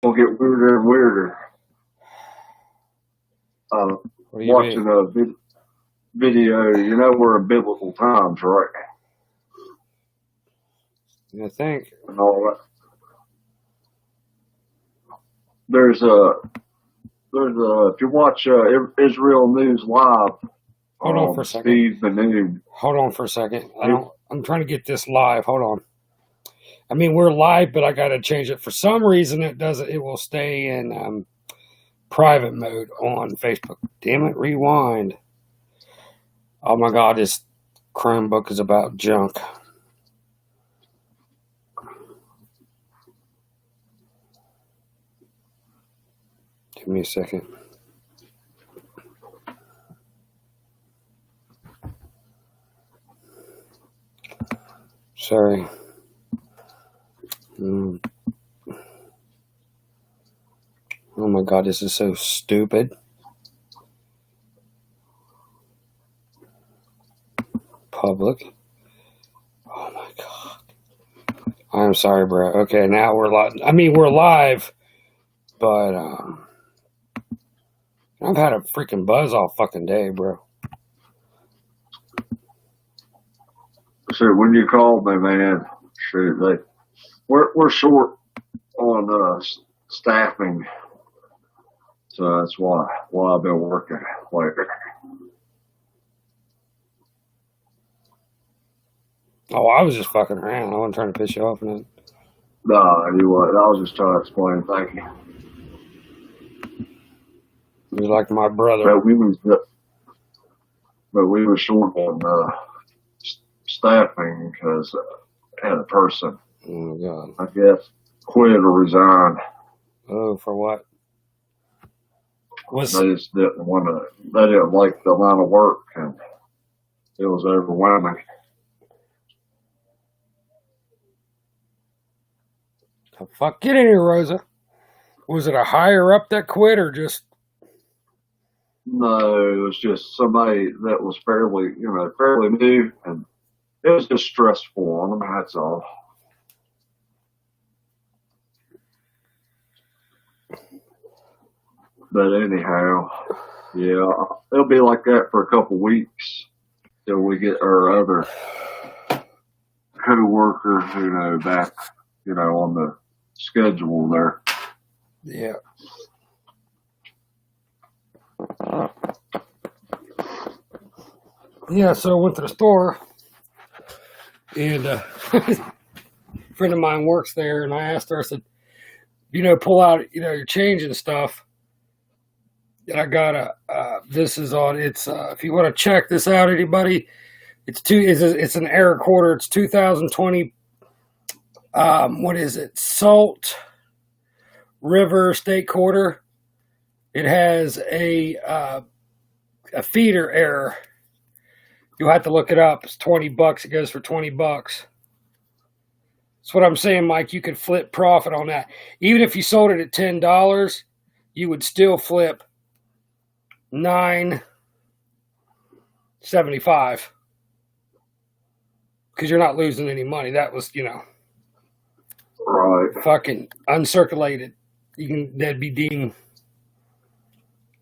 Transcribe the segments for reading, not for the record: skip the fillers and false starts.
Will get weirder and weirder. What do you Watching mean? a video, you know we're in biblical times, right? I think. And all that. There's if you watch Israel News Live, Hold on for a second. Steve Benoon. Hold on for a second. I'm trying to get this live. Hold on. I mean, we're live, but I got to change it. For some reason, it doesn't. It will stay in private mode on Facebook. Damn it! Rewind. Oh my God, this Chromebook is about junk. Give me a second. Sorry. Oh my God, this is so stupid. Public. Oh my God. I'm sorry, bro. Okay, now we're live. I mean, we're live, but I've had a freaking buzz all fucking day, bro. So when you called me, man, shoot, we're short on staffing, so that's why I've been working later. Oh, I was just fucking around. I wasn't trying to piss you off. Man. Nah, you what? I was just trying to explain. Thank you. You're like my brother. But we were short on staffing because had a person, Oh God. I guess, quit or resigned. Oh, for what? They just didn't want to. They didn't like the amount of work, and it was overwhelming. The fuck, get in here, Rosa. Was it a higher up that quit, or just? No, it was just somebody that was fairly new, and it was just stressful on them. That's all. But anyhow, yeah, it'll be like that for a couple weeks till we get our other co-worker, back, on the schedule there. Yeah. Yeah, so I went to the store, and a friend of mine works there, and I asked her, I said, pull out, your change and stuff. And I got this is on, it's, if you want to check this out, anybody, it's an Air quarter, it's 2020, what is it, Salt River State Quarter. It has a feeder error. You'll have to look it up. It's $20. It goes for $20. That's what I'm saying, Mike. You could flip profit on that. Even if you sold it at $10, you would still flip $9.75 because you're not losing any money. That was, right, fucking uncirculated. That'd be deemed.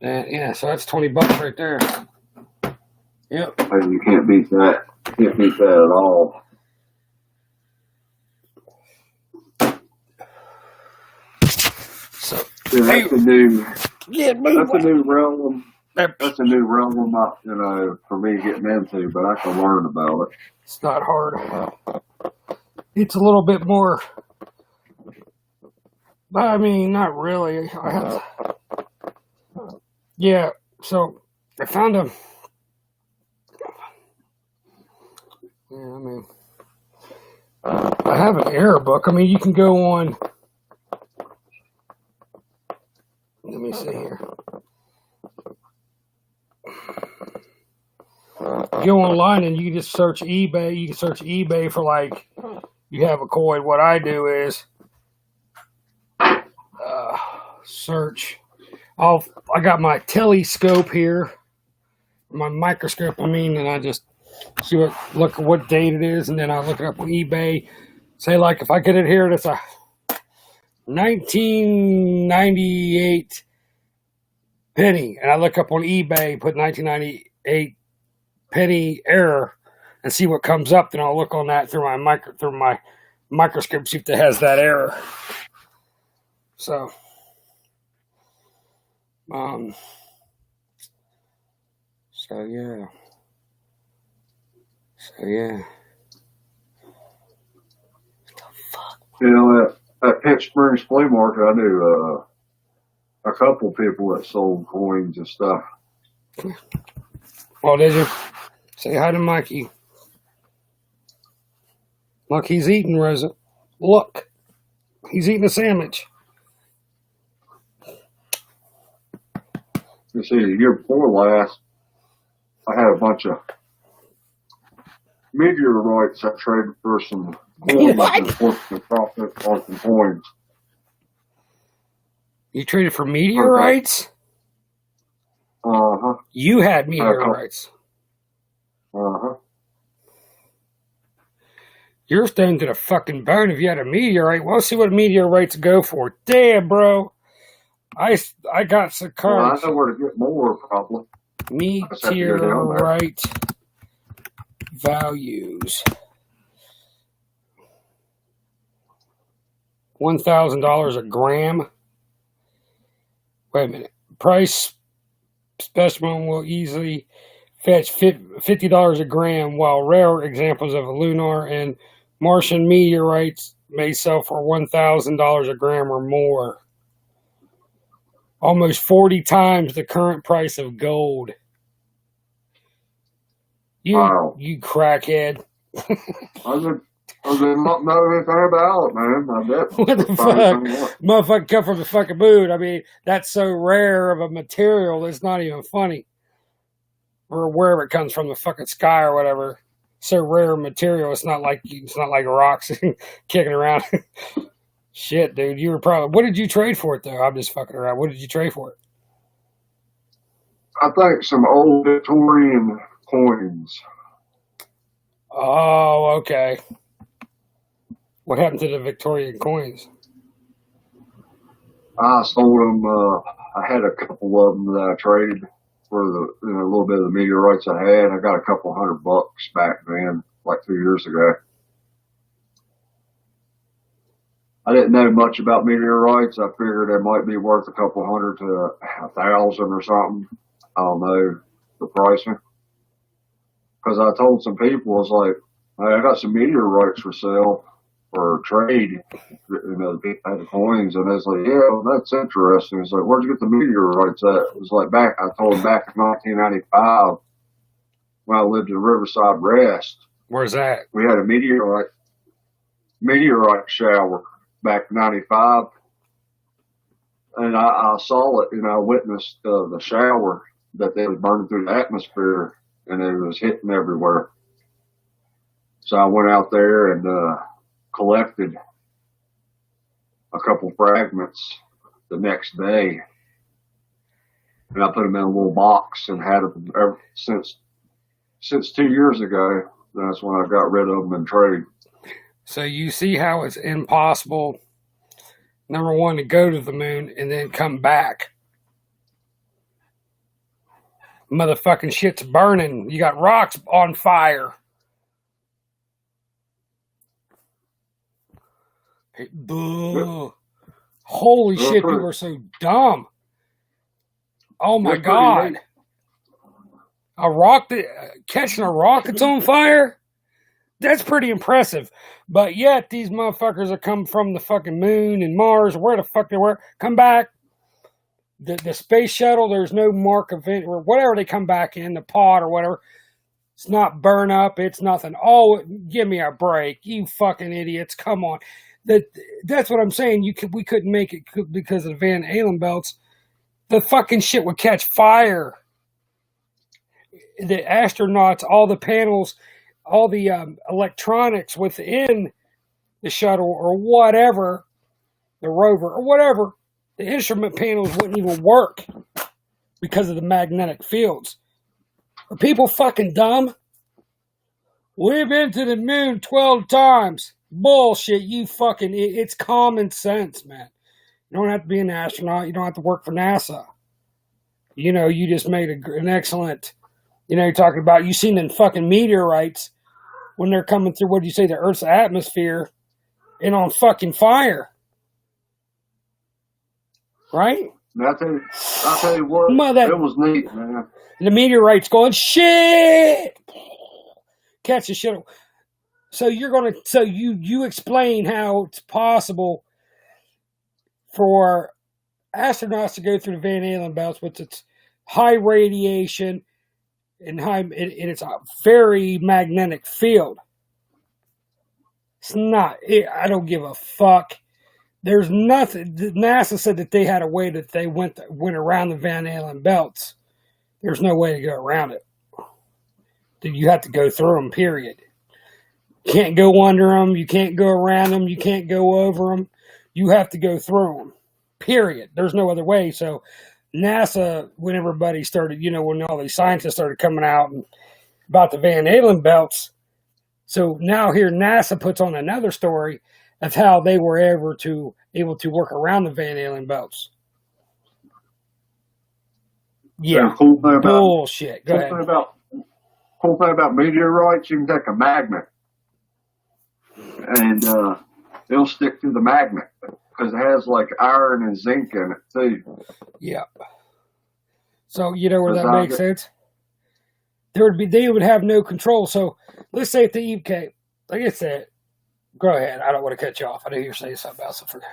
Yeah, so that's $20 right there. Yep. And you can't beat that. Can't beat that at all. So that's a new. Yeah, that's a new realm. That's a new realm, for me getting into, but I can learn about it. It's not hard. It's a little bit more. I mean, not really. Yeah, so I found a. Yeah, I mean, I have an error book. I mean, you can go on. Let me see here. Go online and you can just search eBay. You can search eBay for you have a coin. What I do is search. I got my telescope here, my microscope. And I just look at what date it is, and then I look it up on eBay. Say if I get it here, and it's a 1998 penny, and I look up on eBay, put 1998 penny error, and see what comes up. Then I'll look on that through my microscope, see if it has that error. So, yeah. You know, at Pitch Springs Flea Market, I knew a couple people that sold coins and stuff. Well, did you? Say hi to Mikey. Look, he's eating, Rosa. Look. He's eating a sandwich. You see, the year before last, I had a bunch of meteorites I traded for some coins and forced the profit on some coins. You traded for meteorites? Uh-huh. You had meteorites. Uh-huh. You're stoned to the fucking bone if you had a meteorite. Well, let's see what meteorites go for. Damn, bro. I got some cards. Well, I know where to get more, probably. Meteorite values. $1,000 a gram. Wait a minute. Price specimen will easily fetch $50 a gram, while rare examples of lunar and Martian meteorites may sell for $1,000 a gram or more. Almost 40 times the current price of gold. Wow. You crackhead. I did not know anything about it, man. I bet. What the fuck? Motherfucker come from the fucking moon. I mean, that's so rare of a material, it's not even funny. Or wherever it comes from, the fucking sky or whatever. So rare material, it's not like rocks kicking around. Shit, dude, you were probably. What did you trade for it though? I'm just fucking around. What did you trade for it? I think some old Victorian coins. Oh, okay. What happened to the Victorian coins? I sold them. I had a couple of them that I traded for a little bit of the meteorites I had. I got a couple $100 back then, like 2 years ago. I didn't know much about meteorites. I figured they might be worth a couple hundred to 1,000 or something. I don't know the pricing. Because I told some people, I was like, hey, I got some meteorites for sale or trade, the coins. And I was like, yeah, well, that's interesting. It's like, where'd you get the meteorites at? It was like I told them back in 1995 when I lived in Riverside Rest. Where's that? We had a meteorite shower back in 95. And I saw it, I witnessed the shower that they was burning through the atmosphere and it was hitting everywhere. So I went out there and collected a couple fragments the next day. And I put them in a little box and had them ever since 2 years ago. That's when I got rid of them in trade. So you see how it's impossible, number one, to go to the moon and then come back. Motherfucking shit's burning. You got rocks on fire. Hey, holy shit, people are so dumb. Oh my God. Catching a rock that's on fire? That's pretty impressive. But yet, these motherfuckers that come from the fucking moon and Mars, where the fuck they were, come back. The space shuttle, there's no mark of it, or whatever they come back in, the pod or whatever. It's not burn up. It's nothing. Oh, give me a break. You fucking idiots. Come on. That's what I'm saying. We couldn't make it because of the Van Allen belts. The fucking shit would catch fire. The astronauts, all the panels, all the electronics within the shuttle or whatever, the rover or whatever, the instrument panels wouldn't even work because of the magnetic fields. Are people fucking dumb? We've been to the moon 12 times. Bullshit. It's common sense, man. You don't have to be an astronaut. You don't have to work for NASA. You just made an excellent, you're talking about, you seen in fucking meteorites when they're coming through, what do you say, the Earth's atmosphere and on fucking fire. Right? I'll tell you what, it was neat, man. The meteorites going, shit! Catch the shit. So you explain how it's possible for astronauts to go through the Van Allen belts with its high radiation and it's a very magnetic field. It's not. I don't give a fuck. There's nothing. NASA said that they had a way that they went around the Van Allen belts. There's no way to go around it. You have to go through them. Period. You can't go under them. You can't go around them. You can't go over them. You have to go through them. Period. There's no other way. So NASA, when everybody started, when all these scientists started coming out about the Van Allen belts, so now here NASA puts on another story of how they were able to work around the Van Allen belts. Yeah, cool thing about, bullshit. Go ahead. Cool thing about meteorites, you can take a magnet and it'll stick to the magnet. Because it has like iron and zinc in it too. Yeah. So where that makes sense? They would have no control. So let's say if the EK, like I said, go ahead. I don't want to cut you off. I know you're saying something else. Because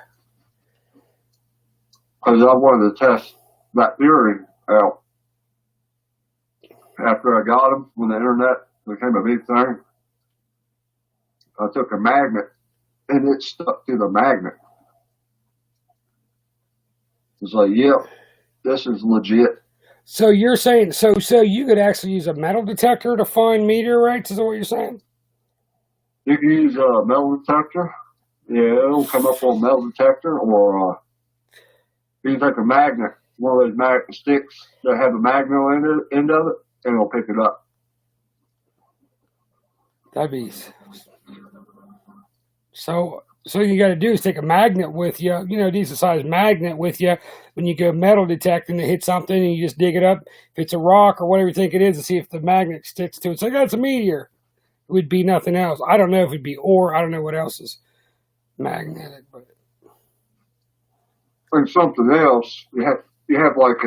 I wanted to test that theory out. After I got them, when the internet became a big thing, I took a magnet and it stuck to the magnet. It's like, yep, this is legit. So you're saying, so you could actually use a metal detector to find meteorites, is that what you're saying? You can use a metal detector. Yeah, it'll come up on a metal detector, or you can take a magnet, one of those magnet sticks that have a magnet end of it, and it'll pick it up. That'd be... So you got to do is take a magnet with you, decent sized magnet with you when you go metal detecting to hit something, and you just dig it up. If it's a rock or whatever you think it is, and see if the magnet sticks to it. So that's a meteor. It would be nothing else. I don't know if it'd be ore. I don't know what else is magnetic, but and something else. You have like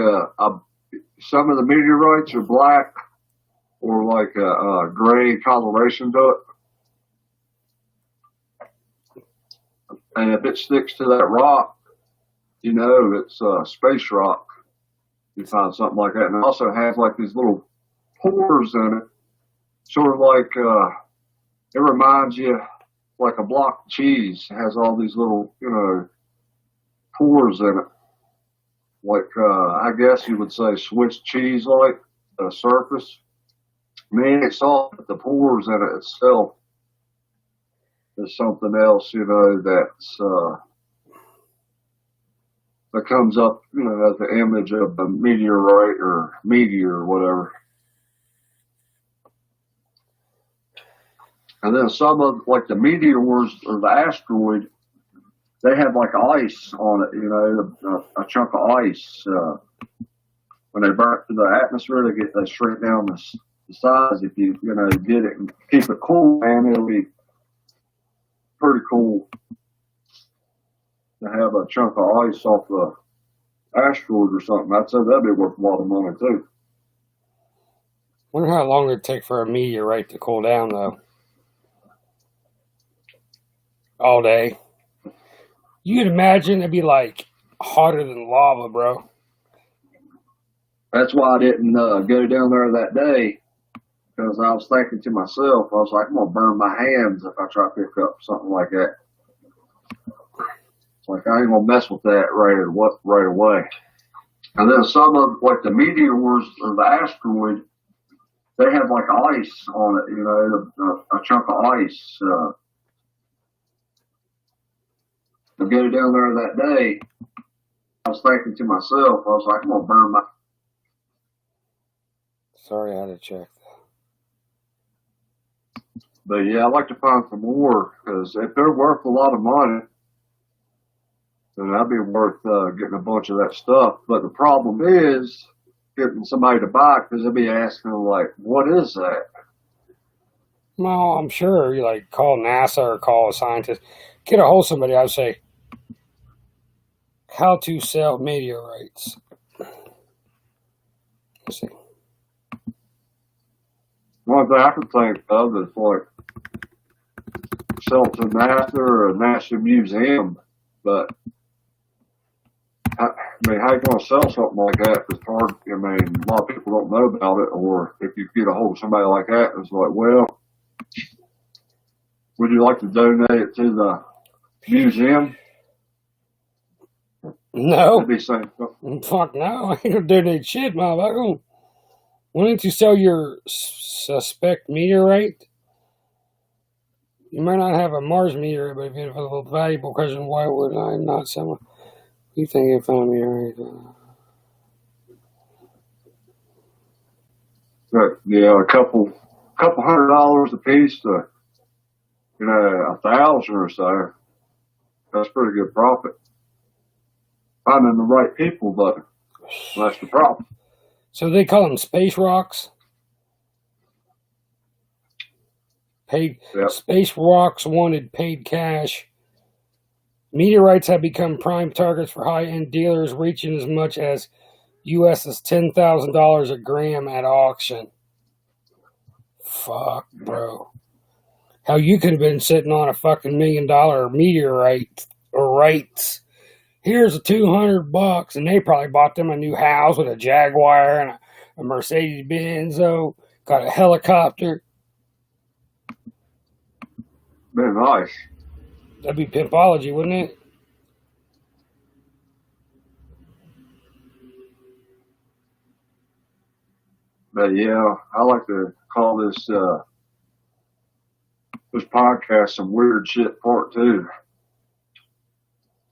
some of the meteorites are black or like a gray coloration to it. And if it sticks to that rock, it's space rock. You find something like that. And it also has like these little pores in it. Sort of like, it reminds you like a block of cheese. It has all these little, pores in it. Like, I guess you would say Swiss cheese like surface. I mean, it's all the pores in it itself. There's something else, that's that comes up, as the image of a meteorite or meteor or whatever. And then some of, like the meteors or the asteroid, they have like ice on it, a chunk of ice. When they burn it through the atmosphere, they shrink down the size. If you, get it and keep it cool, man, it'll be pretty cool to have a chunk of ice off the asteroid or something. I'd say that'd be worth a lot of money too. Wonder how long it'd take for a meteorite to cool down though. All day. You could imagine it'd be like hotter than lava, bro. That's why I didn't go down there that day. Because I was thinking to myself, I was like, I'm going to burn my hands if I try to pick up something like that. It's like, I ain't going to mess with that right away. And then some of, like the meteors or the asteroid, they have like ice on it, a chunk of ice. I go down there that day, I was thinking to myself, I was like, I'm going to burn my... Sorry, I had to check. But yeah, I'd like to find some more because if they're worth a lot of money, then that'd be worth getting a bunch of that stuff. But the problem is getting somebody to buy it because they'll be asking like, "What is that?" Well, I'm sure you like call NASA or call a scientist, get a hold of somebody. I'd say, how to sell meteorites. Let's see. One thing I can think of is like sell it to NASA or a NASA museum, but I mean, how you going to sell something like that? It's hard. I mean, a lot of people don't know about it, or if you get a hold of somebody like that, it's like, well, would you like to donate it to the museum? No. That'd be saying, Fuck no. I ain't gonna donate shit, motherfucker. Why don't you sell your suspect meteorite? You might not have a Mars meteorite, but if you have a valuable question, why would I not sell it? You think you found me right? but yeah, a couple $100 a piece to, 1,000 or so. That's pretty good profit. Finding the right people, but that's the problem. So they call them space rocks. Paid Yep. Space rocks wanted paid cash. Meteorites have become prime targets for high-end dealers, reaching as much as U.S.'s $10,000 a gram at auction. Fuck, bro. How you could have been sitting on a fucking $1 million meteorite or rates. Here's a $200, and they probably bought them a new house with a Jaguar and a Mercedes Benz. Got a helicopter. Been nice. That'd be pimpology, wouldn't it? But yeah, I like to call this podcast some weird shit part 2.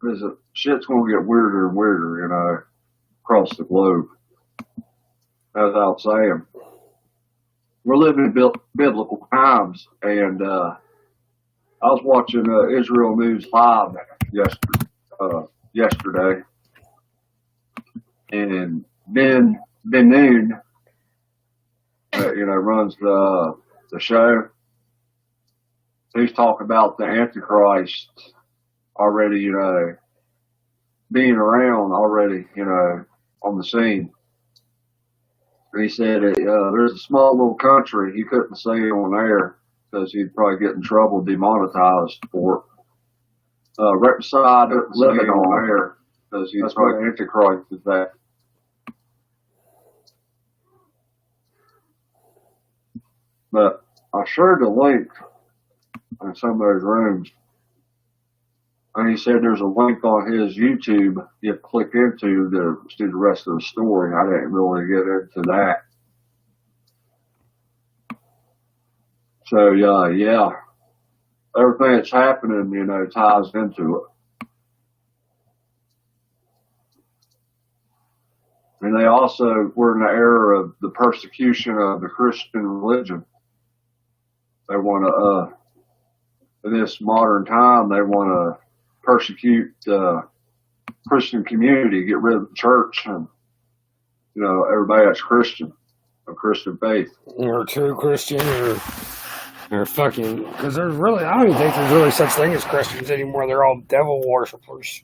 Because shit's gonna get weirder and weirder, across the globe. As I was saying, we're living in biblical times, and I was watching Israel News Live yesterday, and Ben Noon, runs the show. He's talking about the Antichrist already, being around already, on the scene. And he said, there's a small little country he couldn't say on air because he'd probably get in trouble, demonetized for it. Right beside Lebanon on air because that's what Antichrist is that. But I shared the link in some of those rooms. And he said there's a link on his YouTube you click into to see the rest of the story. I didn't really get into that. So, yeah. Everything that's happening, ties into it. And they also were in the era of the persecution of the Christian religion. They want to, in this modern time, they want to persecute the Christian community, get rid of the church and, everybody that's Christian, a Christian faith. Or true Christian or fucking, because I don't even think there's really such thing as Christians anymore. They're all devil worshippers.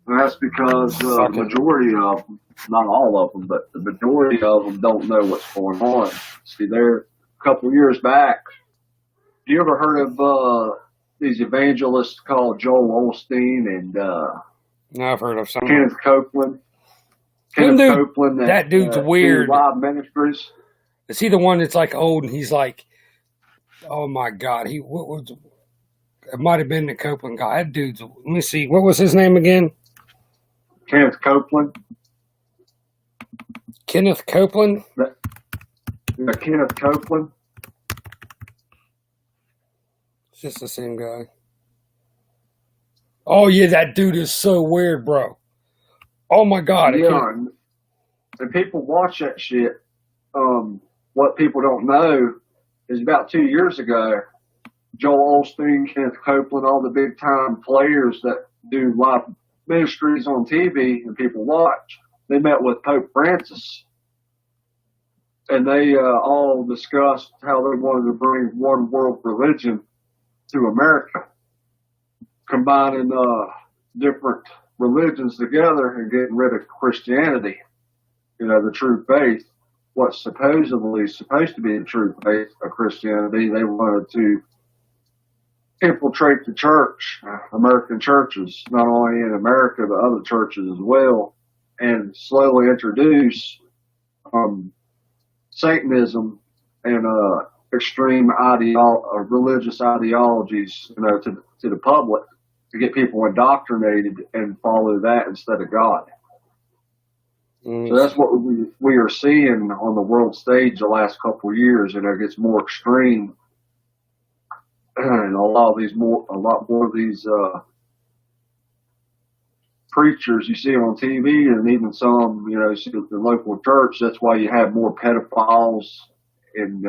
And that's because the majority of them, not all of them, but the majority of them don't know what's going on. See, there, a couple years back, have you ever heard of these evangelists called Joel Osteen and No, I've heard of some. Kenneth Copeland? Copeland. That dude's weird. Live Ministries. Is he the one that's like old and he's like, oh my God, it might have been the Copeland guy. That dude's, let me see, what was his name again? Kenneth Copeland. Kenneth Copeland? Kenneth Copeland. It's just the same guy. Oh yeah, that dude is so weird, bro. Oh my God. Yeah, and people watch that shit. What people don't know is about 2 years ago, Joel Osteen, Kenneth Copeland, all the big time players that do live ministries on TV and people watch, they met with Pope Francis. And they all discussed how they wanted to bring one world religion to America, combining different religions together and getting rid of Christianity, the true faith, what's supposedly supposed to be the true faith of Christianity. They wanted to infiltrate the church, American churches, not only in America, but other churches as well, and slowly introduce Satanism and extreme religious ideologies, to the public, to get people indoctrinated and follow that instead of God. So that's what we are seeing on the world stage the last couple of years, and it gets more extreme, and a lot more of these preachers you see on TV, and even some, you see at the local church. That's why you have more pedophiles and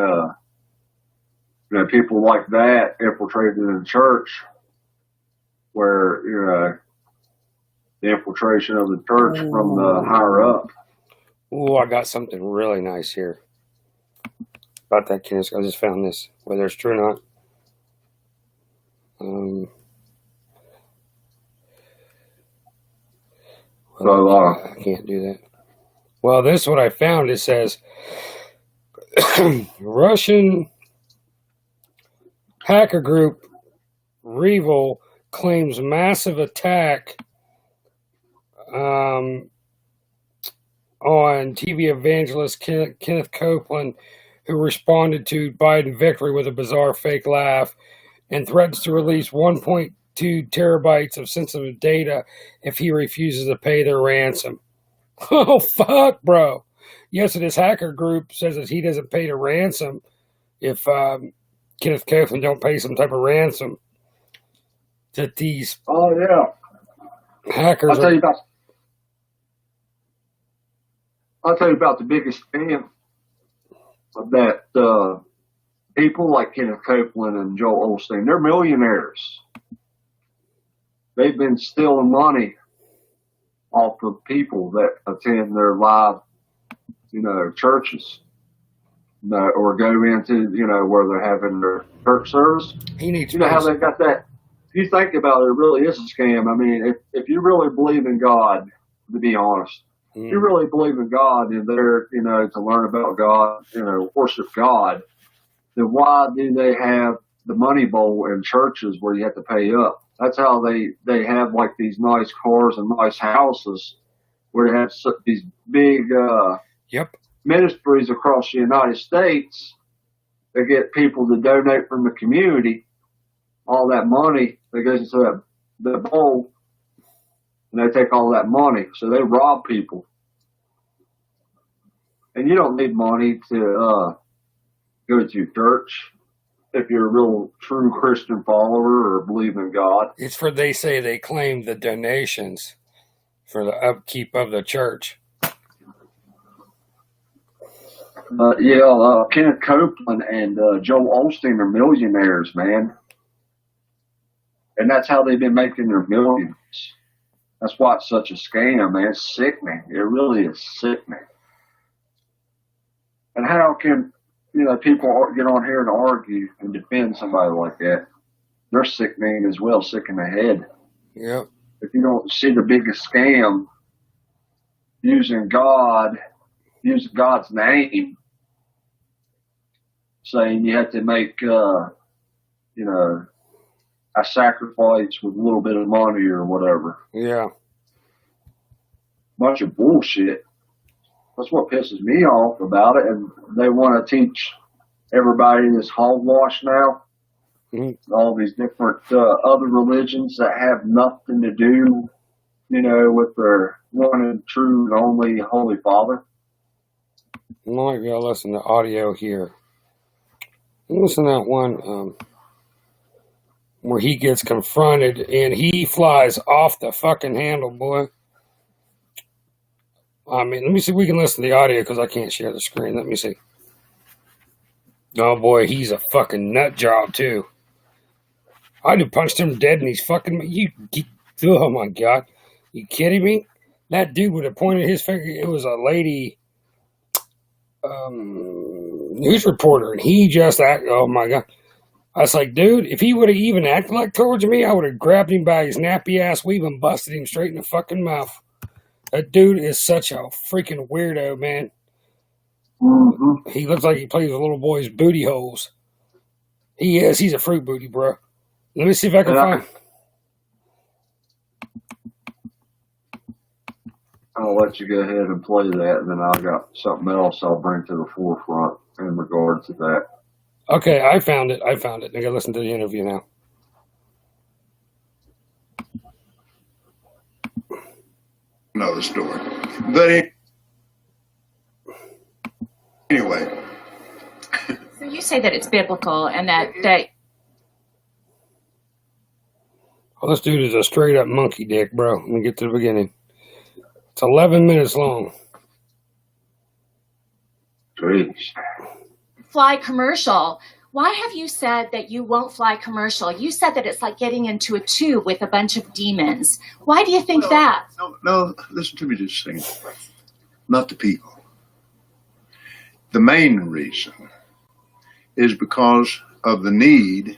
people like that infiltrated in the church, where the infiltration of the church from the higher up. Oh, I got something really nice here about that, Kenneth. I just found this, whether it's true or not. I can't do that. Well, this is what I found. It says Russian hacker group Revil claims massive attack on TV evangelist Kenneth Copeland, who responded to Biden victory with a bizarre fake laugh and threatens to release 1.2 terabytes of sensitive data if he refuses to pay their ransom. Oh, fuck, bro. Yes, this hacker group says that he doesn't pay the ransom if Kenneth Copeland don't pay some type of ransom. That these hackers I'll tell you about the biggest scam that people like Kenneth Copeland and Joel Osteen, they're millionaires. They've been stealing money off of people that attend their live, churches, or go into, where they're having their church service. He needs how they got that. If you think about it, it really is a scam. I mean, if you really believe in God, to be honest, if you really believe in God and they're, to learn about God, worship God, then why do they have the money bowl in churches where you have to pay up? That's how they have like these nice cars and nice houses where they have these big ministries across the United States that get people to donate from the community. All that money that goes into the bowl, and they take all that money. So they rob people. And you don't need money to go to church if you're a real true Christian follower or believe in God. It's they say they claim the donations for the upkeep of the church. Kenneth Copeland and Joel Osteen are millionaires, man. And that's how they've been making their millions. That's why it's such a scam, man. It's sickening. It really is sickening. And how can, people get on here and argue and defend somebody like that? They're sickening as well, sick in the head. Yep. If you don't see the biggest scam, using God's name, saying you have to make, a sacrifice with a little bit of money or whatever. Yeah. Bunch of bullshit. That's what pisses me off about it. And they want to teach everybody this hogwash now. Mm-hmm. All these different other religions that have nothing to do, with their one and true and only Holy Father. I might be able to listen to audio here. Listen to that one where he gets confronted and he flies off the fucking handle, boy. I mean, let me see if we can listen to the audio because I can't share the screen. Let me see. Oh boy, he's a fucking nut job too. I'd have punched him dead in his fucking. Oh my god, you kidding me? That dude would have pointed his finger. It was a lady, news reporter, and he just act. Oh my god. I was like, dude, if he would have even acted like towards me, I would have grabbed him by his nappy ass weave and busted him straight in the fucking mouth. That dude is such a freaking weirdo, man. Mm-hmm. He looks like he plays with little boys' booty holes. He is. He's a fruit booty, bro. Let me see if I can find. I'll let you go ahead and play that, and then I've got something else I'll bring to the forefront in regard to that. Okay, I found it. I gotta listen to the interview now. Another story. But anyway. So you say that it's biblical and that Well, this dude is a straight up monkey dick, bro. Let me get to the beginning. It's 11 minutes long. Jeez. fly commercial. Why have you said that you won't fly commercial? You said that it's like getting into a tube with a bunch of demons. Why do you think that? No, listen to me just a second. Not the people. The main reason is because of the need.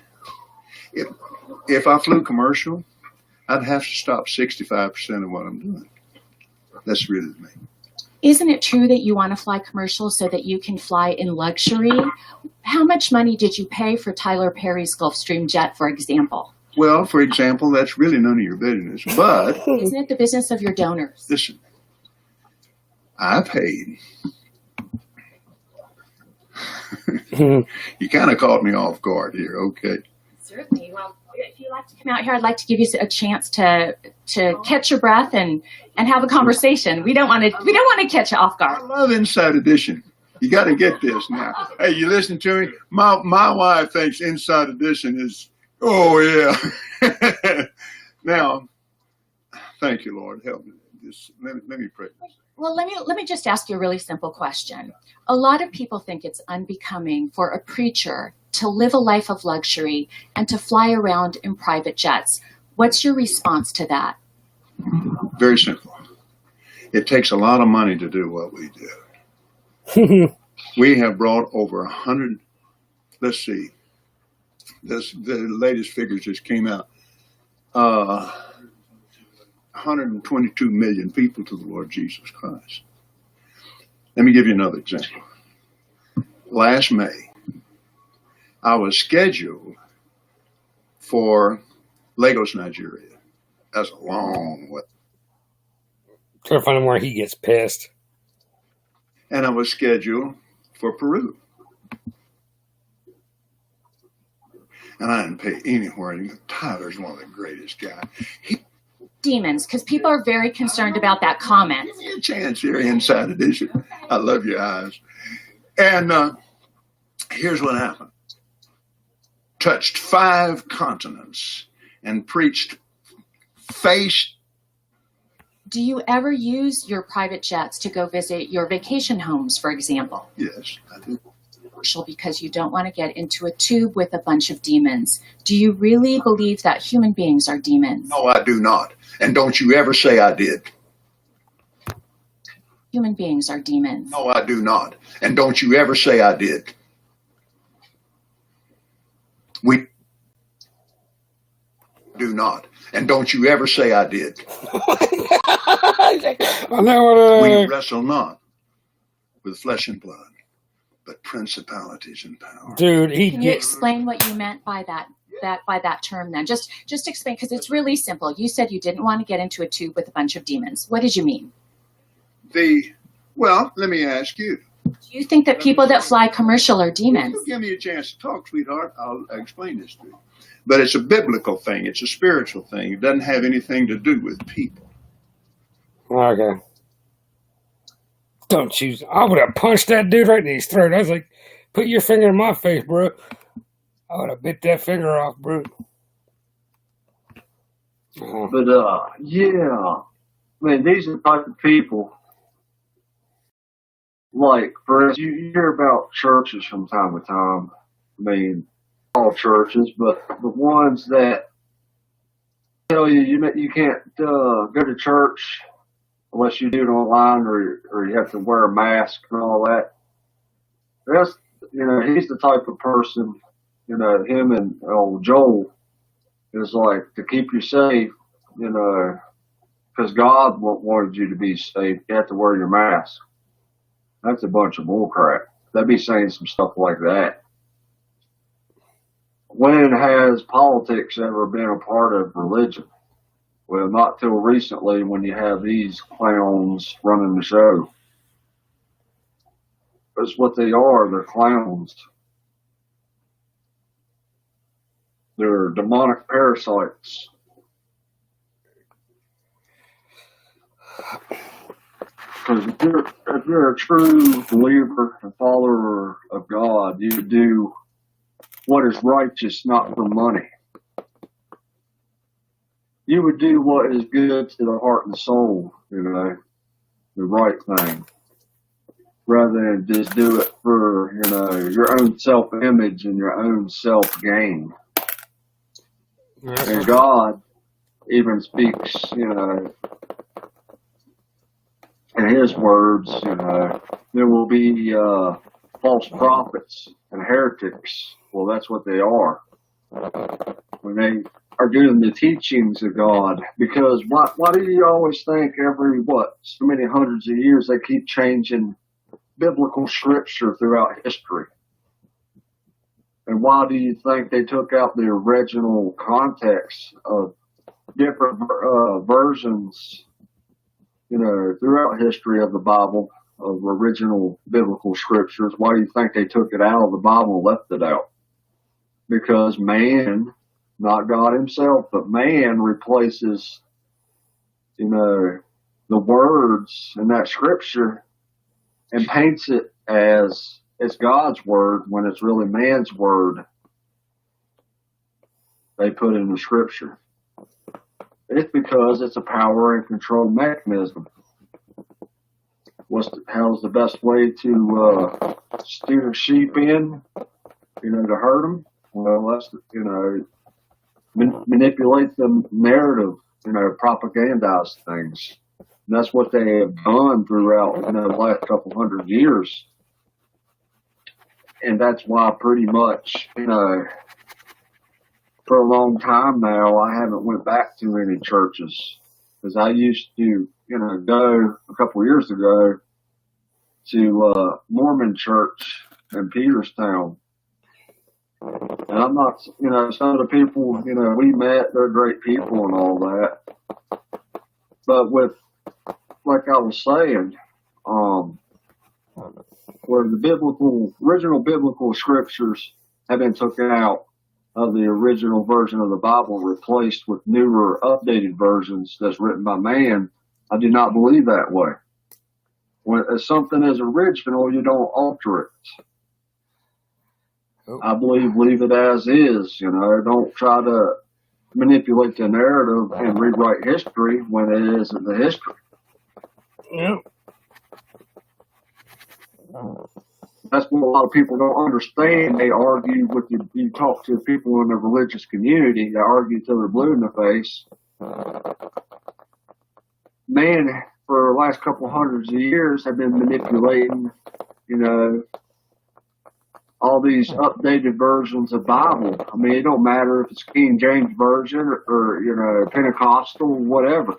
If I flew commercial, I'd have to stop 65% of what I'm doing. That's really the main. Isn't it true that you want to fly commercial so that you can fly in luxury? How much money did you pay for Tyler Perry's Gulfstream jet, for example? Well, for example, that's really none of your business. But isn't it the business of your donors? Listen, I paid. You kind of caught me off guard here. Okay. Certainly. Well, if you'd like to come out here, I'd like to give you a chance to catch your breath and have a conversation. We don't want to catch you off guard. I love Inside Edition. You got to get this now. Hey, you listen to me? My wife thinks Inside Edition is, oh yeah. Now, thank you, Lord. Help me. Let me pray. Well, let me just ask you a really simple question. A lot of people think it's unbecoming for a preacher to live a life of luxury and to fly around in private jets. What's your response to that? Very simple. It takes a lot of money to do what we do. We have brought over 100, let's see, the latest figures just came out, 122 million people to the Lord Jesus Christ. Let me give you another example. Last May, I was scheduled for Lagos, Nigeria. That's a long way. Try to find him where he gets pissed. And I was scheduled for Peru. And I didn't pay anywhere. Tyler's one of the greatest guys. Demons, because people are very concerned about that comment. Give me a chance here, Inside Edition. I love your eyes. And here's what happened. Touched 5 continents and preached face. Do you ever use your private jets to go visit your vacation homes, for example? Yes, I do. Because you don't want to get into a tube with a bunch of demons. Do you really believe that human beings are demons? No, I do not. And don't you ever say I did. Human beings are demons. No, I do not. And don't you ever say I did. We do not. And don't you ever say I did. We wrestle not with flesh and blood, but principalities and powers. Dude, Can you explain what you meant by that term then? Just explain, because it's really simple. You said you didn't want to get into a tube with a bunch of demons. What did you mean? Well, let me ask you. Do you think that people that fly commercial are demons? Give me a chance to talk, sweetheart. I'll explain this to you. But it's a biblical thing. It's a spiritual thing. It doesn't have anything to do with people. Okay. Don't choose. I would have punched that dude right in his throat. I was like, put your finger in my face, bro. I would have bit that finger off, bro. But, yeah. Man, these are the type of people like, for instance, you hear about churches from time to time. I mean, all churches, but the ones that tell you can't go to church unless you do it online or you have to wear a mask and all that. That's, he's the type of person, him and old Joel is like to keep you safe, because God wanted you to be safe. You have to wear your mask. That's a bunch of bullcrap. They'd be saying some stuff like that. When has politics ever been a part of religion? Well, not till recently when you have these clowns running the show. That's what they are. They're clowns. They're demonic parasites. Because if you're a true believer and follower of God, you do what is righteous, not for money. You would do what is good to the heart and soul, the right thing, rather than just do it for, your own self-image and your own self-gain. And God even speaks, in his words, there will be false prophets and heretics. Well, that's what they are. When they are doing the teachings of God, because why do you always think so many hundreds of years they keep changing biblical scripture throughout history? And why do you think they took out the original context of different versions, throughout history of the Bible, of original biblical scriptures? Why do you think they took it out of the Bible and left it out? Because man, not God himself, but man replaces, the words in that scripture and paints it as it's God's word when it's really man's word they put in the scripture. It's because it's a power and control mechanism. How's the best way to steer a sheep in, to hurt them? Well, that's, manipulate the narrative, propagandize things. And that's what they have done throughout, the last couple hundred years. And that's why pretty much, for a long time now, I haven't went back to any churches. Because I used to, go a couple of years ago to Mormon church in Peterstown. And I'm not, some of the people, we met, they're great people and all that. But with, like I was saying, where the original biblical scriptures have been taken out of the original version of the Bible, replaced with newer, updated versions that's written by man, I do not believe that way. When something is original, you don't alter it. I believe leave it as is, don't try to manipulate the narrative and rewrite history when it isn't the history. Yeah. That's what a lot of people don't understand. They argue with you talk to people in the religious community, they argue till they're blue in the face. Man, for the last couple hundreds of years, have been manipulating, all these updated versions of Bible. I mean, it don't matter if it's King James Version or Pentecostal, whatever.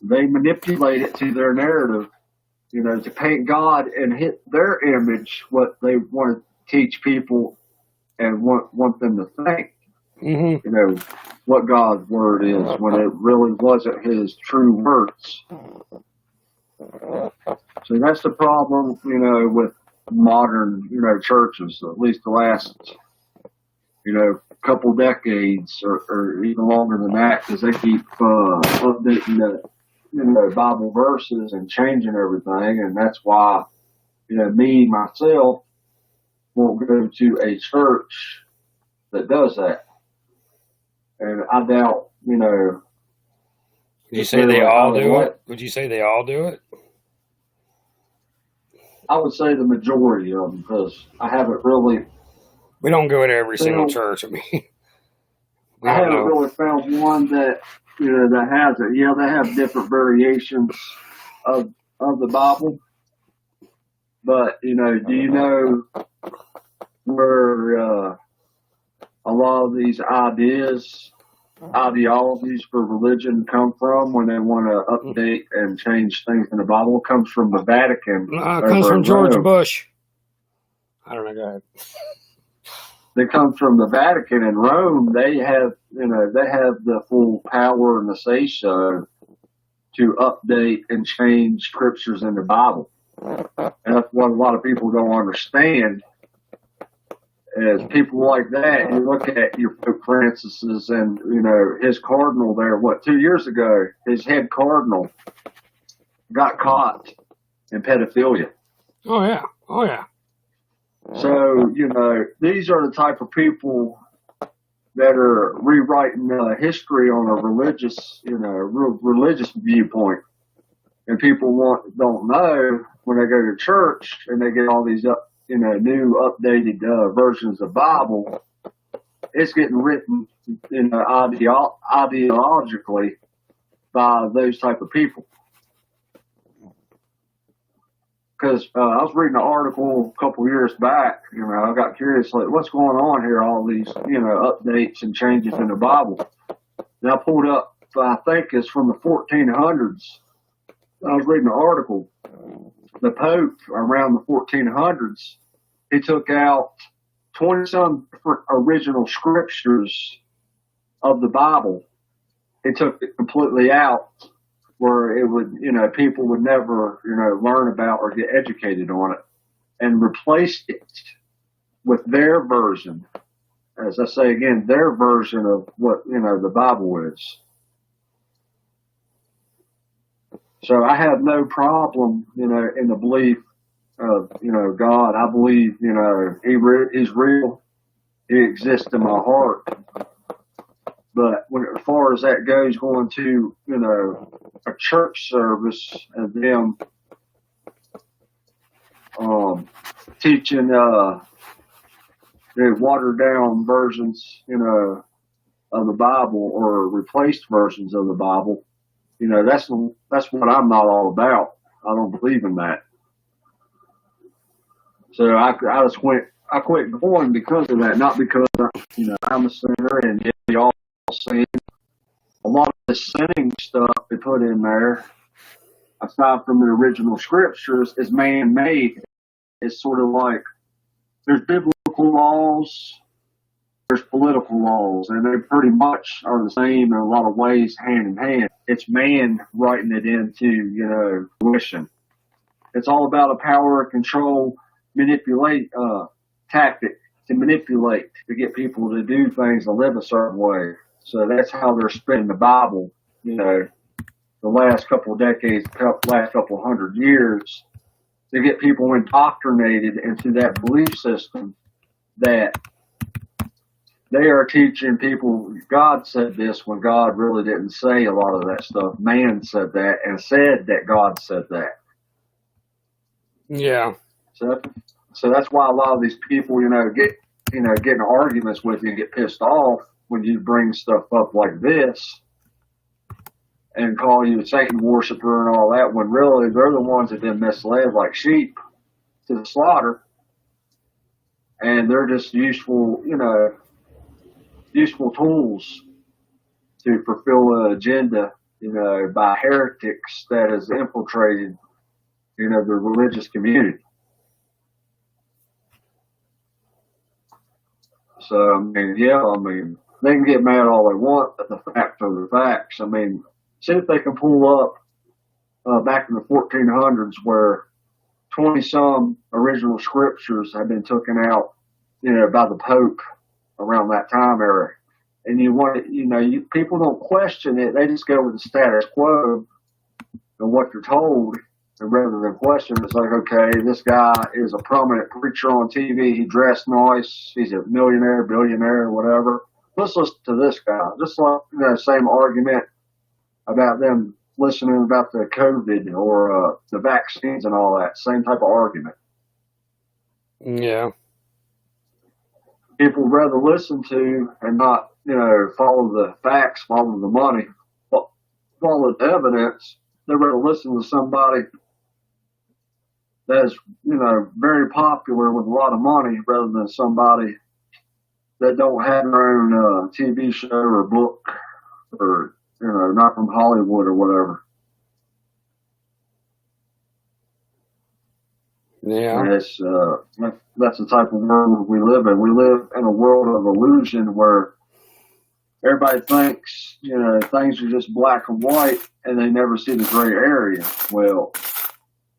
They manipulate it to their narrative, to paint God and hit their image, what they want to teach people and want them to think. Mm-hmm. What God's word is when it really wasn't his true words. So that's the problem, with modern, churches, at least the last, couple decades or even longer than that, because they keep updating the Bible verses and changing everything. And that's why, me, myself, won't go to a church that does that. And I doubt, Would you say they all do it? Would you say they all do it? I would say the majority of them, because I haven't really. We don't go to every single church. I mean, I haven't really found one that that has it. Yeah, they have different variations of the Bible, but do you know where a lot of these ideologies for religion come from when they want to update and change things in the Bible? It comes from the Vatican. It comes from George Bush. I don't know. Go ahead. They come from the Vatican in Rome. They have the full power and the say so to update and change scriptures in the Bible. And that's what a lot of people don't understand. Is people like that, you look at your Pope Francis's and, his cardinal there, 2 years ago, his head cardinal got caught in pedophilia. Oh, yeah. Oh, yeah. So, these are the type of people that are rewriting history on a religious, religious viewpoint. And people don't know when they go to church and they get all these new updated versions of the Bible. It's getting written ideologically by those type of people. Because I was reading an article a couple of years back, I got curious, like, what's going on here, all these, updates and changes in the Bible. And I pulled up, I think it's from the 1400s. I was reading an article. The Pope, around the 1400s, he took out 20-some different original scriptures of the Bible. He took it completely out, where it would, people would never, learn about or get educated on it, and replaced it with their version. As I say again, their version of what, the Bible is. So I have no problem, in the belief of, God. I believe, He's real. He exists in my heart. But as far as that goes, going to, a church service and them teaching watered down versions, of the Bible, or replaced versions of the Bible, that's what I'm not all about. I don't believe in that. So I quit going because of that, not because I'm a sinner and y'all sin. A lot of the sinning stuff they put in there, aside from the original scriptures, is man-made. It's sort of like there's biblical laws, there's political laws, and they pretty much are the same in a lot of ways, hand in hand. It's man writing it into, fruition. It's all about a power and control, tactic to manipulate, to get people to do things and live a certain way. So that's how they're spinning the Bible, the last couple of decades, last couple of 100 years, to get people indoctrinated into that belief system that they are teaching people God said this when God really didn't say a lot of that stuff. Man said that and said that God said that. Yeah. So that's why a lot of these people, get in arguments with you and get pissed off when you bring stuff up like this and call you a Satan worshiper and all that, when really they're the ones that been misled like sheep to the slaughter, and they're just useful tools to fulfill an agenda, by heretics that has infiltrated, the religious community. So, they can get mad all they want, but the facts are the facts. See if they can pull up back in the 1400s where 20-some original scriptures have been taken out, by the Pope around that time era. And people don't question it. They just go with the status quo and what you're told. And rather than question, it's like, okay, this guy is a prominent preacher on TV. He dressed nice. He's a millionaire, billionaire, whatever. Let's listen to this guy. Just like, same argument about them listening about the COVID or the vaccines and all that. Same type of argument. Yeah. People rather listen to and not, follow the facts, follow the money, follow the evidence. They rather listen to somebody that's, very popular with a lot of money rather than somebody that don't have their own TV show or book or, not from Hollywood or whatever. Yeah. And it's, that's the type of world we live in. We live in a world of illusion where everybody thinks, things are just black and white and they never see the gray area. Well,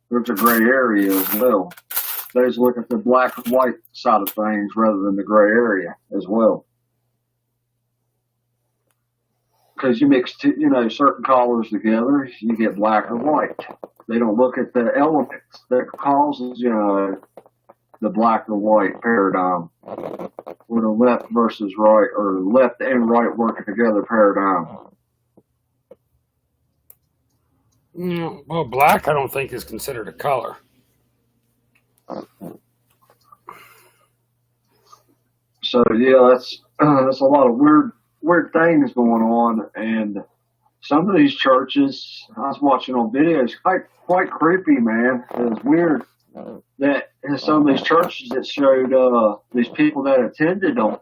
there's a gray area as well. They just look at the black and white side of things rather than the gray area as well. Because you mix, certain colors together, you get black and white. They don't look at the elements that causes, the black and white paradigm, or the left versus right, or left and right working together paradigm. Well, black I don't think is considered a color. So yeah, that's a lot of weird things going on, and some of these churches I was watching on videos, quite creepy, man. It was weird that in some of these churches that showed these people that attended them,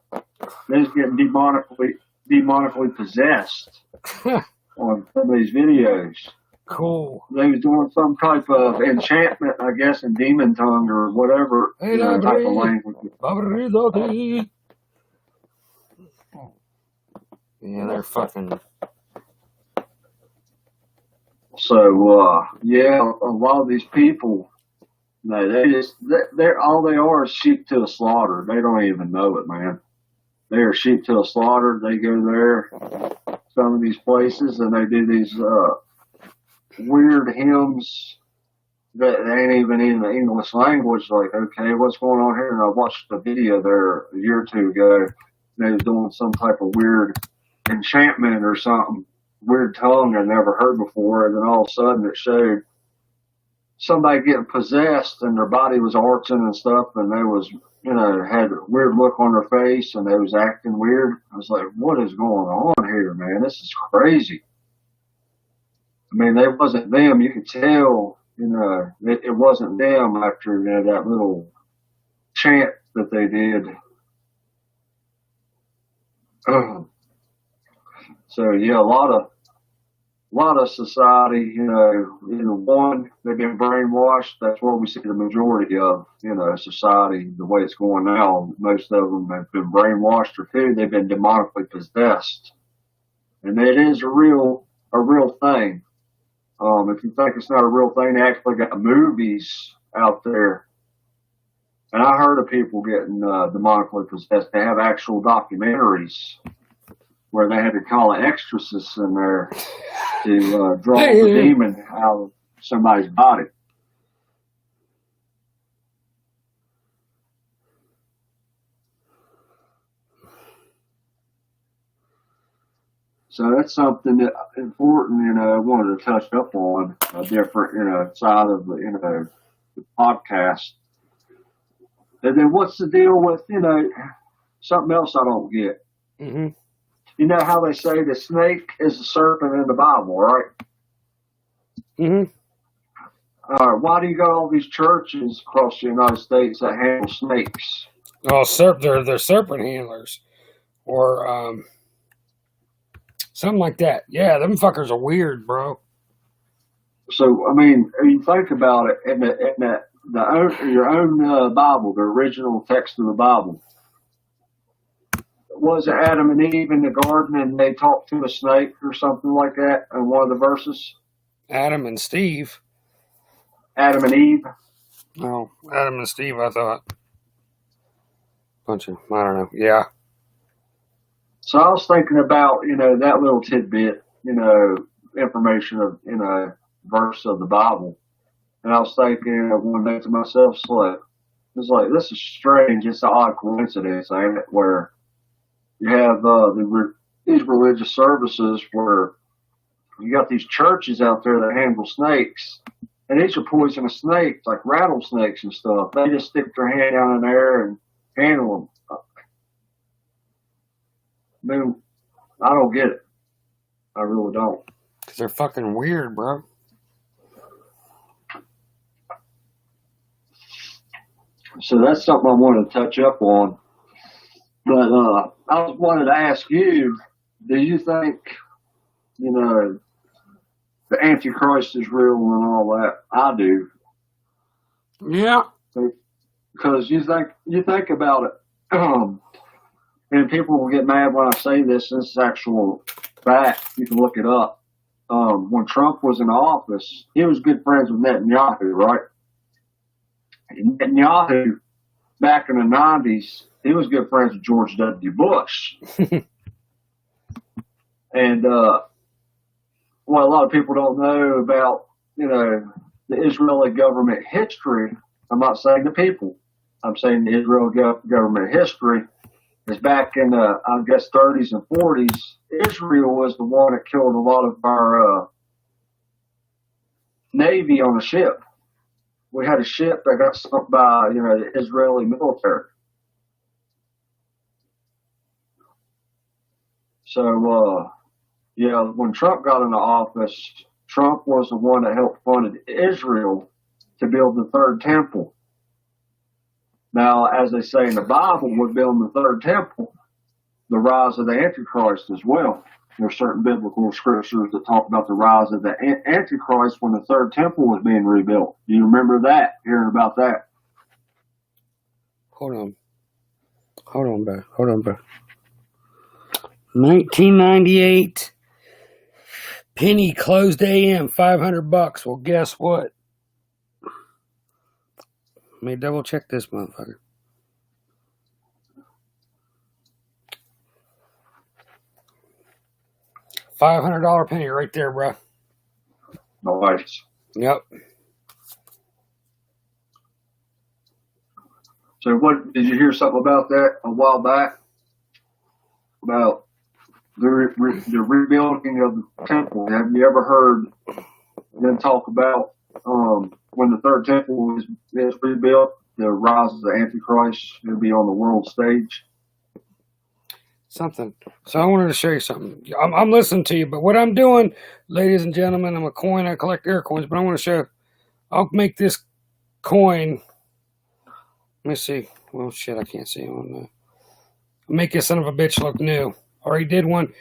they was getting demonically possessed on some of these videos. Cool. They was doing some type of enchantment, I guess, in demon tongue or whatever type of language. Yeah, they're fucking. So yeah, a lot of these people, they're all they are is sheep to a slaughter. They don't even know it, man. They are sheep to a slaughter. They go there, some of these places, and they do these weird hymns that ain't even in the English language. Like, okay, what's going on here? And I watched a video there a year or two ago. They was doing some type of weird enchantment or something, weird tongue I never heard before, and then all of a sudden it showed somebody getting possessed and their body was arching and stuff, and they was, had a weird look on their face and they was acting weird. I was like, what is going on here, man? This is crazy. I mean, they wasn't them. You could tell, it wasn't them after that little chant that they did. So yeah, a lot of society, one, they've been brainwashed. That's where we see the majority of, society, the way it's going now. Most of them have been brainwashed, or two, they've been demonically possessed. And it is a real thing. If you think it's not a real thing, they actually got movies out there. And I heard of people getting demonically possessed. They have actual documentaries where they had to call an exorcist in there to draw the demon out of somebody's body. So that's something that important, I wanted to touch up on a different, side of the podcast. And then what's the deal with, something else I don't get. Mm-hmm. You know how they say the snake is the serpent in the Bible, right? Mm-hmm. Why do you got all these churches across the United States that handle snakes? Oh, they're serpent handlers, or something like that. Yeah, them fuckers are weird, bro. So I mean, you think about it, in your own Bible, the original text of the Bible. Was it Adam and Eve in the garden and they talked to a snake or something like that in one of the verses? Adam and Steve. Adam and Eve? Oh, Adam and Steve, I thought. I don't know. Yeah. So I was thinking about, that little tidbit, information of, verse of the Bible. And I was thinking one day to myself, it's like, this is strange. It's an odd coincidence, ain't it? Where you have these religious services where you got these churches out there that handle snakes, and these are poisonous snakes, like rattlesnakes and stuff. They just stick their hand down in there and handle them. I mean, I don't get it. I really don't. Because they're fucking weird, bro. So that's something I wanted to touch up on. But I wanted to ask you, do you think, you know, the Antichrist is real and all that? I do. Yeah. Because you think about it, and people will get mad when I say this. This is actual fact. You can look it up. When Trump was in office, he was good friends with Netanyahu, right? And Netanyahu, back in the 90s, he was good friends with George W. Bush. And what a lot of people don't know about, you know, the Israeli government history, I'm not saying the people, I'm saying the Israeli government history, is back in the, I guess, 30s and 40s. Israel was the one that killed a lot of our Navy on a ship. We had a ship that got sunk by, you know, the Israeli military. So, yeah, when Trump got into office, Trump was the one that helped fund Israel to build the third temple. Now, as they say in the Bible, we're building the third temple, the rise of the Antichrist as well. There are certain biblical scriptures that talk about the rise of the Antichrist when the third temple was being rebuilt. Do you remember that, hearing about that? Hold on, bro. 1998. Penny closed AM, $500. Well, guess what? Let me double check this motherfucker. $500 penny right there, bro. Nice. Yep. So what, did you hear something about that a while back? About the rebuilding of the temple. Have you ever heard them talk about when the third temple is rebuilt, the rise of the Antichrist will be on the world stage? Something. So I wanted to show you something. I'm listening to you, but what I'm doing, ladies and gentlemen, I'm a coin. I collect air coins, but I want to show. I'll make this coin. Let me see. Well, shit, I can't see on that. I'll make this son of a bitch look new. Already did one.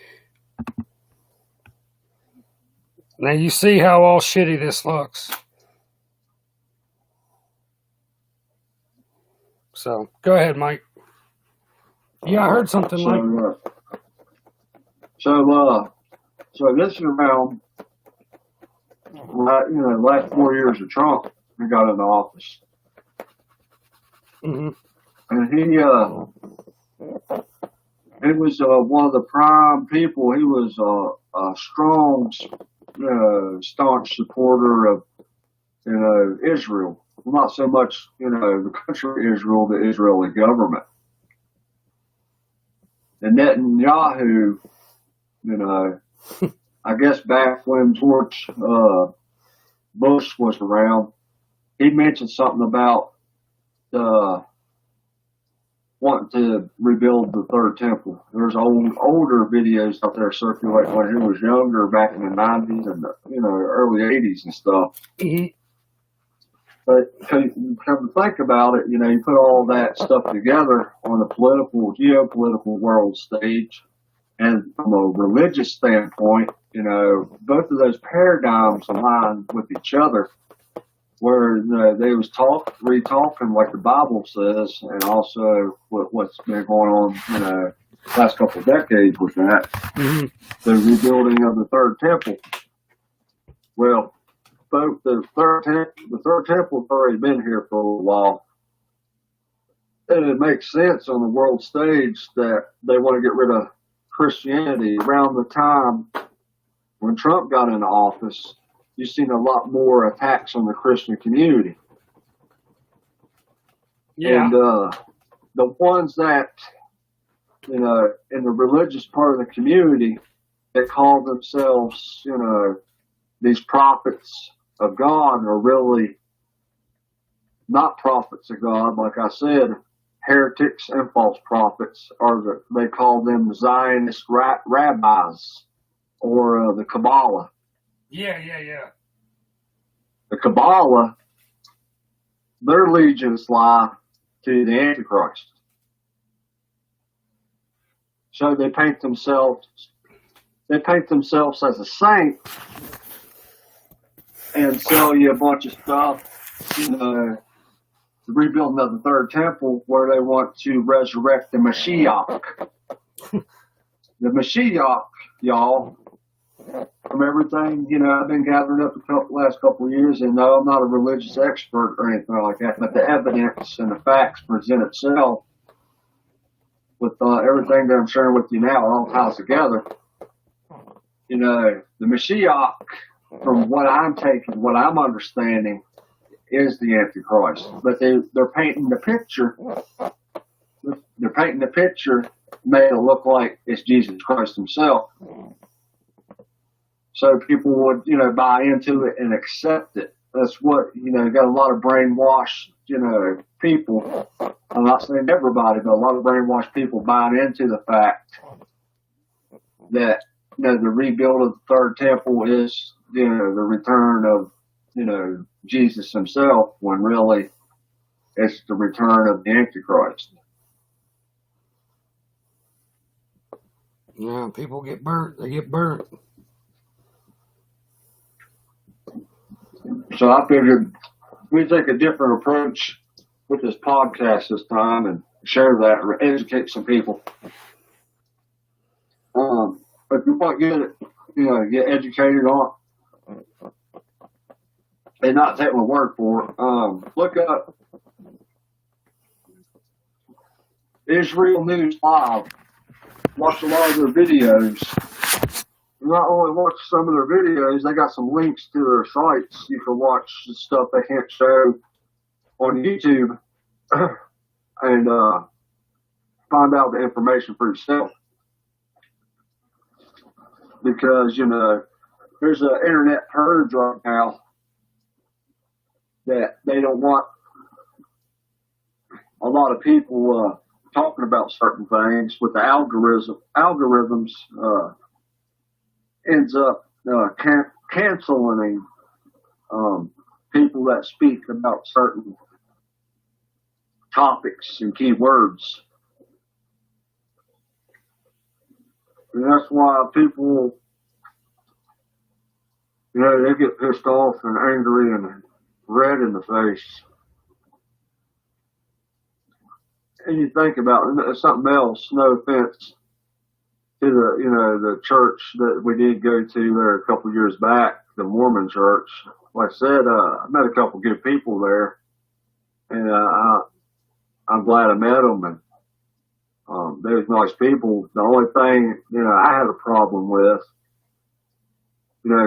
Now you see how all shitty this looks. So go ahead, Mike. Yeah, I heard something like. So this is around, you know, last 4 years of Trump. He got into office, and he was one of the prime people. He was a strong, staunch supporter of, you know, Israel. Well, not so much, you know, the country Israel, the Israeli government. And Netanyahu, you know, I guess back when George Bush was around, he mentioned something about wanting to rebuild the third temple. There's older videos out there circulating when he was younger, back in the 90s and the, you know, early 80s and stuff. Mm-hmm. But come to think about it, you know, you put all that stuff together on the geopolitical world stage, and from a religious standpoint, you know, both of those paradigms align with each other, where, you know, they was re-talking like the Bible says, and also what's been going on, you know, last couple of decades with that, the rebuilding of the third temple. Well, the third temple's already been here for a little while. And it makes sense on the world stage that they want to get rid of Christianity. Around the time when Trump got into office, you've seen a lot more attacks on the Christian community. Yeah. And the ones that, you know, in the religious part of the community, that call themselves, these prophets of God are really not prophets of God. Like I said, heretics and false prophets they call them Zionist rabbis or the Kabbalah. Yeah. The Kabbalah, their allegiance lie to the Antichrist. So they paint themselves as a saint and sell you a bunch of stuff, the rebuilding of the third temple, where they want to resurrect the Mashiach. The Mashiach, y'all, from everything, I've been gathering up the last couple of years, and no, I'm not a religious expert or anything like that, but the evidence and the facts present itself with everything that I'm sharing with you now all ties together. The Mashiach, from what I'm taking, what I'm understanding, is the Antichrist. But they're painting the picture. They're painting the picture, made it look like it's Jesus Christ himself. So people would, buy into it and accept it. That's what, got a lot of brainwashed, people. I'm not saying everybody, but a lot of brainwashed people buying into the fact that, the rebuild of the third temple is, the return of, Jesus himself, when really it's the return of the Antichrist. Yeah, people get burnt. They get burnt. So I figured we take a different approach with this podcast this time and share that or educate some people. If you want to get educated on and not take my word for it, look up Israel News Live. Watch a lot of their videos. Not only watch some of their videos, they got some links to their sites. You can watch the stuff they can't show on YouTube and find out the information for yourself. Because, there's an internet purge right now that they don't want a lot of people talking about certain things with the algorithms ends up canceling people that speak about certain topics and keywords. And that's why people, they get pissed off and angry and red in the face. And you think about it, something else, no offense to the church that we did go to there a couple of years back, the Mormon church. Like I said, I met a couple good people there, and I'm glad I met them, and they was nice people. The only thing, I had a problem with,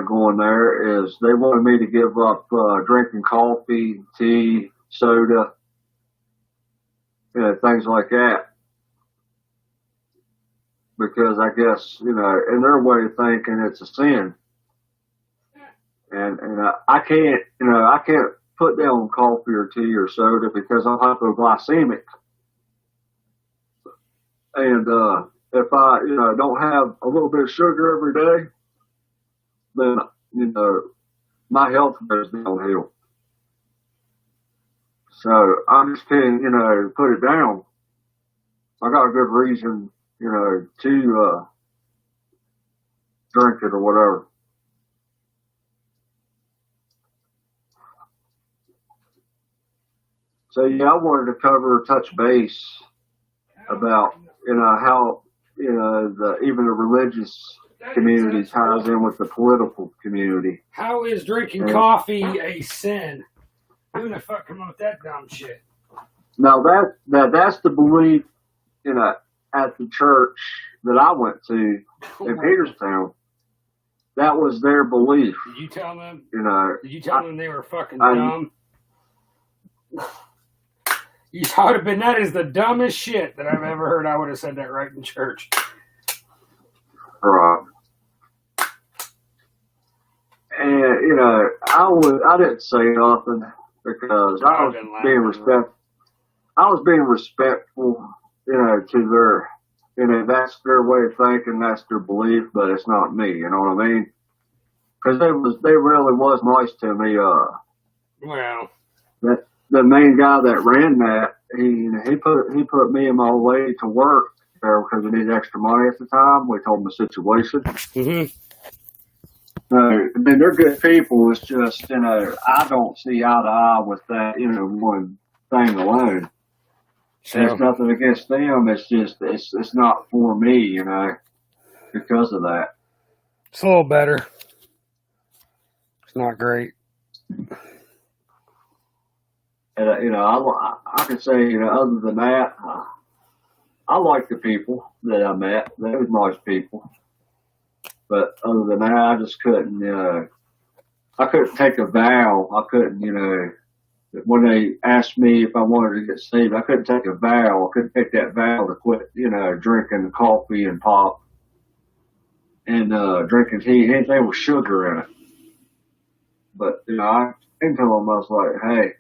going there is they wanted me to give up drinking coffee, tea, soda, things like that. Because I guess, in their way of thinking, it's a sin. And I can't put down coffee or tea or soda because I'm hypoglycemic. And if I, don't have a little bit of sugar every day, then, my health goes downhill. So I just can't, put it down. I got a good reason, to drink it or whatever. So yeah, I wanted to touch base about, how, even the religious community ties in with the political community. How is drinking coffee a sin? Who the fuck come up with that dumb shit? Now that's the belief, at the church that I went to in Peterstown. That was their belief. Did you tell them? Did you tell them they were fucking dumb? You would have been, that is the dumbest shit that I've ever heard. I would have said that right in church. Right. And I didn't say nothing because I was being respectful. I was being respectful, to their, that's their way of thinking, that's their belief, but it's not me. You know what I mean? Because they really was nice to me. Well, the main guy that ran that, he put me in my way to work there because we needed extra money at the time. We told him the situation. Mm-hmm. I mean, they're good people. It's just, I don't see eye to eye with that, one thing alone. So, there's nothing against them. It's just, it's not for me, because of that. It's a little better. It's not great. And, I could say, other than that, I like the people that I met. They were nice people. But other than that, I just couldn't, I couldn't take a vow. I couldn't, when they asked me if I wanted to get saved, I couldn't take a vow. I couldn't take that vow to quit, drinking coffee and pop and drinking tea, anything with sugar in it. But, I came to them, I was like, hey,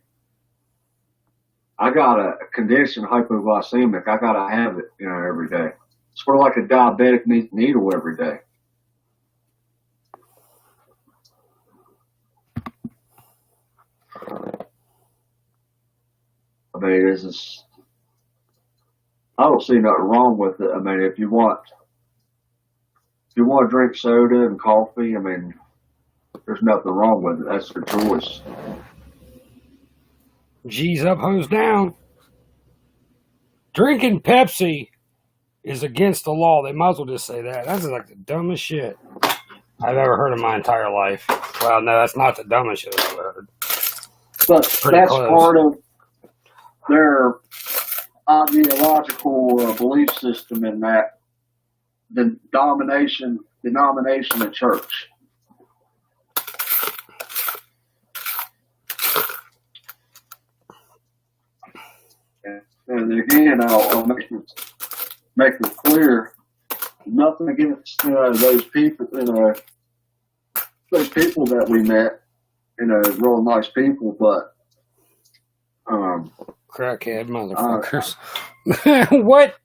I got a condition, hypoglycemic. I got to have it, every day. It's sort of like a diabetic needs a needle every day. I mean, I don't see nothing wrong with it. I mean, if you want to drink soda and coffee, I mean, there's nothing wrong with it. That's your choice. G's up, hose down. Drinking Pepsi is against the law. They might as well just say that. That's like the dumbest shit I've ever heard in my entire life. Well, no, that's not the dumbest shit I've ever heard. But that's close. Part of their ideological belief system in that the denomination of church. And again, I'll make it clear, nothing against those people, those people that we met, real nice people, but crackhead motherfuckers. What?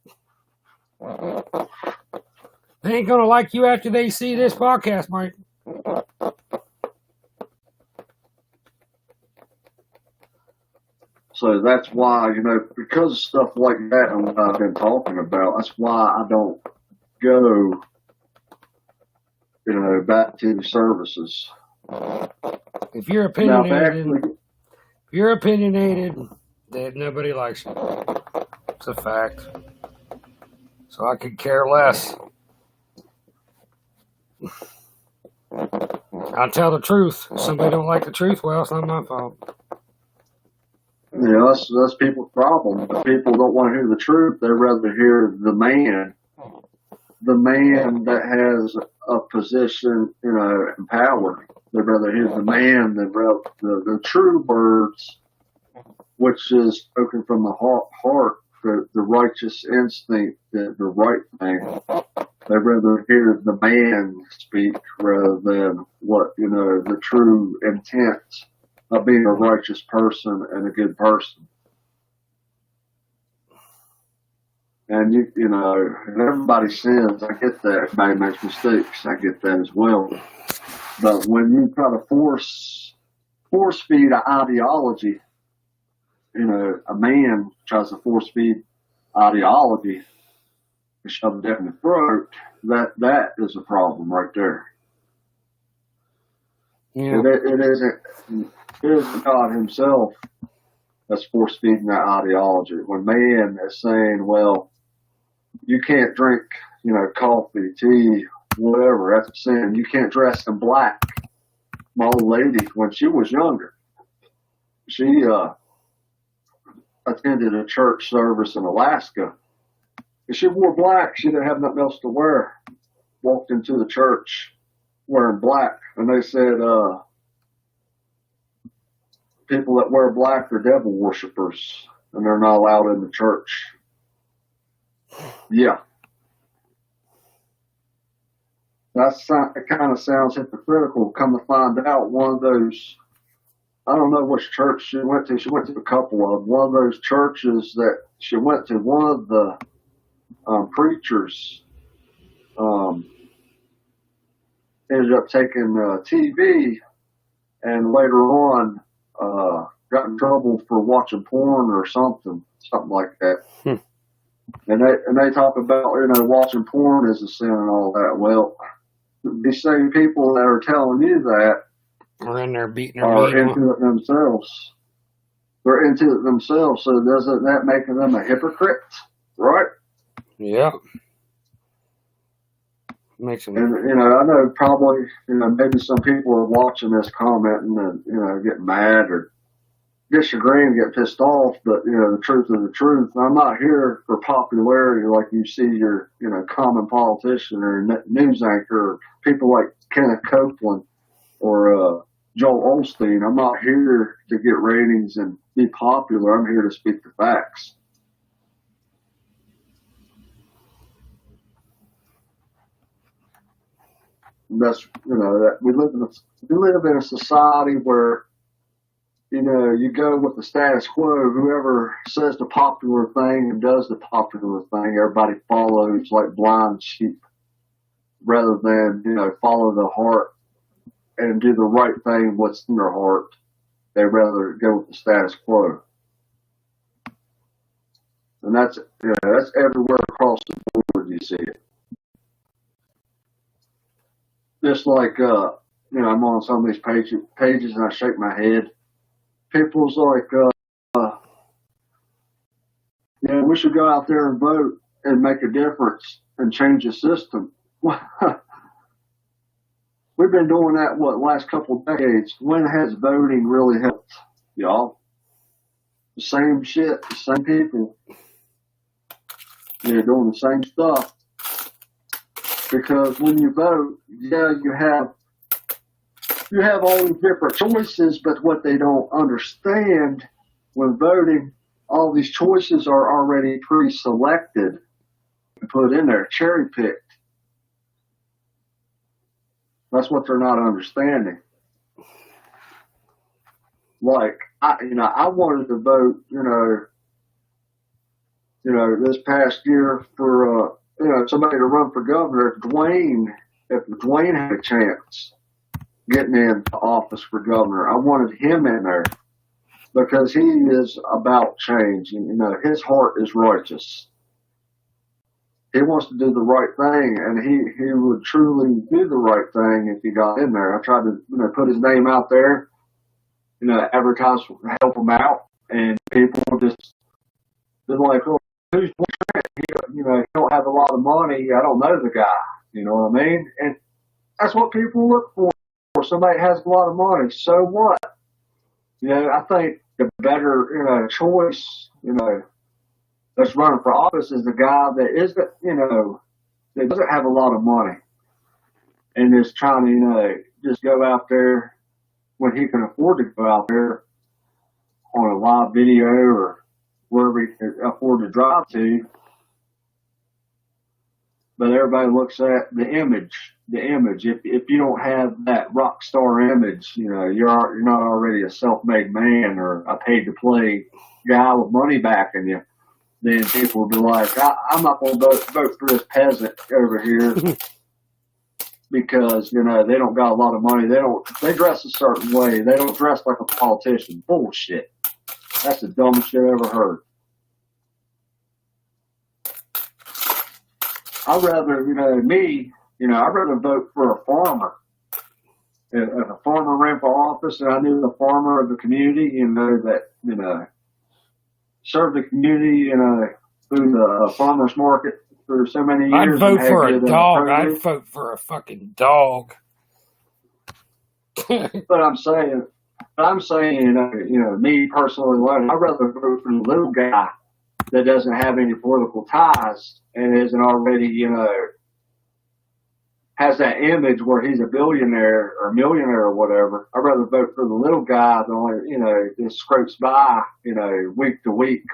They ain't gonna like you after they see this podcast, Mike. So that's why, because of stuff like that and what I've been talking about, that's why I don't go, back to the services. If you're opinionated, then nobody likes you. It's a fact. So I could care less. I'll tell the truth. If somebody don't like the truth, well, it's not my fault. That's people's problem. If people don't want to hear the truth, they'd rather hear the man that has a position, in power. They'd rather hear the man than the true words, which is spoken from the heart, the righteous instinct, the right thing. They'd rather hear the man speak rather than what, the true intent of being a righteous person and a good person. And and everybody sins. I get that. Everybody makes mistakes. I get that as well. But when you try to force feed an ideology, a man tries to force feed ideology and shove it down the throat, that is a problem right there. Yeah. It isn't God himself that's force feeding that ideology. When man is saying, well, you can't drink, coffee, tea, whatever, that's a sin. You can't dress in black. My old lady, when she was younger, she attended a church service in Alaska. If she wore black, she didn't have nothing else to wear. Walked into the church wearing black, and they said, people that wear black are devil worshippers, and they're not allowed in the church. Yeah. It kind of sounds hypocritical. Come to find out, one of those, I don't know which church she went to. She went to a couple of one of those churches that she went to. One of the preachers ended up taking TV, and later on got in trouble for watching porn or something like that. And they talk about, watching porn is a sin and all that. Well, these same people that are telling you that Or in there beating their are meat. into it themselves. They're into it themselves, so doesn't that make them a hypocrite, right? Yeah. Makes them. And, I know probably, maybe some people are watching this commenting and, getting mad or disagree get pissed off, but, the truth is the truth. I'm not here for popularity like you see your, common politician or news anchor or people like Kenneth Copeland or Joel Osteen. I'm not here to get ratings and be popular. I'm here to speak the facts. And that's, that we live in a society where, you go with the status quo. Whoever says the popular thing and does the popular thing, everybody follows like blind sheep, rather than, follow the heart and do the right thing, what's in their heart. They rather go with the status quo. And that's everywhere across the board you see it. Just like, I'm on some of these pages and I shake my head. People's like, we should go out there and vote and make a difference and change the system. We've been doing that, last couple of decades. When has voting really helped, y'all? The same shit, the same people. They're doing the same stuff. Because when you vote, you have all these different choices, but what they don't understand when voting, all these choices are already pre-selected and put in there, cherry-picked. That's what they're not understanding. Like, I wanted to vote, this past year for, somebody to run for governor. If Dwayne had a chance getting into office for governor, I wanted him in there because he is about change. His heart is righteous. He wants to do the right thing, and he would truly do the right thing if he got in there. I tried to, put his name out there, advertise, help him out, and people just been like, oh, who's Trent? He don't have a lot of money. I don't know the guy. You know what I mean? And that's what people look for. Somebody has a lot of money. So what? I think the better, choice, that's running for office is the guy that isn't, that doesn't have a lot of money and is trying to, just go out there when he can afford to go out there on a live video or wherever he can afford to drive to. But everybody looks at the image. If you don't have that rock star image, you're not already a self-made man or a paid-to-play guy with money backing you. Then people will be like, I'm not going to vote for this peasant over here because, they don't got a lot of money. They dress a certain way. They don't dress like a politician. Bullshit. That's the dumbest shit I ever heard. I'd rather, I'd rather vote for a farmer. If a farmer ran for office and I knew the farmer of the community, that, served the community, through the farmer's market for so many years. I'd vote for a dog. I'd vote for a fucking dog. But I'm saying, me personally, I'd rather vote for the little guy that doesn't have any political ties and isn't already, has that image where he's a billionaire or millionaire or whatever. I'd rather vote for the little guy that only, just scrapes by, week to week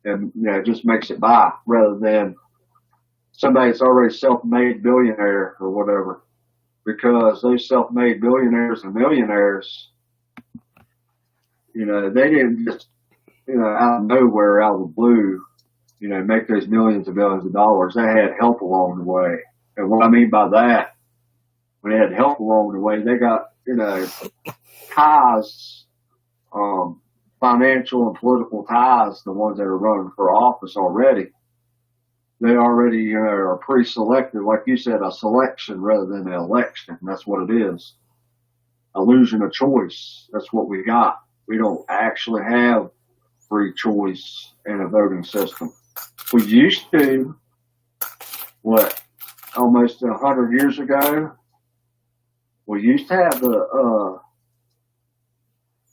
and, just makes it by rather than somebody that's already self-made billionaire or whatever, because those self-made billionaires and millionaires, they didn't just, out of nowhere, out of the blue, make those millions and millions of dollars. They had help along the way. And what I mean by that, when they had help along the way, they got, ties, financial and political ties, the ones that are running for office already. They already, are pre-selected, like you said, a selection rather than an election. That's what it is. Illusion of choice. That's what we got. We don't actually have free choice in a voting system. We used to, almost 100 years ago, we used to have the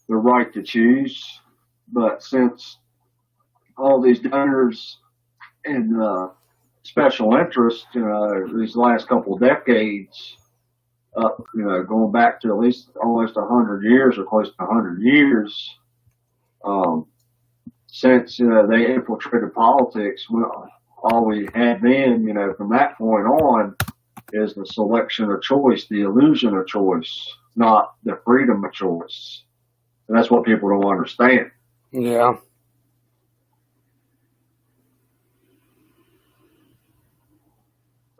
right to choose, but since all these donors and special interests, these last couple of decades, going back to at least almost 100 years or close to 100 years, since they infiltrated politics, all we had then, from that point on, is the selection of choice, the illusion of choice, not the freedom of choice. And that's what people don't understand. Yeah.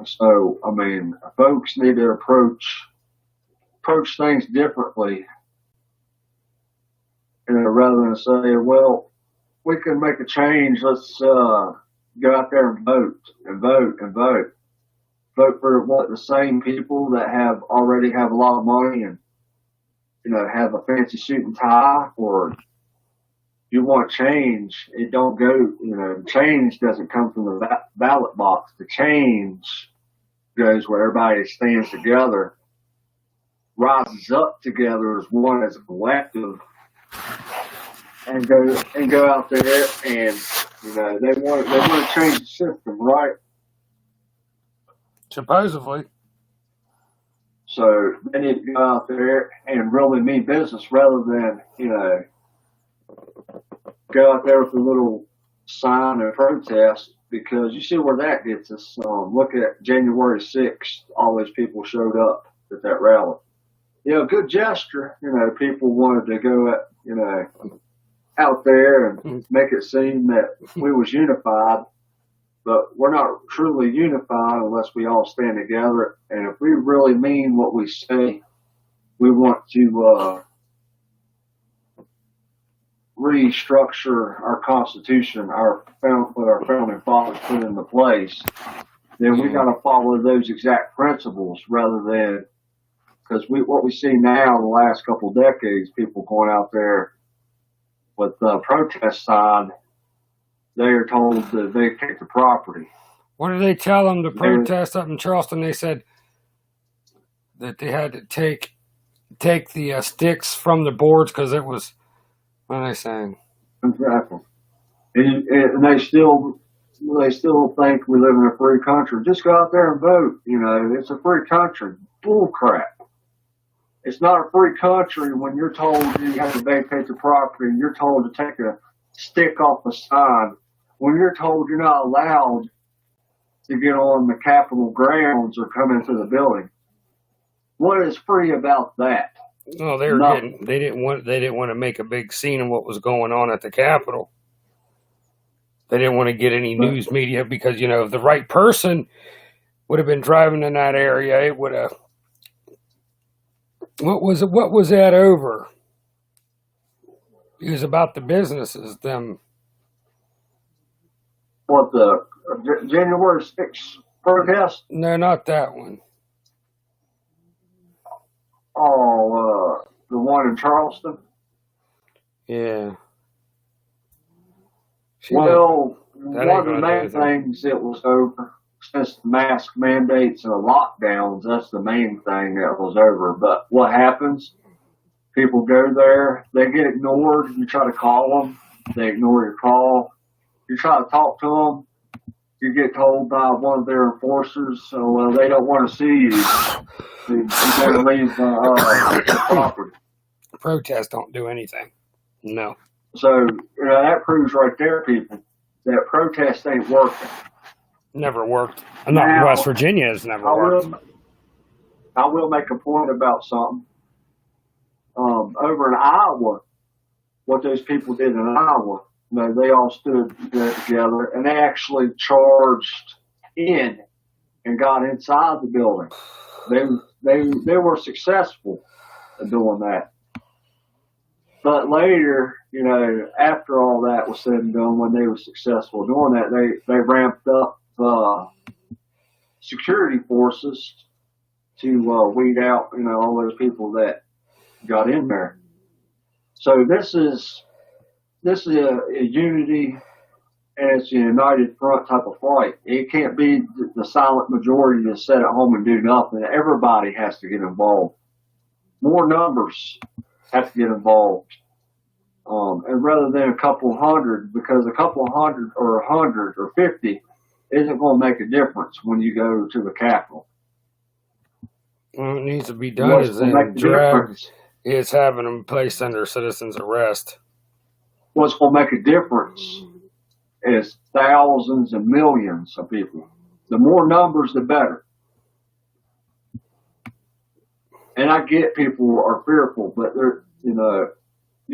So, I mean, folks need to approach things differently, rather than say, well, we can make a change. Let's go out there and vote and vote and vote. Vote for the same people that already have a lot of money and, have a fancy suit and tie, or you want change. It don't go, change doesn't come from the ballot box. The change goes where everybody stands together, rises up together as one, as a collective, and go out there and, they want to change the system, right? Supposedly. So they need to go out there and really mean business rather than, go out there with a little sign and protest, because you see where that gets us. Look at January 6th, all those people showed up at that rally. Good gesture. People wanted to go, out there and make it seem that we was unified. But we're not truly unified unless we all stand together. And if we really mean what we say, we want to restructure our Constitution, what our founding fathers put into place, then we got to follow those exact principles rather than, because what we see now the last couple of decades, people going out there with protest sign, they are told to vacate the property. What did they tell them to protest up in Charleston? They said that they had to take the sticks from the boards because it was, what are they saying? Exactly. And they still think we live in a free country. Just go out there and vote. It's a free country. Bull crap. It's not a free country when you're told you have to vacate the property and you're told to take a stick off the sign, when you're told you're not allowed to get on the Capitol grounds or come into the building. What is free about that? No, they didn't want to make a big scene of what was going on at the Capitol. They didn't want to get any news media because, if the right person would have been driving in that area, it would have. What was that over? It was about the businesses, them. What, the January 6th protest? No, not that one. Oh, the one in Charleston? Yeah. One of the main things that was over, since mask mandates and lockdowns, that's the main thing that was over. But what happens? People go there, they get ignored. You try to call them, they ignore your call. You try to talk to them, you get told by one of their enforcers, so they don't want to see you. You better leave the property. Protests don't do anything. No. So that proves right there, people, that protest ain't working. Never worked. I'm not in Now, West Virginia. It's never worked. I will make a point about something. Over in Iowa, what those people did in Iowa, they all stood together and they actually charged in and got inside the building. They were successful in doing that. But later, after all that was said and done, when they were successful doing that, they ramped up security forces to weed out, all those people that got in there. So this is a unity, and it's a united front type of fight. It can't be the silent majority to sit at home and do nothing. Everybody has to get involved. More numbers have to get involved. And rather than a couple hundred, because a couple hundred or 100 or 50 isn't going to make a difference when you go to the Capitol. What needs to be done is having them placed under citizen's arrest. What's going to make a difference is thousands and millions of people. The more numbers, the better. And I get people are fearful, but you're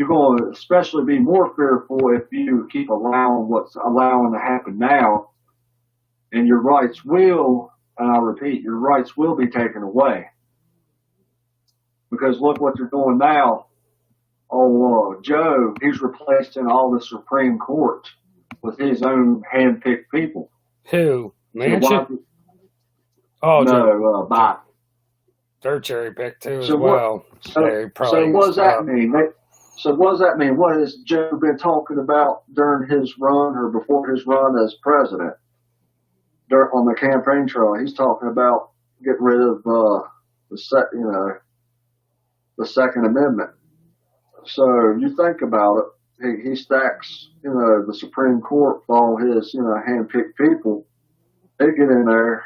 going to especially be more fearful if you keep allowing what's allowing to happen now. And your rights will, and I repeat, your rights will be taken away. Because look what they're doing now. Joe, he's replacing all the Supreme Court with his own hand-picked people. Who? Manchin? Biden. They're cherry-picked too as well. So what does that mean? What does that mean? What has Joe been talking about during his run or before his run as president? On the campaign trail, he's talking about getting rid of the Second Amendment. So you think about it, he stacks, the Supreme Court with all his, hand-picked people. They get in there,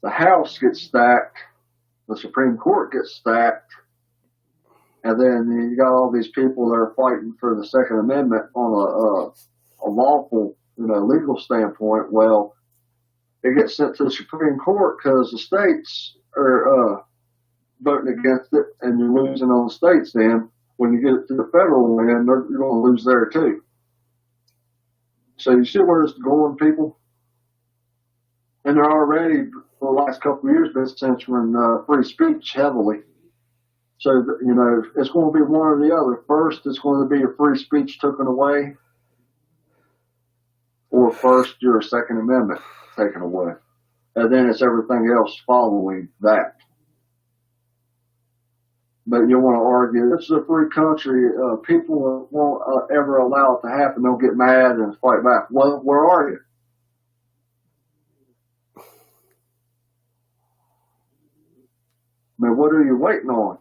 the House gets stacked, the Supreme Court gets stacked, and then you got all these people that are fighting for the Second Amendment on a lawful, legal standpoint. Well, it gets sent to the Supreme Court because the states are voting against it, and you're losing on the states. Then when you get it to the federal end, you're going to lose there too. So you see where it's going, people? And they're already, for the last couple of years, been censoring free speech heavily. So, it's going to be one or the other. First, it's going to be a free speech taken away, or first, your Second Amendment taken away. And then it's everything else following that. But you want to argue, this is a free country, people won't ever allow it to happen. They'll get mad and fight back. Well, where are you? I mean, what are you waiting on?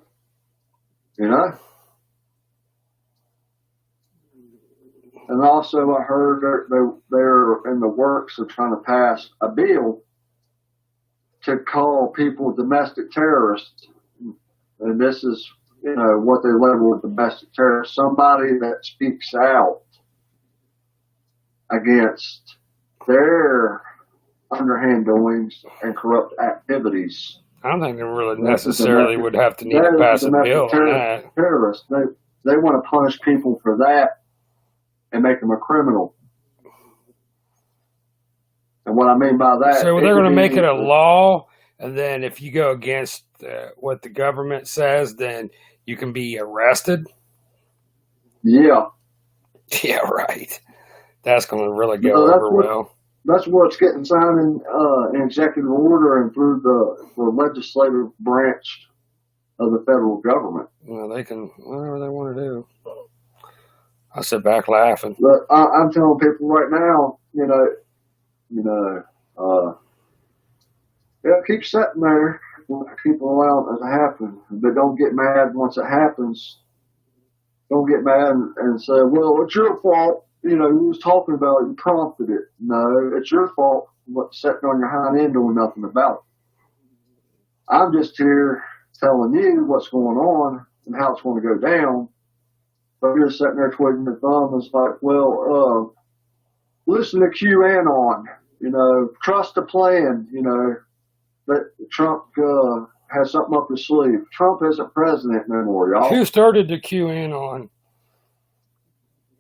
And also I heard they're in the works of trying to pass a bill to call people domestic terrorists. And this is, what they label as domestic terrorist. Somebody that speaks out against their underhand doings and corrupt activities. I don't think they really necessarily would have to need to pass a bill on that. Terrorists. They want to punish people for that and make them a criminal. And what I mean by that... So they're going to make it a law, and then if you go against what the government says, then you can be arrested? Yeah. Yeah, right. That's going to really go over well. That's what's getting signed in executive order and through the legislative branch of the federal government. Well, they can, whatever they want to do. I sit back laughing. But I'm telling people right now, keep sitting there, keep allowing it to happen, but don't get mad once it happens. Don't get mad and say, well, it's your fault. You was talking about it, you prompted it. No, it's your fault sitting on your hind end doing nothing about it. I'm just here telling you what's going on and how it's going to go down. But you're sitting there twiddling your thumb. It's like, well, listen to QAnon. trust the plan, that Trump has something up his sleeve. Trump isn't president no more, y'all. Who started the QAnon?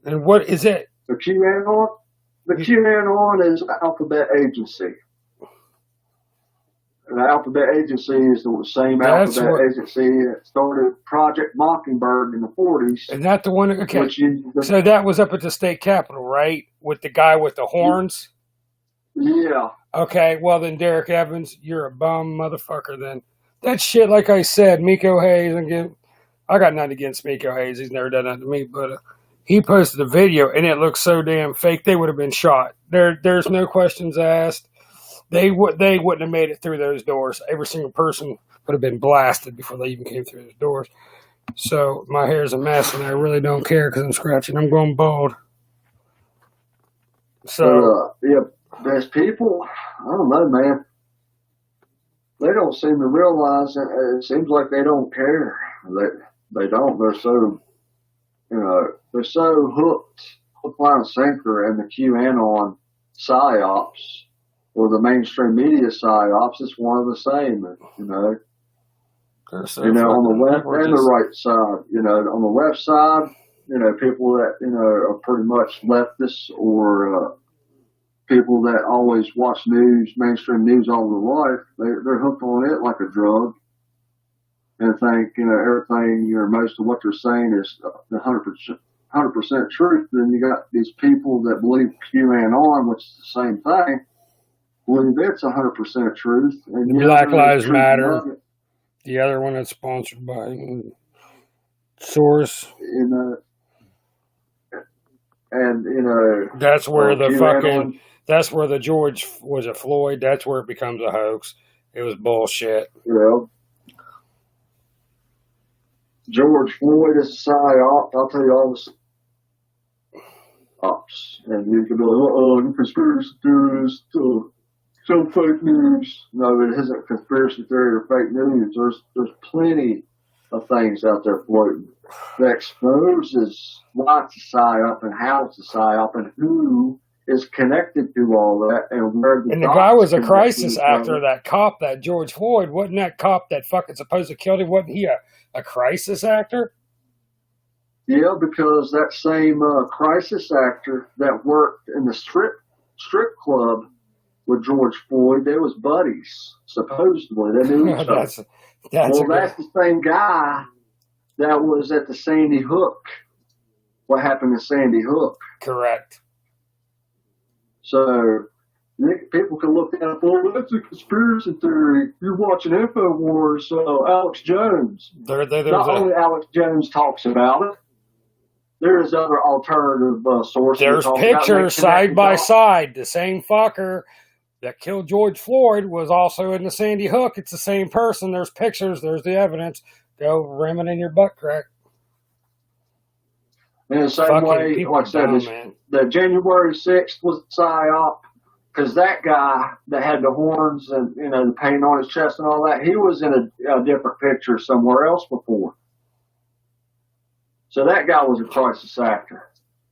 And what is it? The QAnon? The QAnon is the Alphabet Agency. And the Alphabet Agency is the same Alphabet Agency that started Project Mockingbird in the 40s. Is that the one? Okay. So that was up at the state capitol, right? With the guy with the horns? Yeah. Okay, well then, Derek Evans, you're a bum motherfucker then. That shit, like I said, Miko Hayes, I got nothing against Miko Hayes. He's never done that to me, but he posted a video, and it looks so damn fake. They would have been shot. There's no questions asked. They wouldn't have made it through those doors. Every single person would have been blasted before they even came through those doors. So my hair's a mess, and I really don't care because I'm scratching. I'm going bald. So yeah, there's people. I don't know, man. They don't seem to realize it seems like they don't care. They don't. They're so, they're so hooked, hook, line, and sinker in the QAnon psyops or the mainstream media psyops. It's one of the same, so on the left and the right side. On the left side, people that, are pretty much leftists or, people that always watch news, mainstream news all their life, they're hooked on it like a drug and think, everything or most of what they're saying is 100% truth. Then you got these people that believe QAnon, which is the same thing, believe it's 100% truth. And Black Lives Matter, the other one that's sponsored by Source. That's where that's where the George, was it Floyd? That's where it becomes a hoax. It was bullshit. Yeah. George Floyd is a psyop. I'll tell you all the ops. And you can be like, conspiracy theorist, some fake news. No, it isn't conspiracy theory or fake news. There's plenty of things out there floating that exposes why it's a psyop and how it's a psyop and who is connected to all that and where the guy was a crisis actor, that cop, that George Floyd. Wasn't that cop that fucking supposed to kill him? Wasn't he a crisis actor? Yeah, because that same crisis actor that worked in the strip club with George Floyd, they was buddies, supposedly. They knew each other. That's the same guy that was at the Sandy Hook. What happened to Sandy Hook? Correct. So people can look at it, well, that's a conspiracy theory. You're watching InfoWars, Alex Jones. Not only Alex Jones talks about it, there's other alternative sources. There's pictures side by side. The same fucker that killed George Floyd was also in the Sandy Hook. It's the same person. There's pictures. There's the evidence. Go ram it in your butt crack. In the same way, like I said, the January 6th was a psyop because that guy that had the horns and, the paint on his chest and all that, he was in a different picture somewhere else before. So that guy was a crisis actor.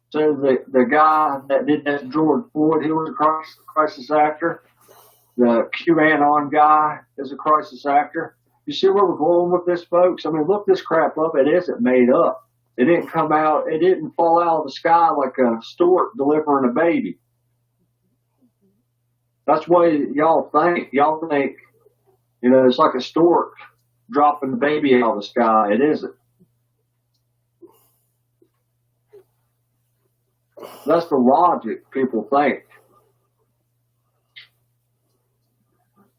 So the guy that did that, George Floyd, he was a crisis actor. The QAnon guy is a crisis actor. You see where we're going with this, folks? I mean, look this crap up. It isn't made up. It didn't come out. It didn't fall out of the sky like a stork delivering a baby. That's what y'all think. Y'all think, it's like a stork dropping the baby out of the sky. It isn't. That's the logic people think.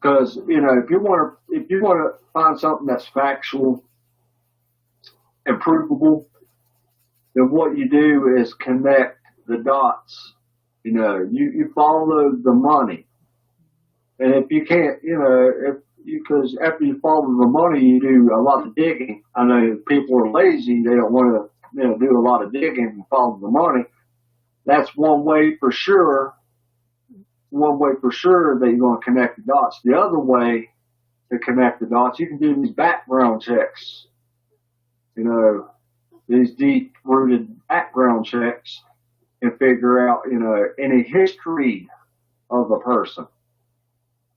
Because, if you want to find something that's factual and provable, then what you do is connect the dots. You follow the money. And if you can't, because after you follow the money, you do a lot of digging. I know people are lazy. They don't want to, do a lot of digging and follow the money. That's one way for sure that you're going to connect the dots. The other way to connect the dots, you can do these background checks. These deep-rooted background checks and figure out, any history of a person.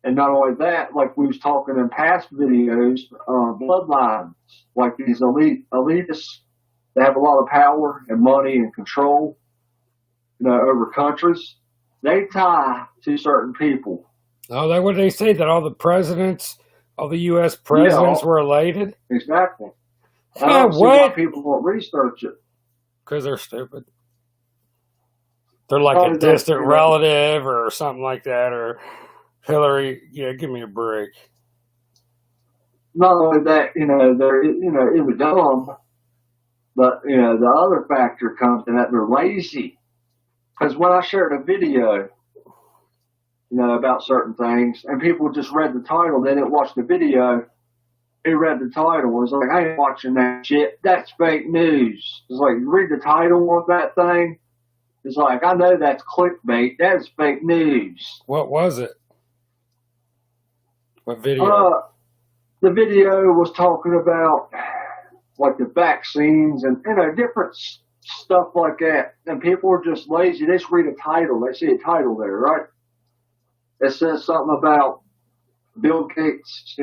And not only that, like we was talking in past videos, bloodlines, like these elitists that have a lot of power and money and control, over countries, they tie to certain people. Oh, what did they say? That all the presidents, all the U.S. presidents were elated? Exactly. I don't see why people won't research it. Because they're stupid. They're like a distant relative or something like that, or Hillary, give me a break. Not only that, they're, it was dumb, but, the other factor comes in that they're lazy. Because when I shared a video, about certain things, and people just read the title, they didn't watch the video, they read the title, it was like, I ain't watching that shit, that's fake news. It's like, you read the title of that thing, it's like, I know that's clickbait, that's fake news. What was it? What video? The video was talking about, like, the vaccines and, different stuff like that. And people are just lazy. They just read a title. They see a title there, right? It says something about Bill Gates,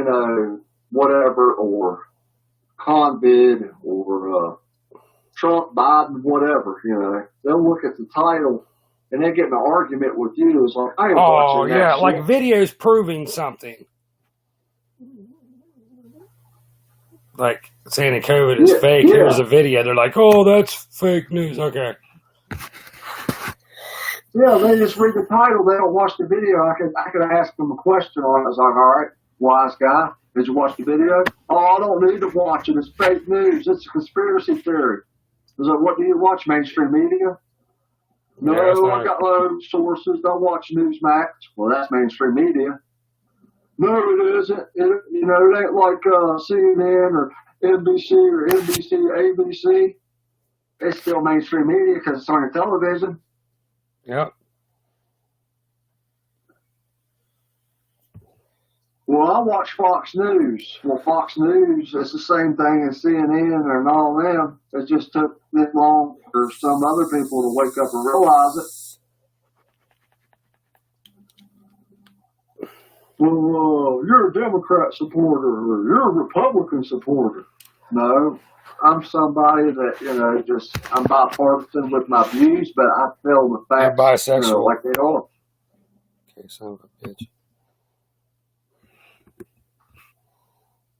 whatever, or COVID, or Trump, Biden, whatever, They'll look at the title and they get in an argument with you. It's like, I ain't watching that shit. Like videos proving something. Like saying that COVID is fake. Yeah. Here's a video. They're like, oh, that's fake news. Okay. Yeah, they just read the title. They don't watch the video. I could ask them a question on it. I was like, all right, wise guy, did you watch the video? Oh, I don't need to watch it. It's fake news. It's a conspiracy theory. I was like, what do you watch, mainstream media? No, I got loads of sources. Don't watch Newsmax. Well, that's mainstream media. No, it isn't. It ain't like CNN or NBC or NBC, ABC. It's still mainstream media because it's on your television. Yep. Well, I watch Fox News. Well, Fox News is the same thing as CNN and all them. It just took this long for some other people to wake up and realize it. Well, you're a Democrat supporter or you're a Republican supporter. No, I'm somebody that, I'm bipartisan with my views, but I feel the facts bisexual. Like they are. Okay, son of a bitch.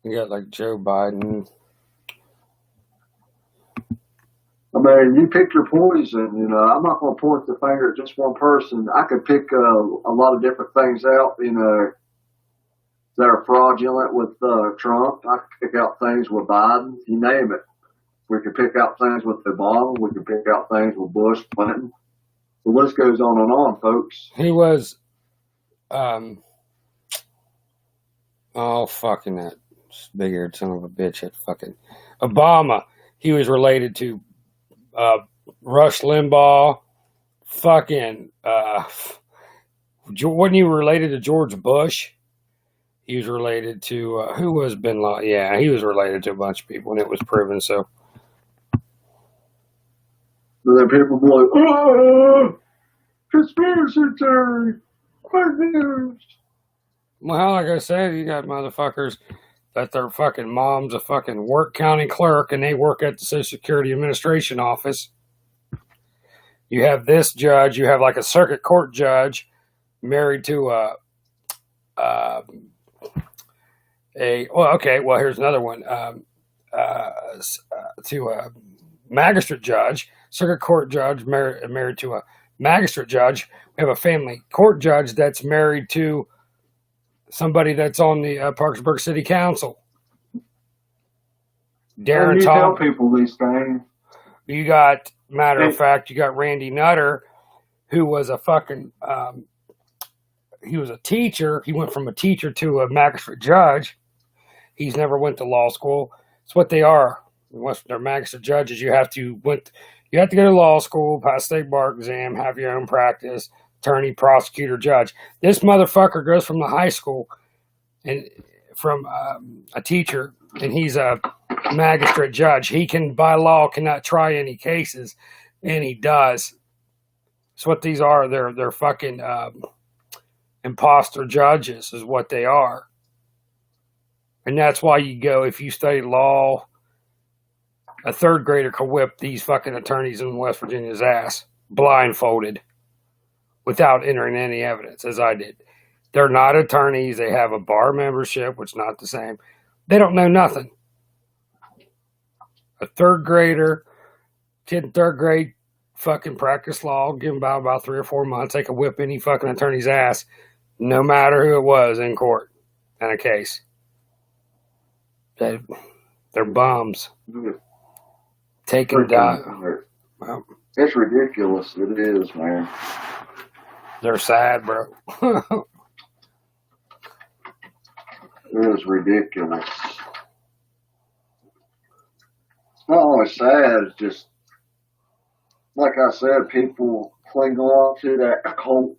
You got like Joe Biden. I mean, you pick your poison, I'm not going to point the finger at just one person. I could pick a lot of different things out, that are fraudulent with Trump. I could pick out things with Biden, you name it. We could pick out things with Obama. We could pick out things with Bush, Clinton. The list goes on and on, folks. He was, fucking that big-eared son of a bitch at fucking Obama. He was related to Rush Limbaugh. Fucking, wasn't he related to George Bush? He was related to, who was Bin Laden? Yeah, he was related to a bunch of people, and it was proven, so. And then people be like, oh, conspiracy theory, fake news. Well, like I said, you got motherfuckers that their fucking mom's a fucking Work County clerk, and they work at the Social Security Administration office. You have this judge, you have like a circuit court judge married to here's another one. To a magistrate judge, circuit court judge married to a magistrate judge. We have a family court judge that's married to somebody that's on the Parkersburg City Council. Darren tell people these things. You got, matter of fact, you got Randy Nutter, who was a fucking, he was a teacher. He went from a teacher to a magistrate judge. He's never went to law school. It's what they are. Once they're magistrate judges, you have to go to law school, pass state bar exam, have your own practice, attorney, prosecutor, judge. This motherfucker goes from the high school and from a teacher, and he's a magistrate judge. He can, by law, cannot try any cases, and he does. It's what these are. They're fucking imposter judges is what they are. And that's why you go, if you study law, a third grader could whip these fucking attorneys in West Virginia's ass, blindfolded, without entering any evidence, as I did. They're not attorneys. They have a bar membership, which is not the same. They don't know nothing. A third grader, kid in third grade, fucking practice law, give them about 3 or 4 months, they could whip any fucking attorney's ass, no matter who it was in court in a case. They're bums. Taking down. Well, it's ridiculous. It is, man. They're sad, bro. It is ridiculous. It's not only sad, it's just, like I said, people cling on to that occult,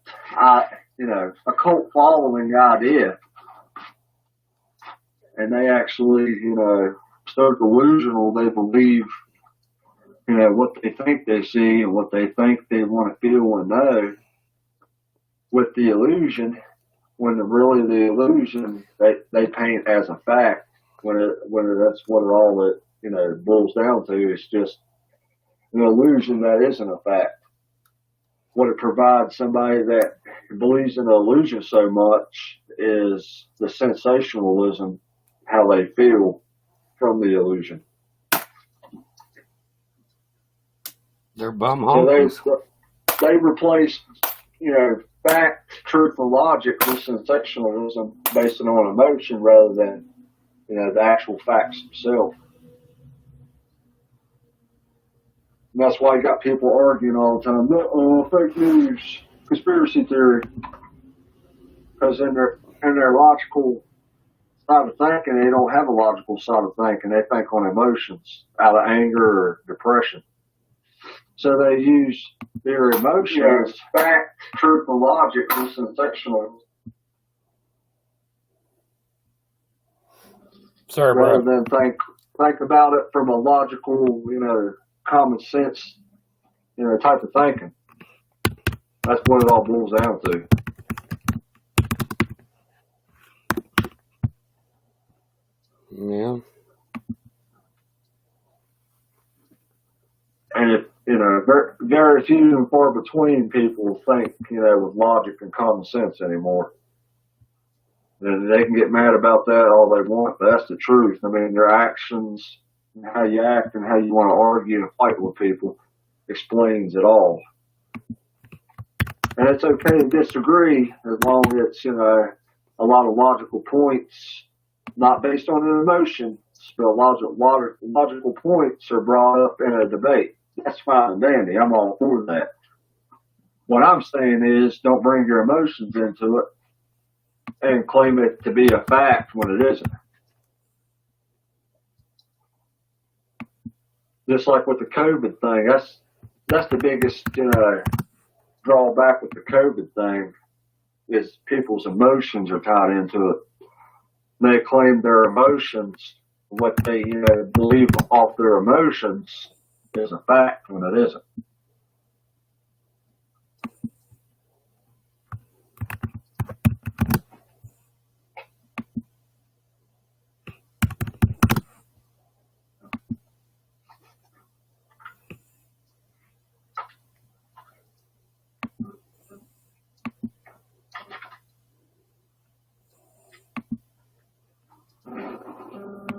occult following idea. And they actually, so delusional, they believe, what they think they see and what they think they want to feel and know with the illusion, when really the illusion they paint as a fact, when that's what all it boils down to. It's just an illusion that isn't a fact. What it provides somebody that believes in the illusion so much is the sensationalism, how they feel from the illusion. They're bum honkies. So they replaced, fact, truth, and logic with sensationalism based on emotion rather than, the actual facts themselves. And that's why you got people arguing all the time, fake news, conspiracy theory. Because in their logical side of thinking, they don't have a logical side of thinking. They think on emotions out of anger or depression. So they use their emotions, fact, truth, and logic with sensationalism. Sorry, rather bro. than think about it from a logical, common sense, type of thinking. That's what it all boils down to. Yeah. And if, very few and far between people think, with logic and common sense anymore. And they can get mad about that all they want, but that's the truth. I mean, your actions, how you act, and how you want to argue and fight with people explains it all. And it's okay to disagree as long as it's, a lot of logical points, not based on an emotion, but logical points are brought up in a debate. That's fine and dandy. I'm all for that. What I'm saying is, don't bring your emotions into it and claim it to be a fact when it isn't. Just like with the COVID thing, that's the biggest drawback with the COVID thing is people's emotions are tied into it. They claim their emotions, what they believe off their emotions, is a fact when it isn't.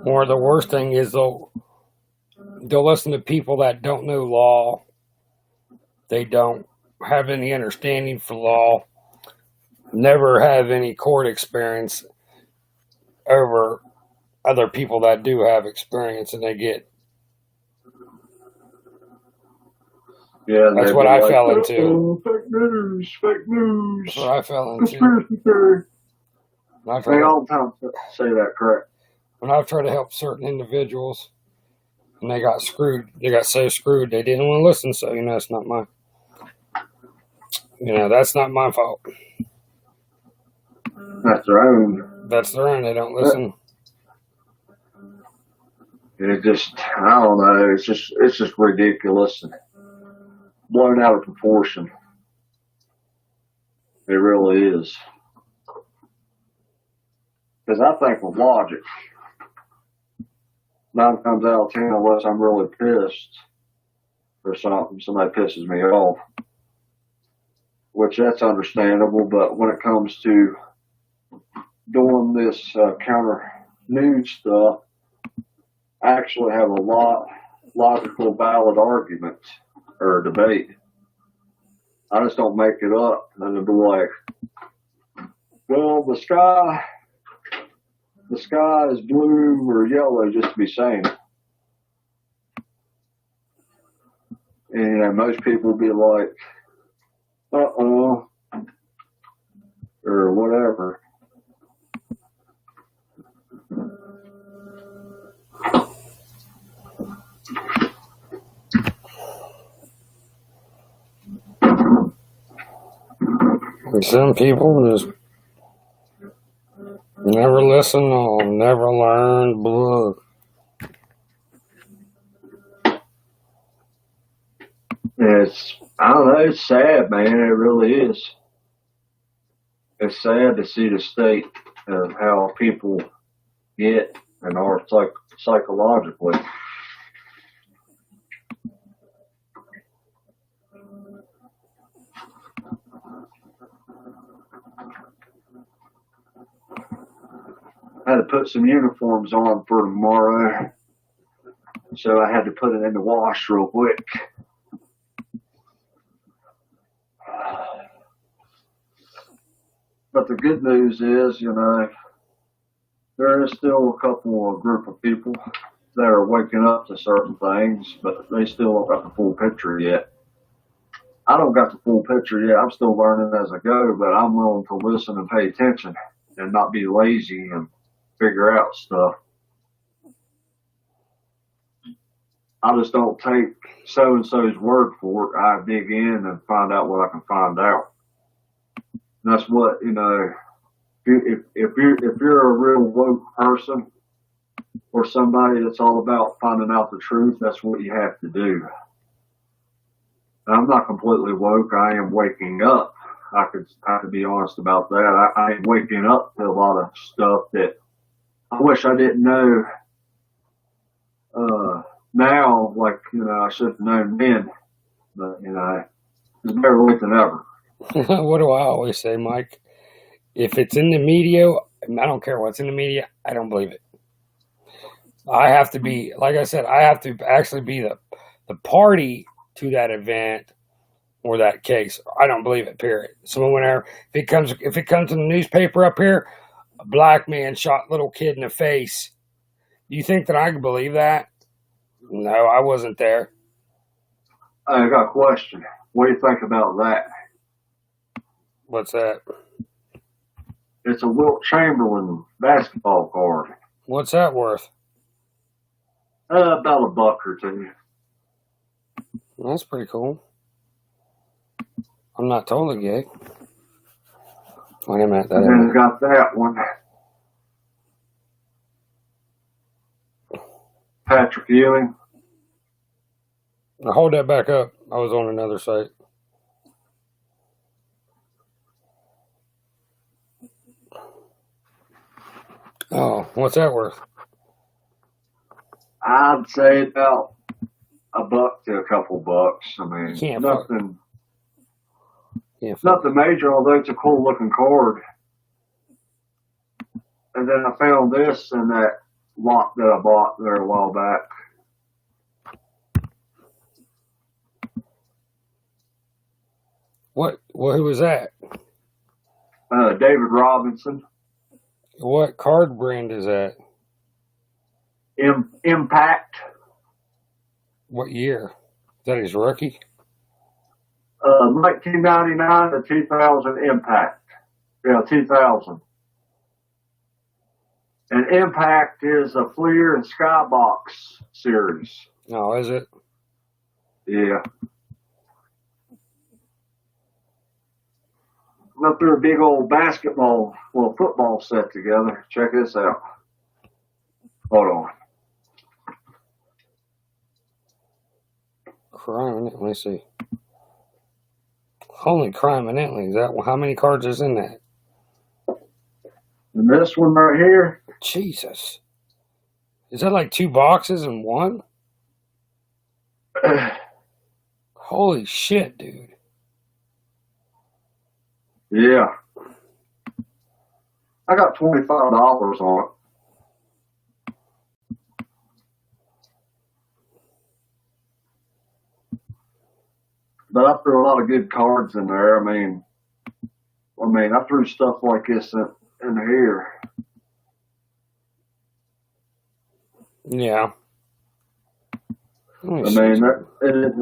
Or the worst thing is they'll listen to people that don't know law. They don't have any understanding for law, never have any court experience over other people that do have experience, and they get. Yeah, that's what I fell into. Fake news. That's what I fell into. Conspiracy theory. They all the time say that, correct. When I've tried to help certain individuals, and they got screwed, they got so screwed, they didn't want to listen, so, it's not that's not my fault. That's their own. That's their own, they don't listen. It just, I don't know, it's just ridiculous and blown out of proportion. It really is. Because I think with logic, 9 times out of 10, unless I'm really pissed or something, somebody pisses me off, which that's understandable. But when it comes to doing this counter news stuff, I actually have a lot logical, valid argument or debate. I just don't make it up and then be like, well, the sky is blue or yellow just to be saying it. And most people be like, or whatever. And some people just never listen or never learn. Blah. I don't know, it's sad, man. It really is. It's sad to see the state of how people get and are psychologically. I had to put some uniforms on for tomorrow, so I had to put it in the wash real quick. But the good news is, there is still a group of people that are waking up to certain things, but they still don't got the full picture yet. I don't got the full picture yet. I'm still learning as I go, but I'm willing to listen and pay attention and not be lazy and figure out stuff. I just don't take so-and-so's word for it. I dig in and find out what I can find out. And that's what, if you're a real woke person or somebody that's all about finding out the truth, that's what you have to do. And I'm not completely woke. I am waking up. I could be honest about that. I am waking up to a lot of stuff that I wish I didn't know now, like, I should have known then. But, it's better late than ever. What do I always say, Mike? If it's in the media, I don't care what's in the media, I don't believe it. I have to be, like I said, I have to actually be the party to that event or that case. I don't believe it, period. So whenever, if it comes in the newspaper up here, a black man shot little kid in the face, do you think that I can believe that? No, I wasn't there. I got a question. What do you think about that? What's that? It's a Wilt Chamberlain basketball card. What's that worth? About $1 or $2. That's pretty cool. I'm not totally gay. Wait a minute. And then got that one. Patrick Ewing. Now hold that back up. I was on another site. Oh, what's that worth? I'd say about $1 to a couple bucks. I mean, nothing major, although it's a cool looking card. And then I found this in that lot that I bought there a while back. Who was that? David Robinson. What card brand is that? Impact. What year? Is that his rookie? 1999 to 2000 Impact. Yeah, 2000. And Impact is a Fleer and Skybox series. Oh, is it? Yeah. Went through a big old football set together. Check this out. Hold on. Let me see. Holy crime, eminently. Is that how many cards is in that? And this one right here, Jesus. Is that like 2 boxes in one? Holy shit, dude. yeah. I got $25 on it. But I threw a lot of good cards in there. I mean, I threw stuff like this in here. Yeah. I mean, it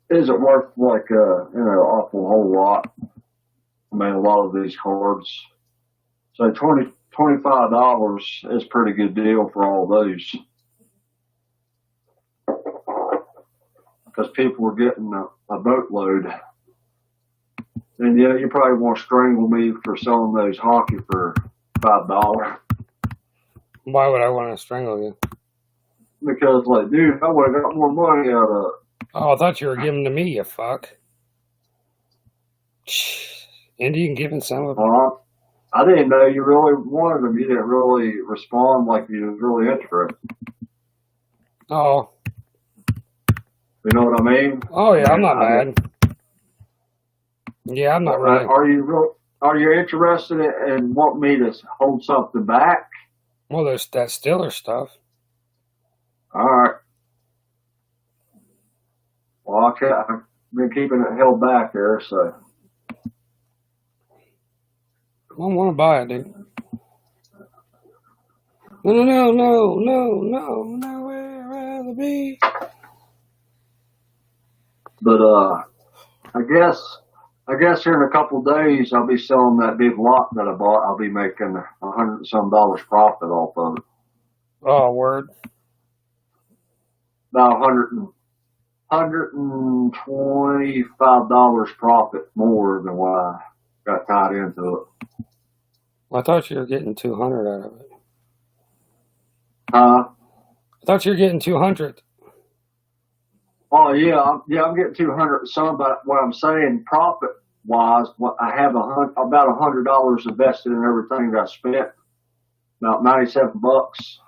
isn't worth like awful whole lot. I mean, a lot of these cards. So $25 is a pretty good deal for all those. Because people were getting a boatload. And yeah, you probably want to strangle me for selling those hockey for $5. Why would I want to strangle you? Because, like, dude, I would have got more money out of it. Oh, I thought you were giving to me, you fuck. Indian giving some of them. I didn't know you really wanted them. You didn't really respond like you was really interested. Oh. You know what I mean? Oh, yeah, I'm not mad. Yeah, I'm not really. Are you interested in wanting me to hold something back? Well, there's that Stiller stuff. All right. Well, I've been keeping it held back there, so. I don't want to buy it, dude. No, nowhere I'd rather be. But I guess here in a couple of days I'll be selling that big lot that I bought. I'll be making $100 and some profit off of it. Oh, word. About $125 profit more than what I got tied into it. I thought you were getting 200 out of it. I thought you were getting 200. Oh yeah, I'm getting 200 some, but what I'm saying profit wise, I have about $100 invested in everything that I spent. About $97.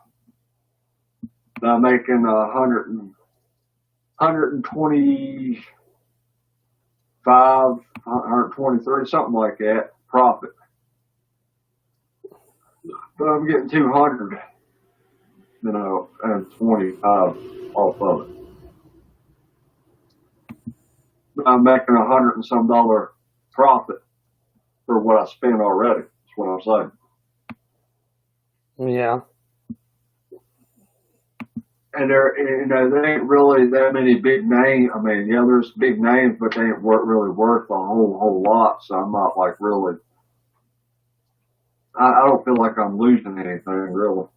I'm making 123, something like that profit. But I'm getting 200, and 25 off of it. I'm making $100 and some profit for what I spent already. That's what I'm saying. Yeah. And there ain't really that many big names. I mean, yeah, there's big names, but they ain't really worth a whole lot. So I'm not like really. I don't feel like I'm losing anything really.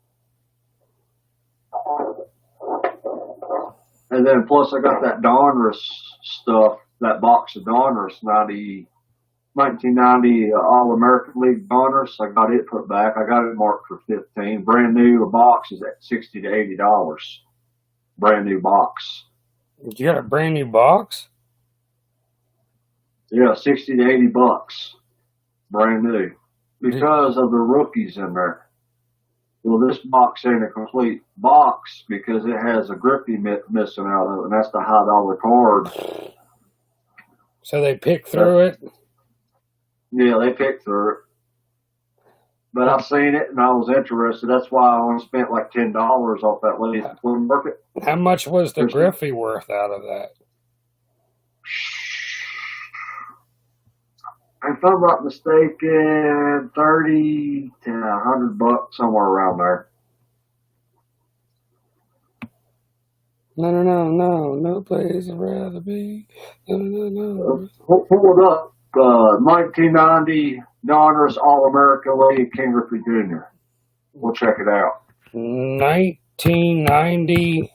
And then plus I got that Donruss stuff, that box of Donruss 1990 All-American League Donruss. I got it put back. I got it marked for $15. Brand new. A box is at $60 to $80. Brand new box. You got a brand new box? Yeah, $60 to $80. Brand new. Because of the rookies in there. Well, this box ain't a complete box because it has a grippy missing out of it, and that's the high dollar card. So they picked through it? Yeah, they picked through it. But I've seen it, and I was interested. That's why I only spent like $10 off that lady's flea market. How much was the Griffey worth out of that? If I'm not mistaken, $30 to $100, somewhere around there. No place I'd rather be. No. Pull it up. 1990 Donruss All-American League, King Griffey Jr. We'll check it out. 1990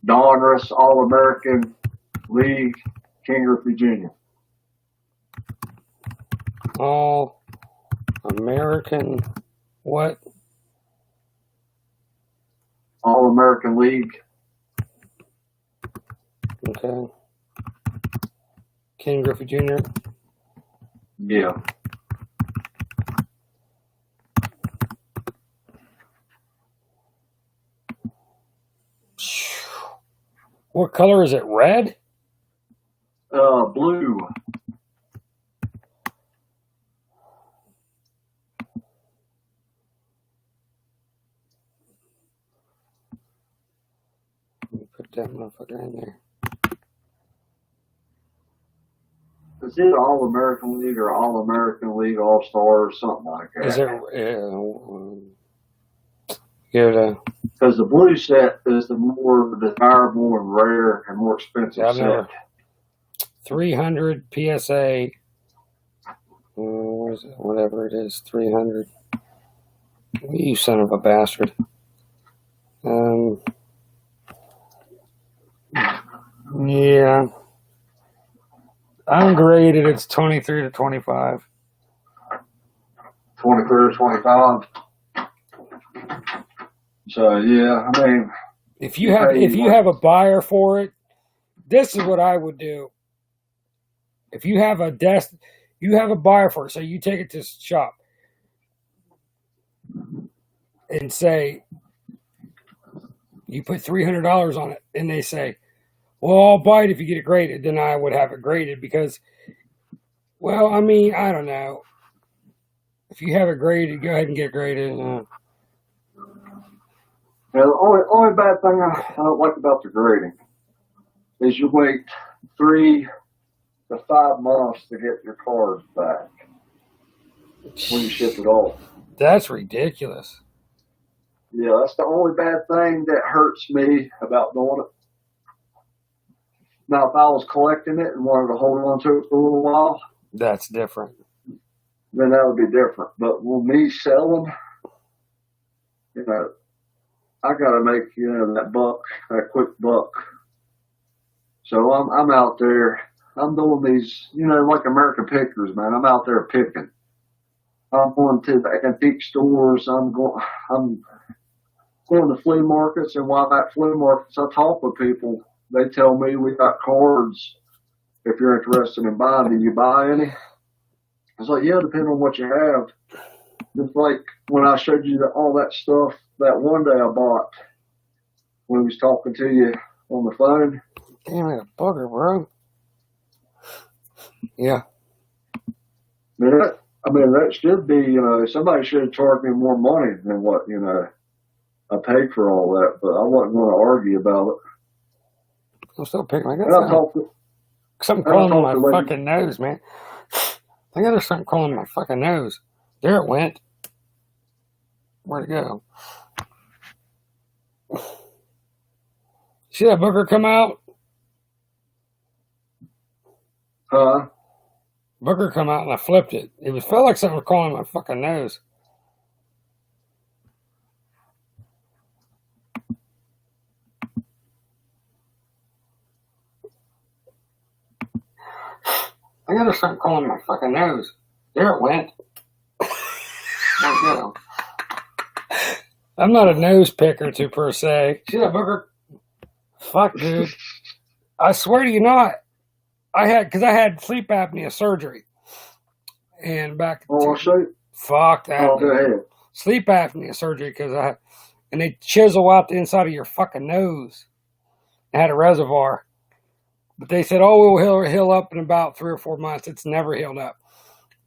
Donruss All-American League, King Griffey Jr. All-American what? All-American League. Okay. Ken Griffey Jr. Yeah. What color is it? Red? Blue. Put that motherfucker in there. Is it All-American League or All-American League All-Stars, something like that? Is it? Give it a. Because the blue set is the more desirable and rare and more expensive set. 300 PSA. Whatever it is, 300. You son of a bastard. Yeah. Ungraded, it's 23 to 25. 23 to 25. So yeah, I mean, if you have a buyer for it, this is what I would do. If you have a buyer for it, so you take it to the shop and say you put $300 on it, and they say, "Well, I'll buy it if you get it graded." Then I would have it graded because, well, I mean, I don't know. If you have it graded, go ahead and get it graded. the only bad thing I don't like about the grading is you wait 3 to 5 months to get your cars back when you ship it off. That's ridiculous. Yeah, that's the only bad thing that hurts me about doing it. Now, if I was collecting it and wanted to hold on to it for a little while, That's different. then that would be different. But when me selling, I got to make, that buck, that quick buck. So I'm out there. I'm doing these, like American Pickers, man. I'm out there picking. I'm going to the antique stores. I'm going to flea markets, and while I'm at flea markets, I talk with people. They tell me we got cards. If you're interested in buying, do you buy any? I was like, yeah, depending on what you have. Just like when I showed you all that stuff that one day I bought when I was talking to you on the phone. Damn it, a bugger, bro. Yeah. That should be, somebody should have charged me more money than what, I paid for all that, but I wasn't going to argue about it. I'm still picking. I got something crawling on my fucking nose, man. I got something crawling on my fucking nose. There it went. Where'd it go? See that booger come out? Huh? Booger come out and I flipped it. It felt like something was crawling on my fucking nose. I got something crawling on my fucking nose. There it went. There it go. I'm not a nose picker per se. See that booger? Fuck, dude. I swear to you not. Because I had sleep apnea surgery. And back. Oh, I'll show you. Fuck that. Oh, go ahead. Sleep apnea surgery and they chisel out the inside of your fucking nose. I had a reservoir. But they said, oh, it will heal up in about 3 or 4 months. It's never healed up.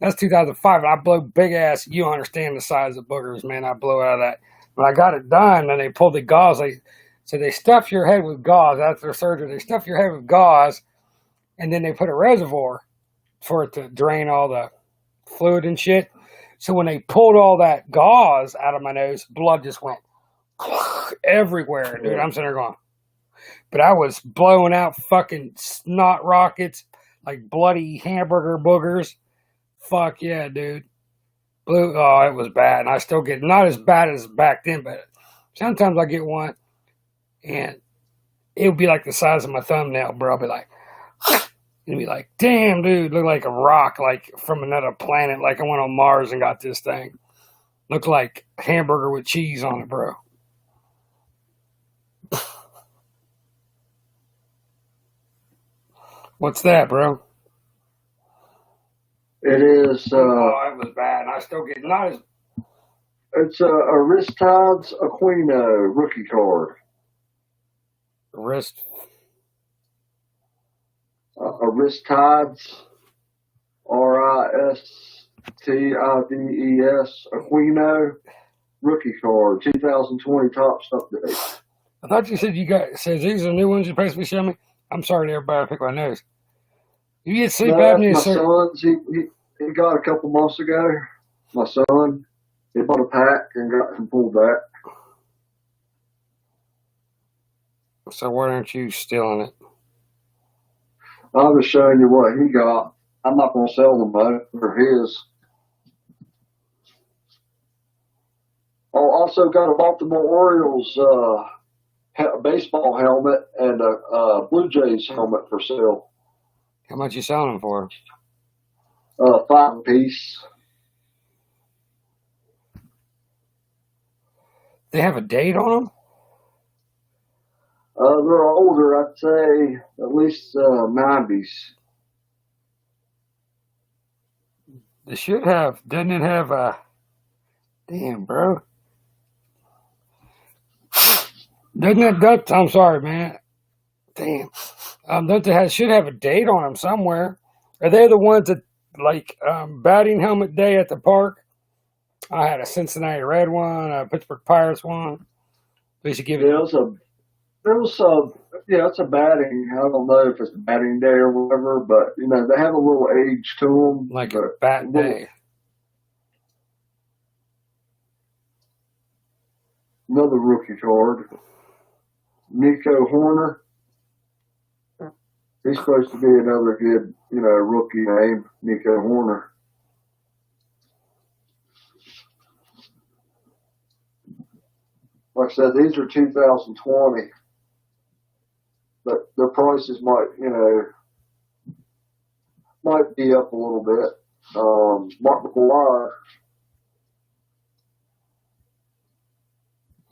That's 2005. And I blew big ass. You don't understand the size of boogers, man. I blew out of that. When I got it done and they pulled the gauze, they stuff your head with gauze after surgery. They stuff your head with gauze and then they put a reservoir for it to drain all the fluid and shit. So when they pulled all that gauze out of my nose, blood just went everywhere, dude. I'm sitting there going. But I was blowing out fucking snot rockets, like bloody hamburger boogers. Fuck yeah, dude. Oh, it was bad. And I still get, not as bad as back then, but sometimes I get one and it would be like the size of my thumbnail, bro. I'll be like, it'd be like, damn, dude, look like a rock, like from another planet. Like I went on Mars and got this thing. Looked like hamburger with cheese on it, bro. What's that, bro? It is, It was bad. I still get not as it's a Aristides Aquino rookie card. wrist. Aristides, Ristides Aquino rookie card, 2020 Topps update. I thought you said says these are new ones you're supposed to be showing me. I'm sorry to everybody. I pick my nose. You get sleep apnea, My sir. son's. He got a couple months ago. My son, he bought a pack and got and pulled that. So why aren't you stealing it? I was showing you what he got. I'm not going to sell them though. They're his. I also got a Baltimore Orioles baseball helmet and a Blue Jays helmet for sale. How much you selling them for? 5 piece. They have a date on them? They're older, I'd say at least 90s. They should have. Doesn't it have a... Damn, bro. Doesn't that... I'm sorry, man. Damn. Don't they should have a date on them somewhere. Are they the ones that, like, batting helmet day at the park? I had a Cincinnati Red one, a Pittsburgh Pirates one. They should give it... It's a batting. I don't know if it's batting day or whatever, but they have a little age to them. Like a bat day. Another rookie card. Nico Horner. He's supposed to be another good, rookie name. Nico Horner. Like I said, these are 2020. But their prices might be up a little bit. Mark McGwire.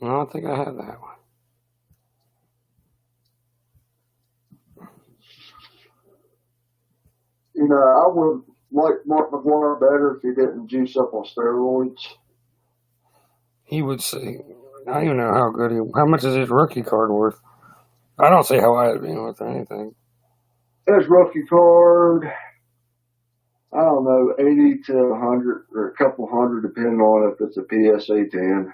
I don't think I have that one. I would like Mark McGwire better if he didn't juice up on steroids. He would say, I don't even know how much is his rookie card worth? I don't see how I'd be worth anything. His rookie card, I don't know, 80 to 100 or a couple hundred, depending on if it's a PSA 10.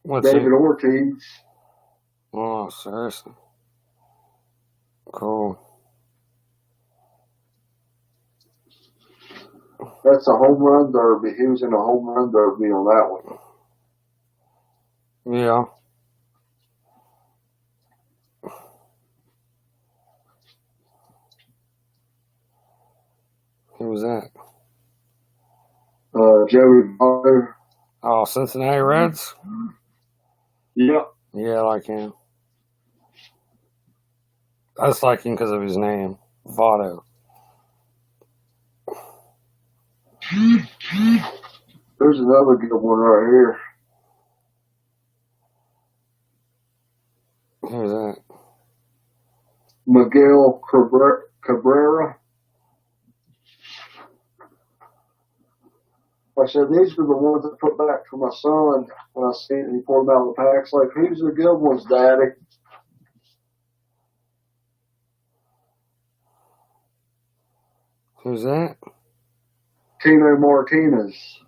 What's David it? Ortiz. Oh, seriously. Cool. That's a home run derby. He was in a home run derby on that one. Yeah. Who was that? Joey Votto. Oh, Cincinnati Reds? Yep. Yeah, I like him. I just like him because of his name, Votto. There's another good one right here. Who's that? Miguel Cabrera. Like I said, these are the ones I put back for my son when I seen it and he pulled them out of the packs. Like, who's the good ones, Daddy? Who's that? Tino Martinez.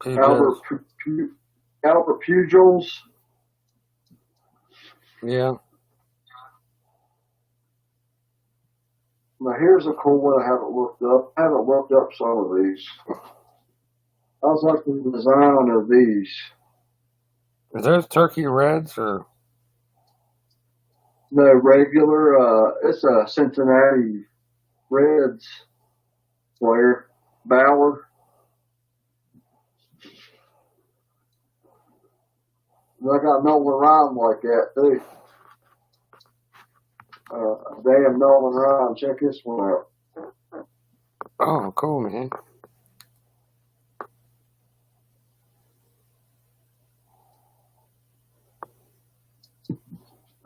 Albert Pujols. Yeah. Now here's a cool one I haven't looked up. I haven't looked up some of these. I was liking the design of these. Are those Turkey Reds or? No, regular. It's a Cincinnati Reds player, Bauer. I got Nolan Ryan like that too. Damn Nolan Ryan, check this one out. Oh, cool, man.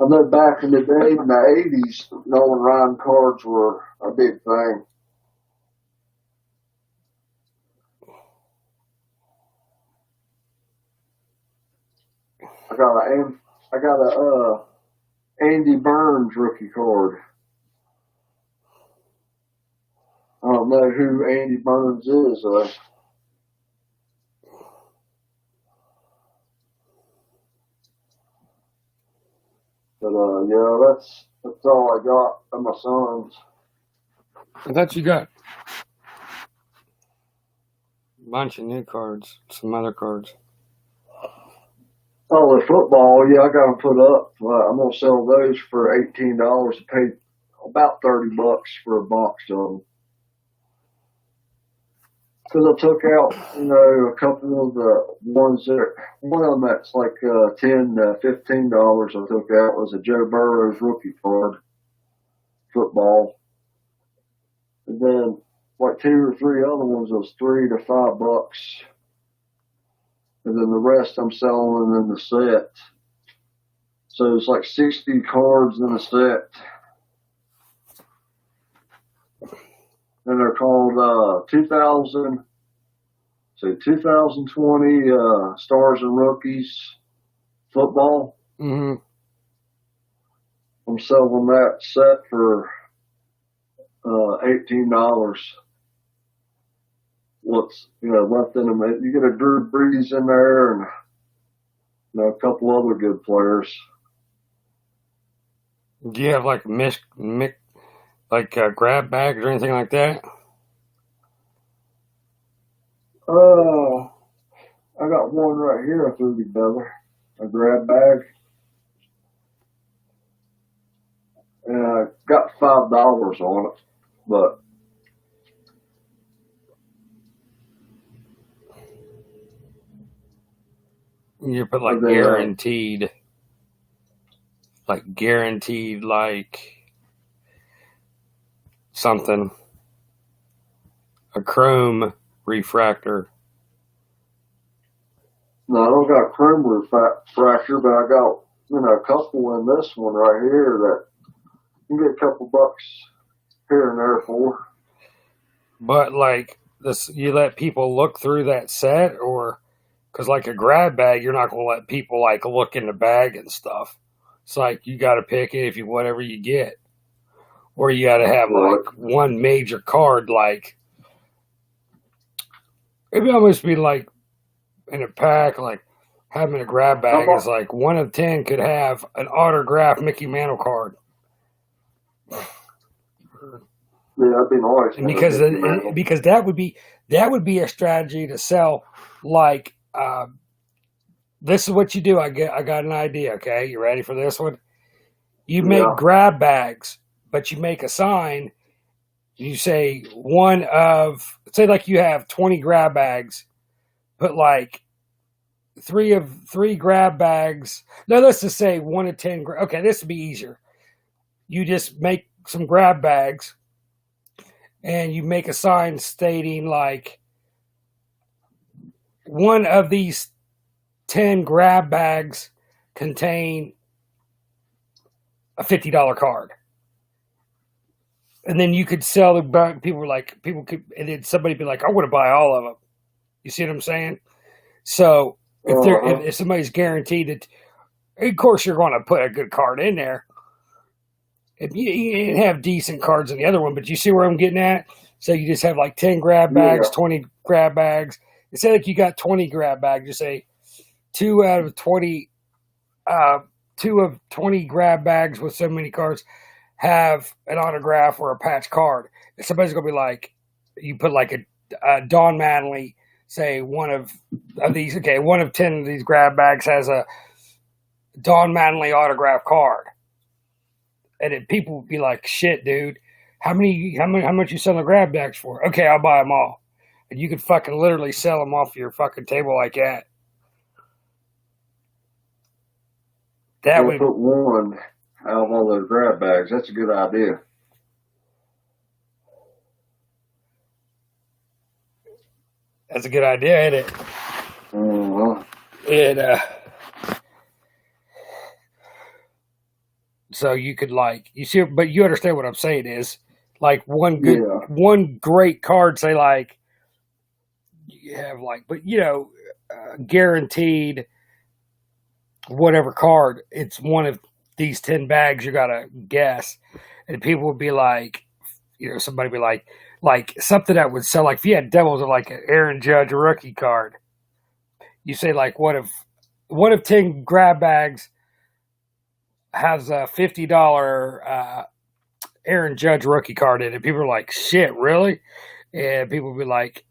I know back in the day, in the 80s, Nolan Ryan cards were a big thing. I got a Andy Burns rookie card. I don't know who Andy Burns is, but yeah, that's all I got of my sons. I thought you got a bunch of new cards, some other cards. Oh, the football, yeah, I got them put up. I'm gonna sell those for $18. I paid about $30 for a box of them. Because I took out, a couple of the ones that, one of them that's like $10 to $15 I took out was a Joe Burrow's rookie card, football. And then like 2 or 3 other ones was $3 to $5. And then the rest I'm selling in the set. So it's like 60 cards in a set. And they're called 2020 Stars and Rookies football. Mm-hmm. I'm selling that set for $18. What's left in them? You get a Drew Brees in there, and a couple other good players. Do you have like grab bags or anything like that? I got one right here I threw together, a grab bag, and I got $5 on it, but You put like guaranteed, like something, a chrome refractor. No, I don't got a chrome refractor, but I got a couple in this one right here that you can get a couple bucks here and there for. But like this, you let people look through that set, or because like a grab bag, you're not going to let people like look in the bag and stuff. It's like you got to pick it whatever you get, or you got to have like one major card. Like it would almost be like in a pack, like having a grab bag is like 1 of 10 could have an autographed Mickey Mantle card. Yeah, that'd be nice. And because that would be a strategy to sell. Like this is what you do. I got an idea. Okay, you ready for this one? You make grab bags, but you make a sign. You say say like you have 20 grab bags. Put like 3 grab bags. No, let's just say 1 of 10. Okay, this would be easier. You just make some grab bags, and you make a sign stating like 1 of these 10 grab bags contain a $50 card. And then you could sell the bag. And then somebody be like, I want to buy all of them. You see what I'm saying? So if somebody's guaranteed it, of course you're going to put a good card in there. If you have decent cards in the other one, but you see where I'm getting at? So you just have like 10 grab bags, 20 grab bags. Instead like you got 20 grab bags, you say 2 of 20 grab bags with so many cards have an autograph or a patch card. And somebody's going to be like, you put like a Don Mattingly, say 1 of these, 1 of 10 of these grab bags has a Don Mattingly autograph card. And then people would be like, shit, dude, how much you selling the grab bags for? Okay, I'll buy them all. And you could fucking literally sell them off your fucking table like that. That We'll would, put one out of all those grab bags. That's a good idea. that's a good idea, isn't it? Uh-huh. And so you could like you see, but you understand what I'm saying is like Yeah. one great card. Say like you have like, but guaranteed whatever card. It's one of these 10 bags. You gotta guess, and people would be like, somebody would be like something that would sell. Like if you had Devils of like an Aaron Judge rookie card, you say like, what if 10 grab bags has a $50 Aaron Judge rookie card in it? People are like, shit, really? And people will be like,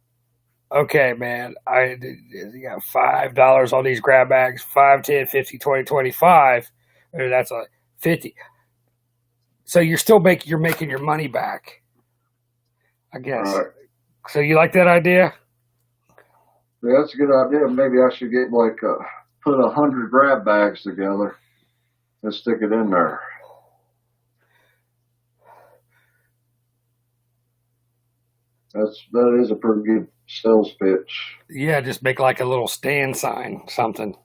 okay, man, you got $5 on these grab bags, 5, 10, 50, 20, 25. Or that's a 50. So you're making your money back, I guess. All right. So you like that idea? Yeah, that's a good idea. Maybe I should get put 100 grab bags together and stick it in there. That is a pretty good sales pitch. Yeah, just make like a little stand sign, something.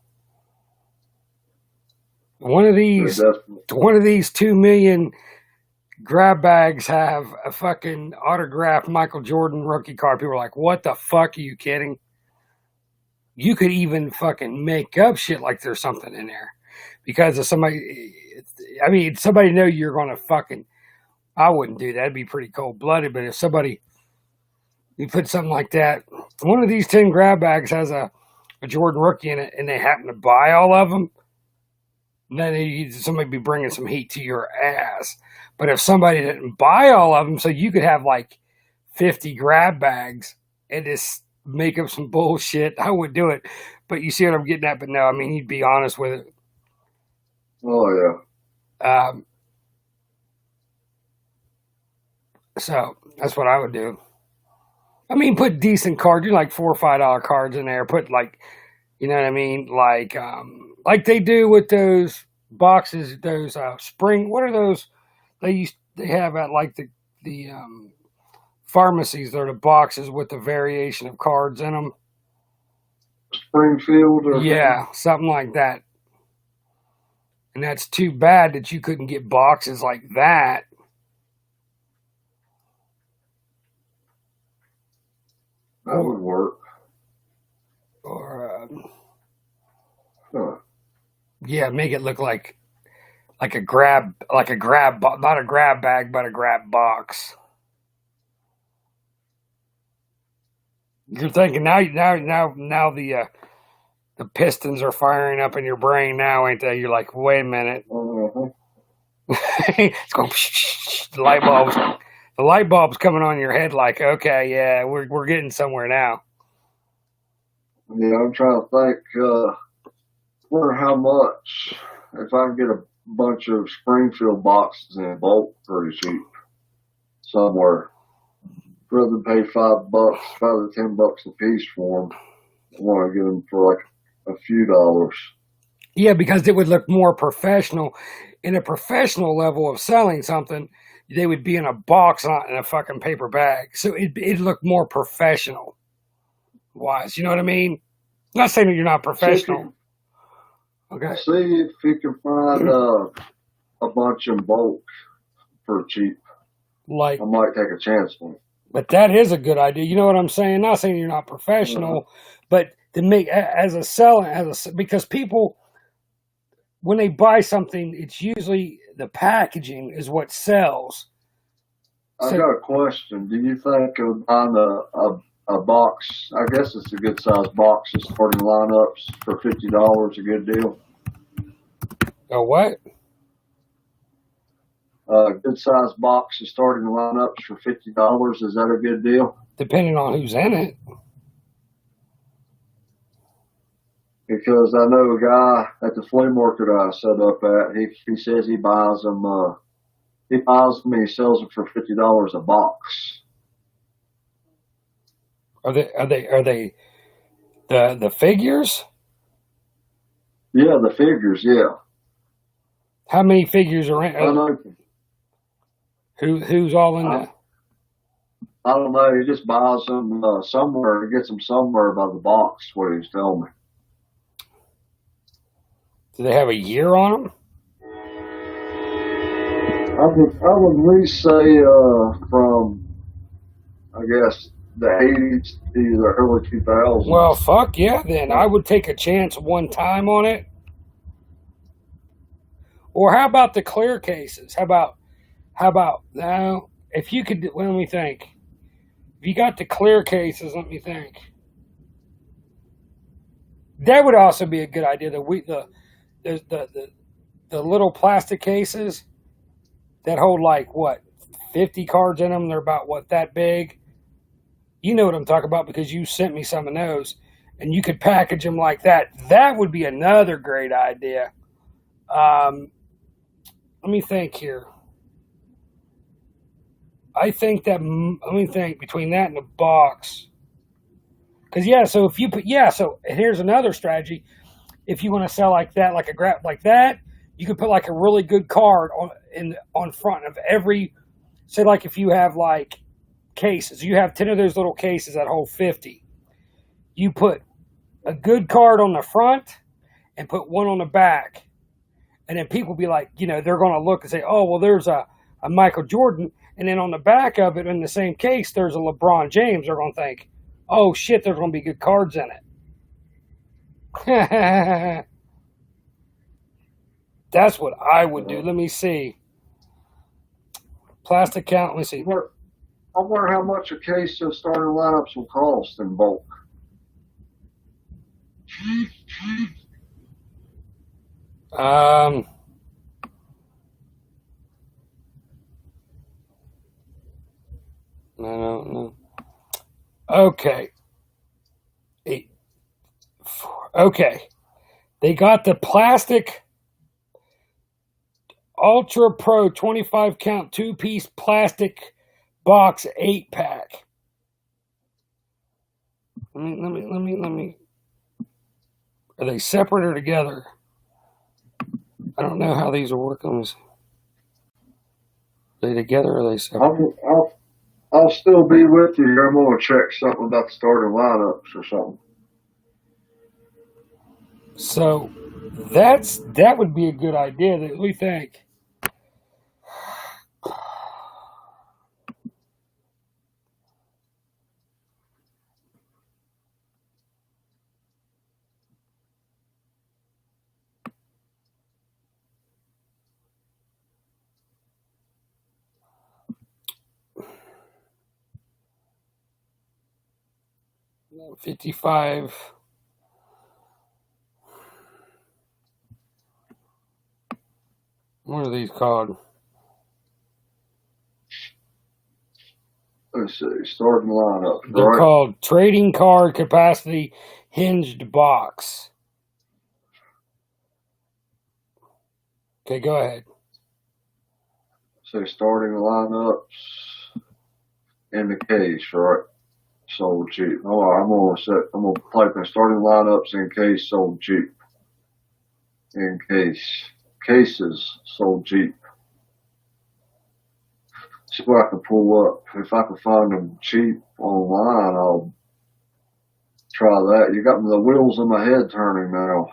One of these 2 million grab bags have a fucking autographed Michael Jordan rookie card. People are like, what the fuck? Are you kidding? You could even fucking make up shit like there's something in there because of somebody. I mean, somebody know you're going to fucking. I wouldn't do that. It'd be pretty cold blooded. But if you put something like that, one of these 10 grab bags has a Jordan rookie in it, and they happen to buy all of them, then somebody be bringing some heat to your ass. But if somebody didn't buy all of them, so you could have like 50 grab bags and just make up some bullshit, I would do it. But you see what I'm getting at? But no, I mean, you'd be honest with it. Oh, yeah. So that's what I would do. I mean, put decent cards, like $4 or $5 cards in there. Put like, you know what I mean? Like they do with those boxes, those spring. What are those? They have at like the pharmacies. They're the boxes with the variation of cards in them. Springfield or yeah, something like that. And that's too bad that you couldn't get boxes like that. That would work. Or Huh. yeah, make it look like a grab, not a grab bag, but a grab box. You're thinking now the pistons are firing up in your brain now, ain't they? You're like, wait a minute. Uh-huh. It's going the light bulb's coming on your head. Like, okay, yeah, we're getting somewhere now. Yeah, I'm trying to think. Wonder how much if I can get a bunch of Springfield boxes in bulk pretty cheap somewhere. Rather than pay $5, $5 to $10 a piece for them, I want to get them for like a few dollars. Yeah, because it would look more professional. In a professional level of selling something, they would be in a box, not in a fucking paper bag. So it'd look more professional wise. You know what I mean? I'm not saying that you're not professional. Okay. See if you can find a bunch in bulk for cheap. Like, I might take a chance on it. but that is a good idea. You know what I'm saying? Not saying you're not professional, but to make because people, when they buy something, it's usually the packaging is what sells. I got a question. Do you think of buying a box? I guess it's a good size box of starting lineups for $50 a good deal. Oh, what? A good size box of starting lineups for $50. Is that a good deal? Depending on who's in it. Because I know a guy at the flea market I set up at. He says he buys them. He buys them and he sells them for $50 a box. Are they the figures? Yeah, the figures. Yeah. How many figures are in? I know. Who's all in that? I don't know. He just buys them somewhere. He gets them somewhere by the box. What he's telling me. Do they have a year on them? I would at least say from, I guess, the 80s to the early 2000s. Well, fuck yeah, then. I would take a chance one time on it. Or how about the clear cases? How about, now, if you could, well, let me think. If you got the clear cases, let me think. That would also be a good idea. The little plastic cases that hold like, what, 50 cards in them. They're about, what, that big? You know what I'm talking about because you sent me some of those. And you could package them like that. That would be another great idea. Let me think here. Let me think between that and the box. Because, yeah, so if you put, so here's another strategy. If you want to sell like that, like a grab like that, you could put like a really good card on front of every, say like if you have like cases, you have 10 of those little cases that hold 50. You put a good card on the front and put one on the back. And then people be like, they're going to look and say, oh, well, there's a Michael Jordan. And then on the back of it, in the same case, there's a LeBron James. They're going to think, oh, shit, there's going to be good cards in it. That's what I would do. Let me see. Plastic count. Let me see. I wonder how much a case of starting lineups will cost in bulk. No. Okay. Okay. They got the plastic Ultra Pro 25 count 2-piece plastic box 8-pack. Let me. Are they separate or together? I don't know how these will work. Let me see. Are they together or are they separate? I'll still be with you. I'm going to check something about the starting lineups or something. So that would be a good idea. What do you think? $55. What are these called? Let's see, starting lineup. They're called trading card capacity hinged box. Okay, go ahead. So starting lineups in the case, right? Sold cheap. Oh, I'm gonna type in starting lineups in case sold cheap. In case cases sold cheap. See what I can pull up. If I can find them cheap online, I'll try that. You got the wheels in my head turning now.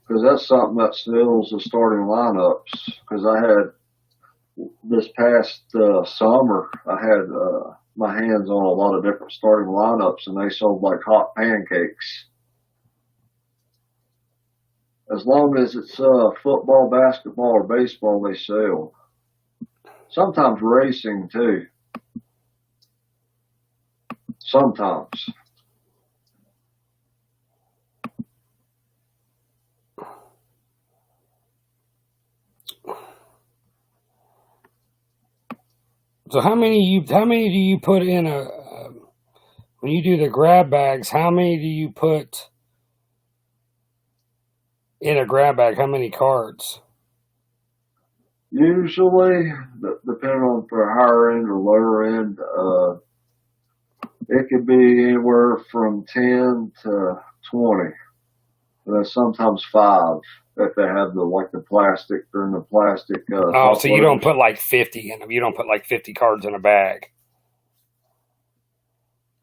Because that's something that sells the starting lineups. Because I had this past summer, I had my hands on a lot of different starting lineups, and they sold like hot pancakes. As long as it's football, basketball, or baseball, they sell. Sometimes racing too. Sometimes. So how many do you put in when you do the grab bags? How many do you put in a grab bag? How many cards? Usually, depending on for higher end or lower end, it could be anywhere from 10 to 20. and then sometimes 5 if they have the plastic. They're in the plastic. Oh, so you don't put like 50 in them. You don't put like 50 cards in a bag.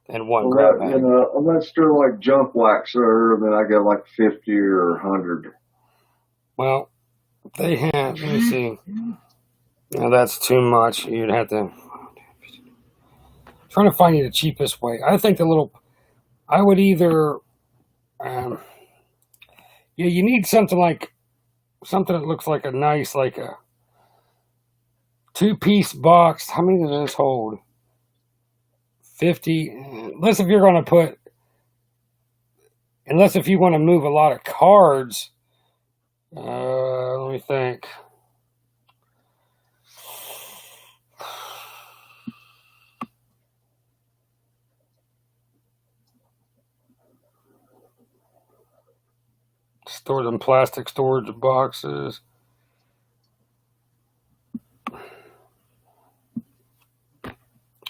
And one grab bag. Unless they're like junk waxer, then I get like 50 or 100. Well, they have. Let me see. No, that's too much. You'd have to. Trying to find you the cheapest way. I think I would either. You need something that looks like a nice, like a 2-piece box. How many does this hold? 50. Unless if you want to move a lot of cards. Let me think. Store them plastic storage boxes.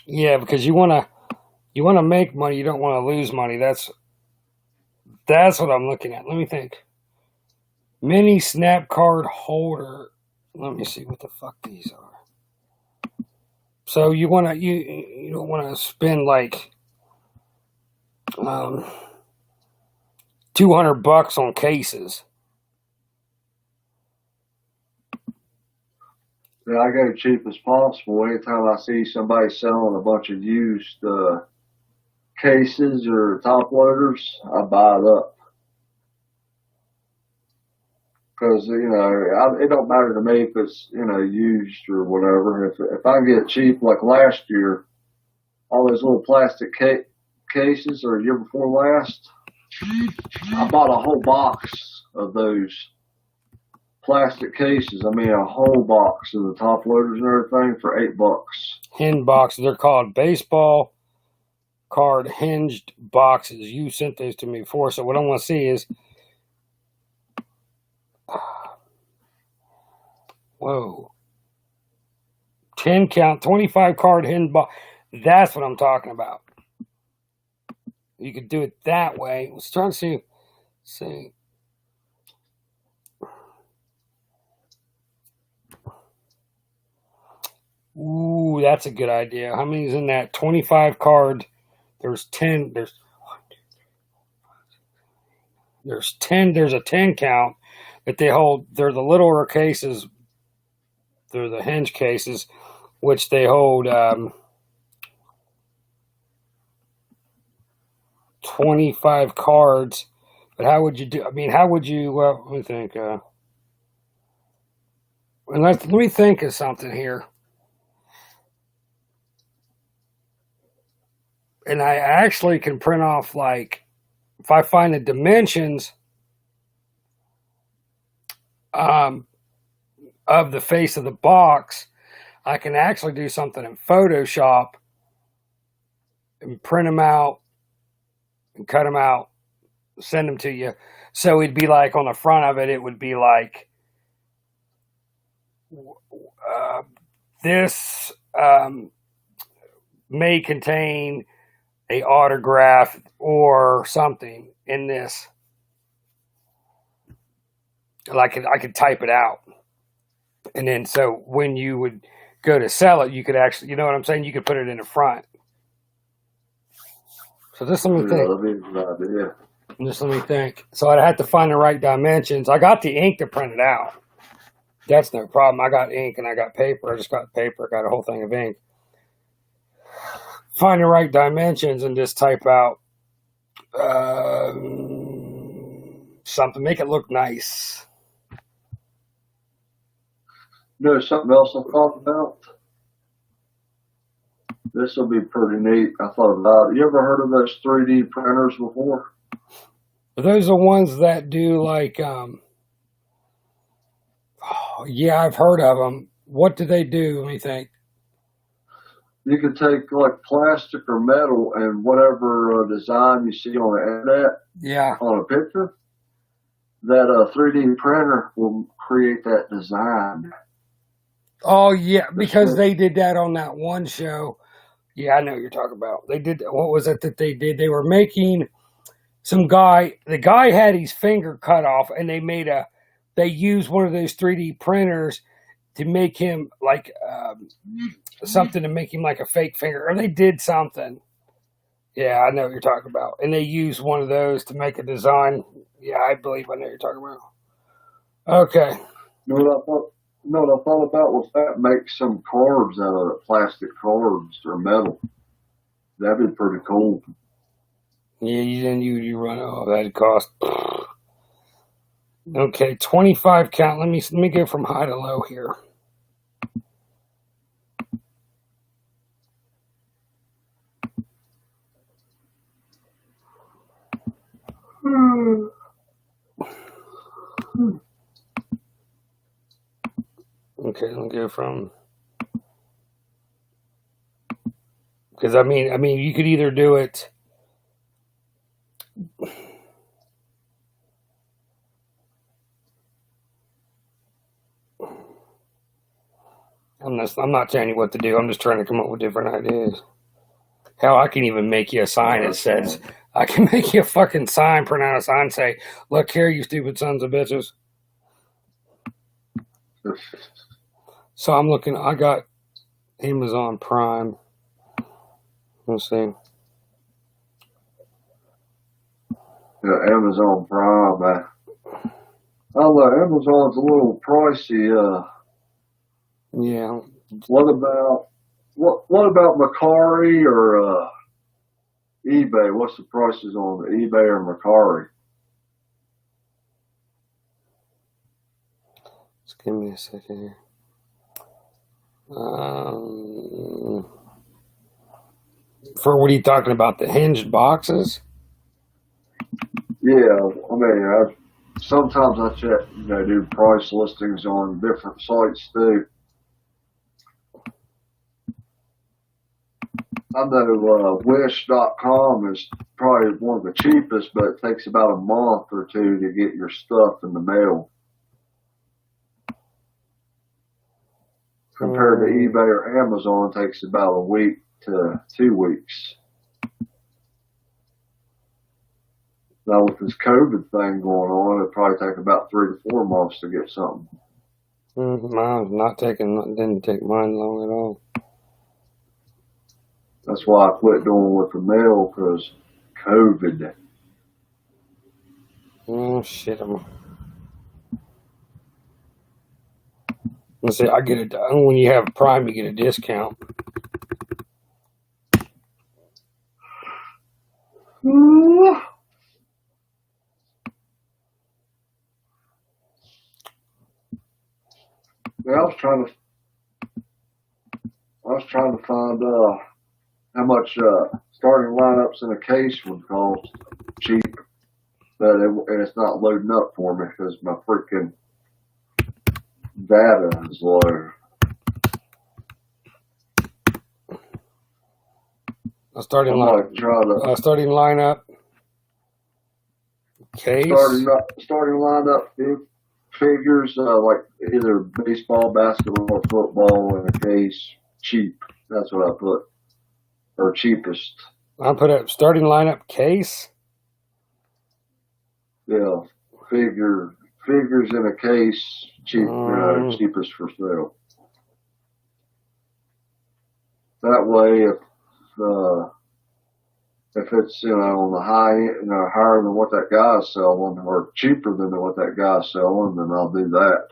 Yeah, because you want to make money. You don't want to lose money. That's what I'm looking at. Let me think. Mini snap card holder. Let me see what the fuck these are. So you don't want to spend like $200 on cases. Yeah, I go cheap as possible. Anytime I see somebody selling a bunch of used cases or top loaders, I buy it up. Because, it don't matter to me if it's, used or whatever. If I can get it cheap, like last year, all those little plastic cases, or year before last, I bought a whole box of those plastic cases. I mean, a whole box of the top loaders and everything for $8. Hinge boxes. They're called baseball card hinged boxes. You sent those to me before. So what I want to see is, whoa, 10 count, 25 card hinge box. That's what I'm talking about. You could do it that way. Let's try to see. Ooh, that's a good idea. How many's in that? 25 card. There's 10. There's 10. There's a 10 count that they hold. They're the littler cases. They're the hinge cases, which they hold 25 cards. But how would you do? I mean, how would you? Let me think. Let me think of something here. And I actually can print off, like, if I find the dimensions of the face of the box, I can actually do something in Photoshop and print them out and cut them out, send them to you. So it'd be like on the front of it, it would be like this may contain a autograph or something in this. I could type it out. And then so when you would go to sell it, you could actually, you know what I'm saying? You could put it in the front. So just let me think. Just let me think. So I'd have to find the right dimensions. I got the ink to print it out. That's no problem. I got ink and I got paper. I just got paper. I got a whole thing of ink. Find the right dimensions and just type out something. Make it look nice. Something else I thought about? This will be pretty neat. I thought about it. You ever heard of those 3D printers before? Those are ones that do like, yeah, I've heard of them. What do they do? Let me think. You can take like plastic or metal and whatever design you see on the internet, on a picture, that 3D printer will create that design. Oh, yeah, because they did that on that one show. Yeah, I know what you're talking about. They did, what was it that they did? They were making the guy had his finger cut off, and they used one of those 3D printers to make him like something to make him like a fake finger, or they did something. Yeah, I know what you're talking about. And they used one of those to make a design. Yeah, I believe I know what you're talking about. Okay. You know what I thought about was that make some carbs out of it, plastic carbs or metal. That'd be pretty cool. Yeah, you run off. That'd cost. Okay, 25 count. Let me go from high to low here. Okay, let me go from, because I mean, you could either do it. I'm not telling you what to do. I'm just trying to come up with different ideas. Hell, I can even make you a sign that says, I can make you a fucking sign, print out a sign, say, look here, you stupid sons of bitches. So I'm looking, I got Amazon Prime. Let's see. Yeah, Amazon Prime. I don't know, Amazon's a little pricey. Yeah. What about Macari or eBay? What's the prices on eBay or Macari? Just give me a second here. For what are you talking about? The hinged boxes? Yeah, I mean, sometimes I check, do price listings on different sites too. I know Wish.com is probably one of the cheapest, but it takes about a month or two to get your stuff in the mail. Compared to eBay or Amazon, it takes about a week to 2 weeks. Now with this COVID thing going on, it'll probably take about 3 to 4 months to get something. Mine's didn't take mine long at all. That's why I quit doing with the mail, because COVID. Oh shit! Let's see. I get it when you have Prime. You get a discount. Yeah, I was trying to find how much starting lineups in a case would cost cheap, but it's not loading up for me because my freaking data is low. Starting lineup case. Starting lineup figures like either baseball, basketball, or football in a case. Cheap. That's what I put. Or cheapest. I put up starting lineup case. Yeah, figures in a case. Cheap. Cheapest for sale. That way, if it's on the high end, higher than what that guy's selling, or cheaper than what that guy's selling, then I'll do that.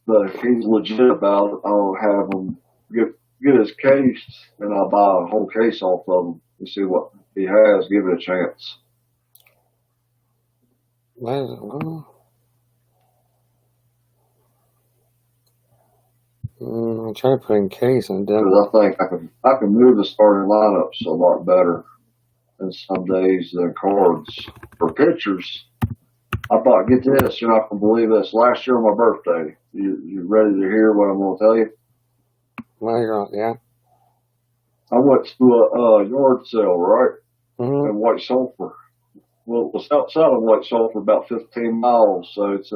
But if he's legit about it, I'll have him get his case, and I'll buy a whole case off of him and see what he has. Give it a chance. I'm trying to put in case and then I think I can move the starting lineups a lot better than some days than cards. For pitchers, get this, you're not gonna believe this. Last year on my birthday, you ready to hear what I'm gonna tell you? Yeah. I went to a yard sale, right? Mm-hmm. In White Sulphur. Well, it was outside of White Sulphur, about 15 miles, so it's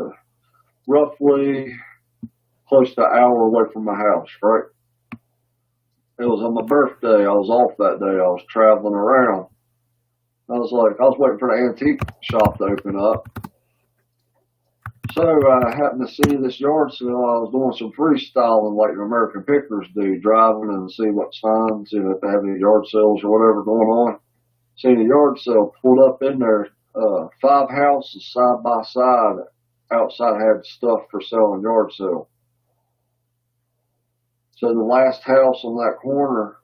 roughly close to an hour away from my house, right? It was on my birthday. I was off that day. I was traveling around. I was waiting for the antique shop to open up. So I happened to see this yard sale. I was doing some freestyling like the American pickers do, driving and see what signs, you know, if they have any yard sales or whatever going on. Seen a yard sale, pulled up in there, 5 houses side by side. Outside had stuff for sale in yard sale. So the last house on that corner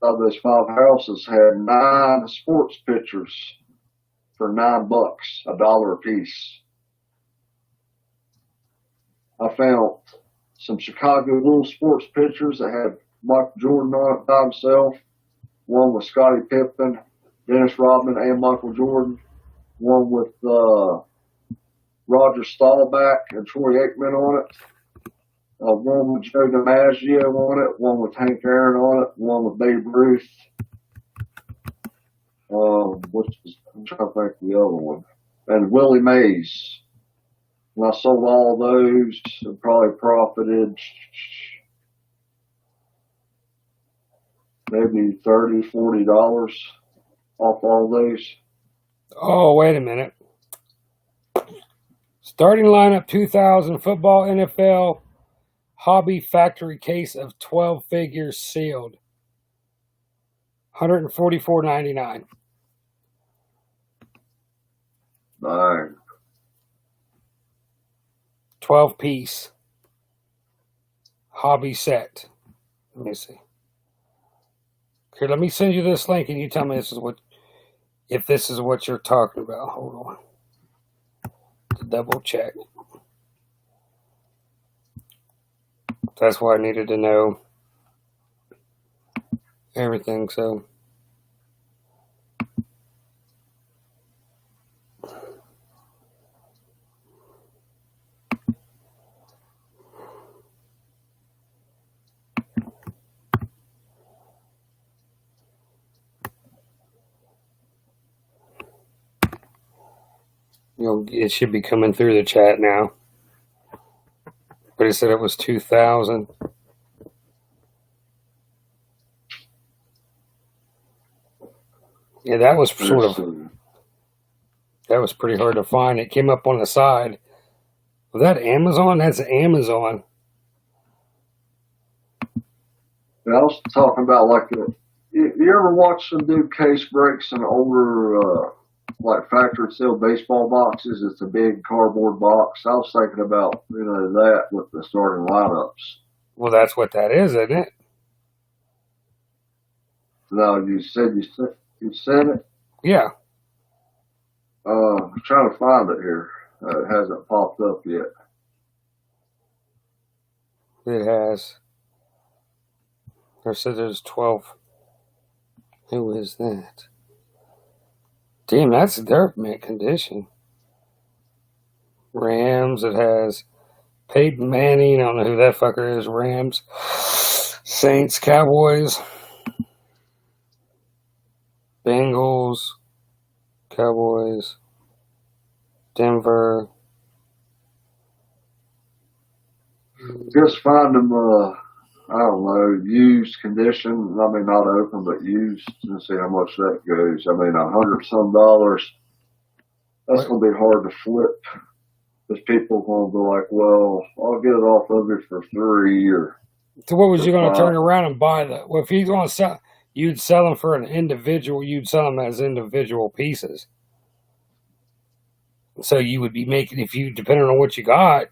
of those 5 houses had 9 sports pictures for $9, $1 a piece. I found some Chicago Bulls sports pictures that had Michael Jordan on it by himself. One with Scottie Pippen, Dennis Rodman, and Michael Jordan. One with Roger Staubach and Troy Aikman on it. One with Joe DiMaggio on it. One with Hank Aaron on it. One with Babe Ruth. I'm trying to think of the other one. And Willie Mays. And I sold all those and probably profited maybe $30, $40 off all those. Oh, wait a minute. Starting lineup 2000 football NFL hobby factory case of 12 figures sealed. $144.99. Nine. 12 piece hobby set. Let me see. Okay, let me send you this link and you tell me if this is what you're talking about. Hold on. To double check. That's why I needed to know everything, so. It should be coming through the chat now. But it said it was 2000. Yeah, that was that was pretty hard to find. It came up on the side. Was that Amazon? That's Amazon. I was talking about you ever watch them do case breaks in older, like factory sealed baseball boxes? It's a big cardboard box. I was thinking about, that with the starting lineups. Well, that's what that is, isn't it? No, you said you said it? Yeah. I'm trying to find it here. It hasn't popped up yet. It has. There said there's 12. Who is that? Damn, that's dirt mint condition. Rams, it has Peyton Manning. I don't know who that fucker is. Rams, Saints, Cowboys, Bengals, Cowboys, Denver. Just find them, I don't know, used condition. I mean, not open, but used, and see how much that goes. I mean, $100-some. That's going to be hard to flip. Because people are going to be like, well, I'll get it off of you for $3 or. So what was you going to turn around and buy that? Well, if you're going to sell, you'd sell them for an individual. You'd sell them as individual pieces. So you would be making, depending on what you got,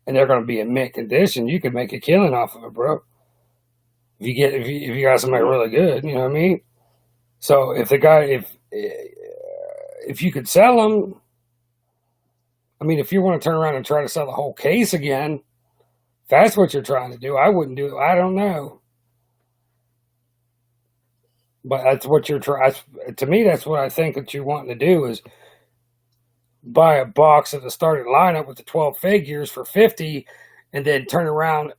and they're going to be in mint condition, you could make a killing off of it, bro. If you got somebody really good, you know what I mean? So if you could sell them, I mean, if you want to turn around and try to sell the whole case again, if that's what you're trying to do, I wouldn't do it. I don't know. But that's what you're trying. To me, that's what I think that you're wanting to do is buy a box of the starting lineup with the 12 figures for $50 and then turn around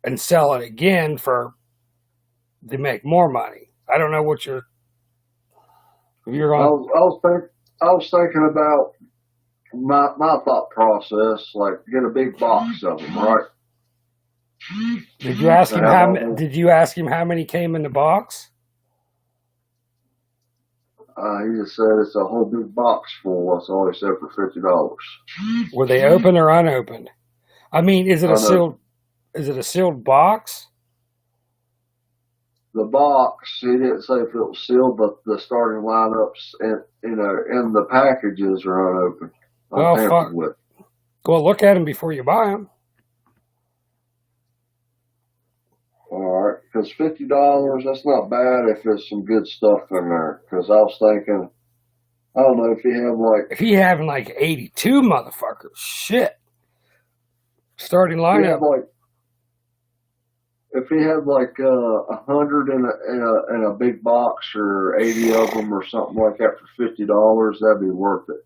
and sell it again to make more money. I don't know what you're on. I was thinking about my thought process, like get a big box of them, right? Did you ask him how many came in the box? He just said it's a whole big box full. That's all he said for $50. Were they open or unopened? I mean, is it a sealed? Is it a sealed box? The box, he didn't say if it was sealed, but the starting lineups and and the packages are unopened. Well, fuck. With. Go look at them before you buy them. All right, because $50, that's not bad if there's some good stuff in there. Because I was thinking, I don't know if he had like. If he having like 82 motherfuckers, shit. Starting lineup. If he had like 100 in a big box or 80 of them or something like that for $50, that'd be worth it.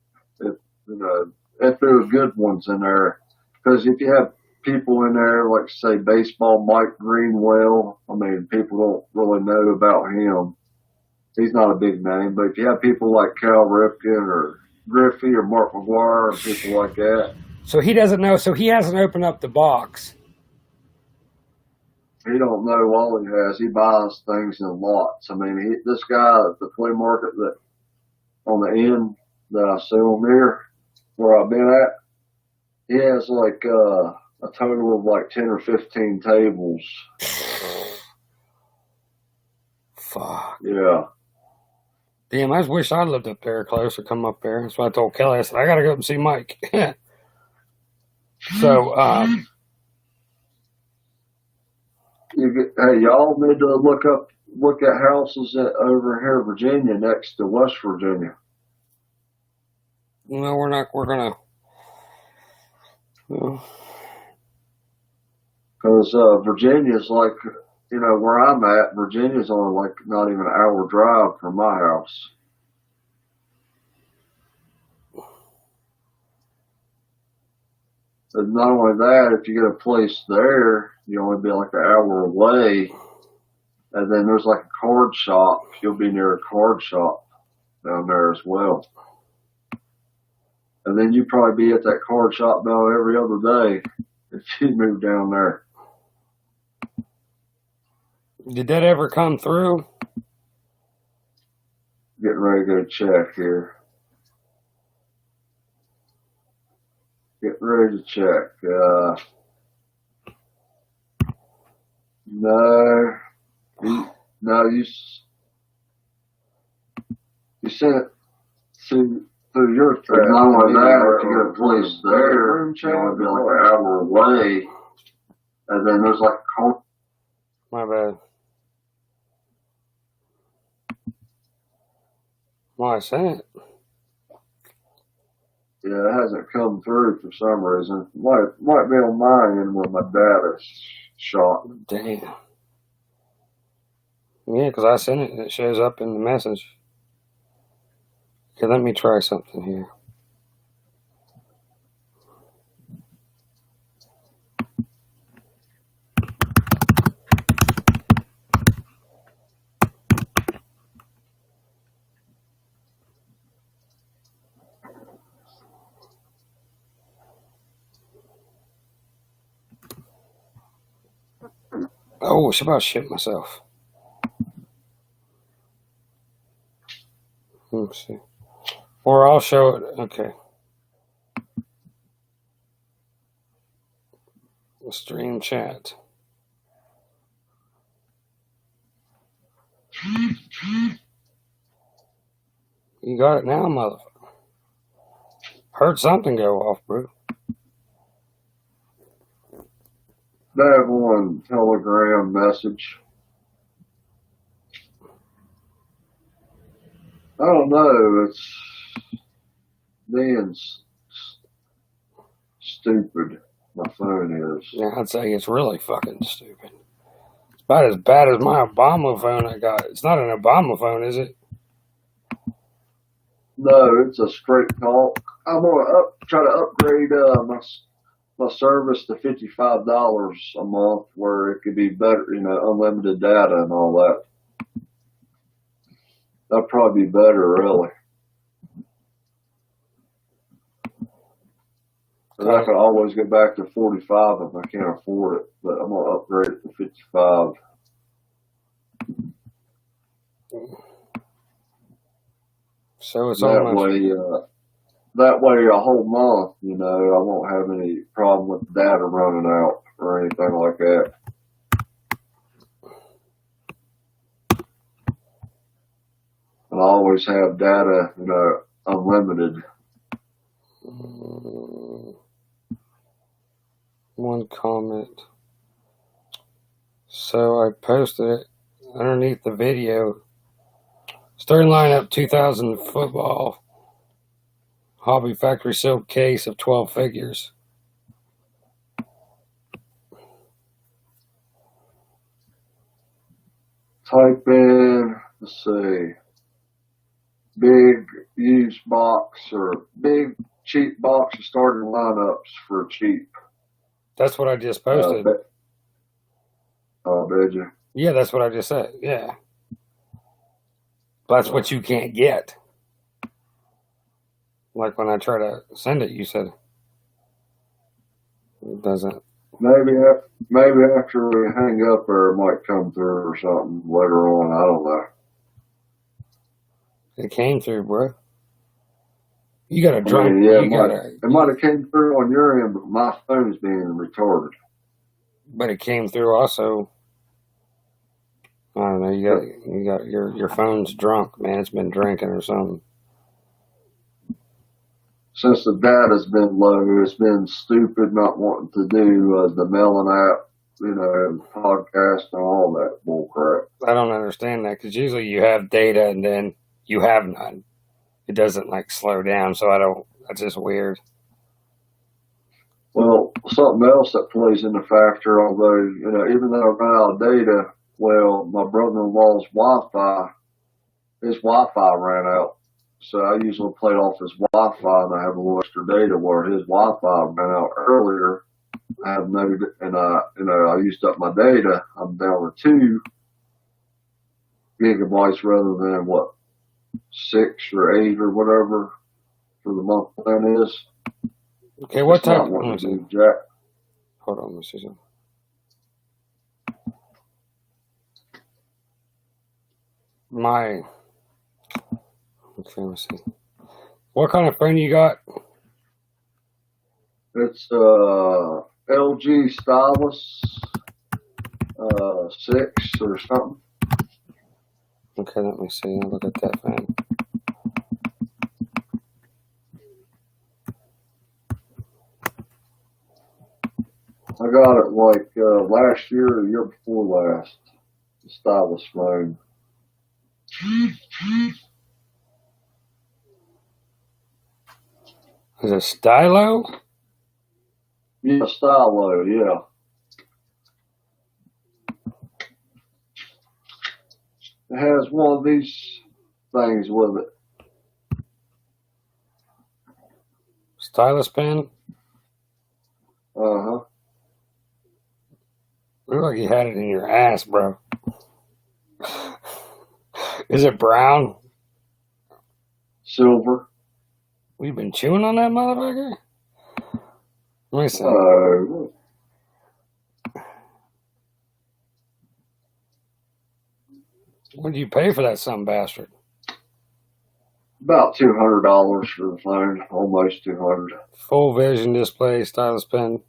If there were good ones in there, because if you have people in there like say baseball Mike Greenwell, I mean people don't really know about him. He's not a big name, but if you have people like Cal Ripken or Griffey or Mark McGuire and people like that. So he doesn't know. So he hasn't opened up the box. He don't know all he has. He buys things in lots. I mean, this guy at the flea market that on the end that I sell him here, where I've been at, he has like a total of like 10 or 15 tables. Fuck. Yeah. Damn, I just wish I lived up there closer, come up there. That's what I told Kelly. I said, I got to go up and see Mike. So, hey, y'all need to look at houses over here in Virginia next to West Virginia. No, we're not. We're gonna. Because Virginia's like, where I'm at. Virginia's only like not even an hour drive from my house. And not only that, if you get a place there, you only be like an hour away. And then there's like a card shop. You'll be near a card shop down there as well. And then you probably be at that card shop now every other day if you move down there. Did that ever come through? Getting ready to go check here. Getting ready to check. No. You sent it through your thread. Not only that, if you get a place there, you only be like an hour away. And then there's like a My bad. Well, I sent it. Yeah, it hasn't come through for some reason. Might be on my end when my data's shot. Damn. Yeah, because I sent it and it shows up in the message. Okay, let me try something here. Oh, I should about shit myself. Let's see. Or I'll show it. Okay. Stream chat. You got it now, motherfucker. Heard something go off, bro. That one Telegram message. I don't know. It's being stupid. My phone is. Yeah, I'd say it's really fucking stupid. It's about as bad as my Obama phone I got. It's not an Obama phone, is it? No, it's a straight talk. I'm gonna try to upgrade my service to $55 a month, where it could be better, unlimited data and all that. That'd probably be better, really. Cause I can always get back to 45 if I can't afford it, but I'm gonna upgrade it to 55. So it's That almost. way, a whole month, you know, I won't have any problem with data running out or anything like that. And I always have data, you know, unlimited. One comment. So I posted it underneath the video. Starting lineup 2000 football. Hobby factory sealed case of 12 figures. Type in, let's see, big used box or big cheap box of starting lineups for cheap. That's what I just posted. Did you? Yeah, that's what I just said. Yeah. That's what you can't get. Like when I try to send it, you said it doesn't. Maybe after we hang up, there it might come through or something later on. I don't know. It came through, bro. You got a drunk. It might have came through on your end, but my phone's being retarded. But it came through also. I don't know. You got your phone's drunk, man. It's been drinking or something. Since the data's been low, it's been stupid not wanting to do the mailing app, you know, podcast and all that bull crap. I don't understand that because usually you have data and then you have none. It doesn't like slow down, so I don't. That's just weird. Well, something else that plays in the factor, although, you know, even though I run out of data, well, my brother-in-law's his Wi-Fi ran out. So I usually play off his Wi-Fi and I have a little extra data where his Wi-Fi ran out earlier. I have no, and I used up my data. I'm down to 2 gigabytes rather than 6 or 8 or whatever for the month plan is. Okay, what It's not time? wanting to do jack. Hold on, let me see something. Okay, let me see. What kind of phone you got? It's LG Stylus 6 or something. Okay, let me see. I'll look at that phone. I got it like last year or the year before last. The Stylus phone. Is it Stylo? Yeah, Stylo, yeah. It has one of these things with it. Stylus pen? Uh-huh. Look like you had it in your ass, bro. Is it brown? Silver. We've been chewing on that motherfucker? Let me see. What did you pay for that son bastard? About $200 for the phone. Almost $200. Full vision display, stylus pen.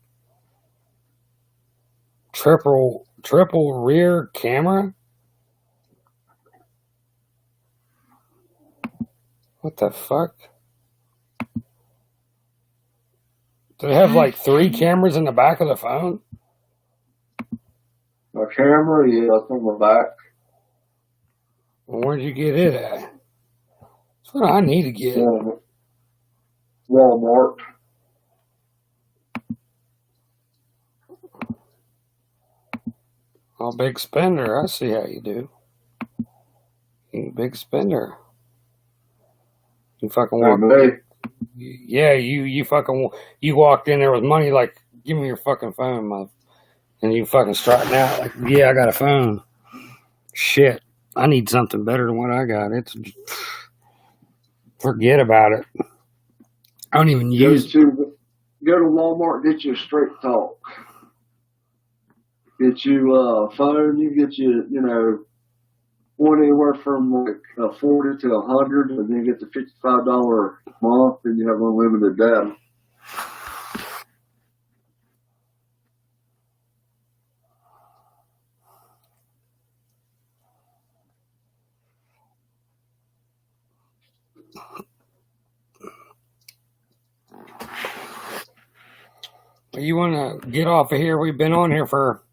Triple rear camera? What the fuck? Do they have like 3 cameras in the back of the phone? My camera, yeah, it's on the back. Well, where'd you get it at? That's what I need to get. Walmart. Oh, big spender. I see how you do. You big spender. You fucking walked. Yeah, you fucking you walked in there with money like, give me your fucking phone, mother. And you fucking strutting out like, yeah, I got a phone. Shit, I need something better than what I got. Forget about it. I don't even use. Go to Walmart, get you a straight talk. Get you a phone. You get you one anywhere from like 40 to 100, and then you get the $55 a month, and you have unlimited data. You want to get off of here? We've been on here for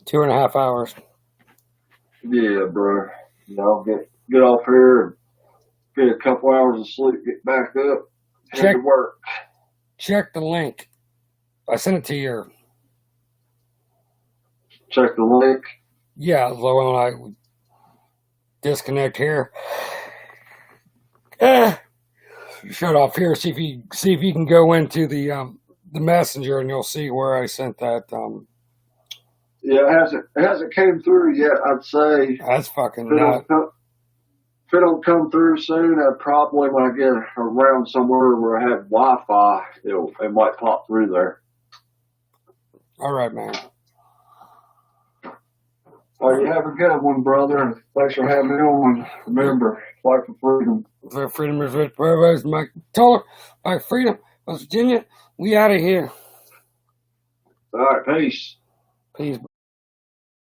2.5 hours. Yeah, bro. Get off here and get a couple hours of sleep, get back up, head to work. Check the link. I sent it to your. Check the link. Yeah, so when I disconnect here, shut off here. See if you can go into the messenger, and you'll see where I sent that. Yeah, it hasn't came through yet. I'd say That's fucking if it don't come through soon, I'd probably, when I get around somewhere where I have Wi-Fi, it might pop through there. All right, man. Well, you have a good one, brother, and thanks for having me on. Remember, fight for freedom. For freedom is rich. Wherever Mike Toller, by freedom, West Virginia. We out of here. All right, peace. Peace, bro.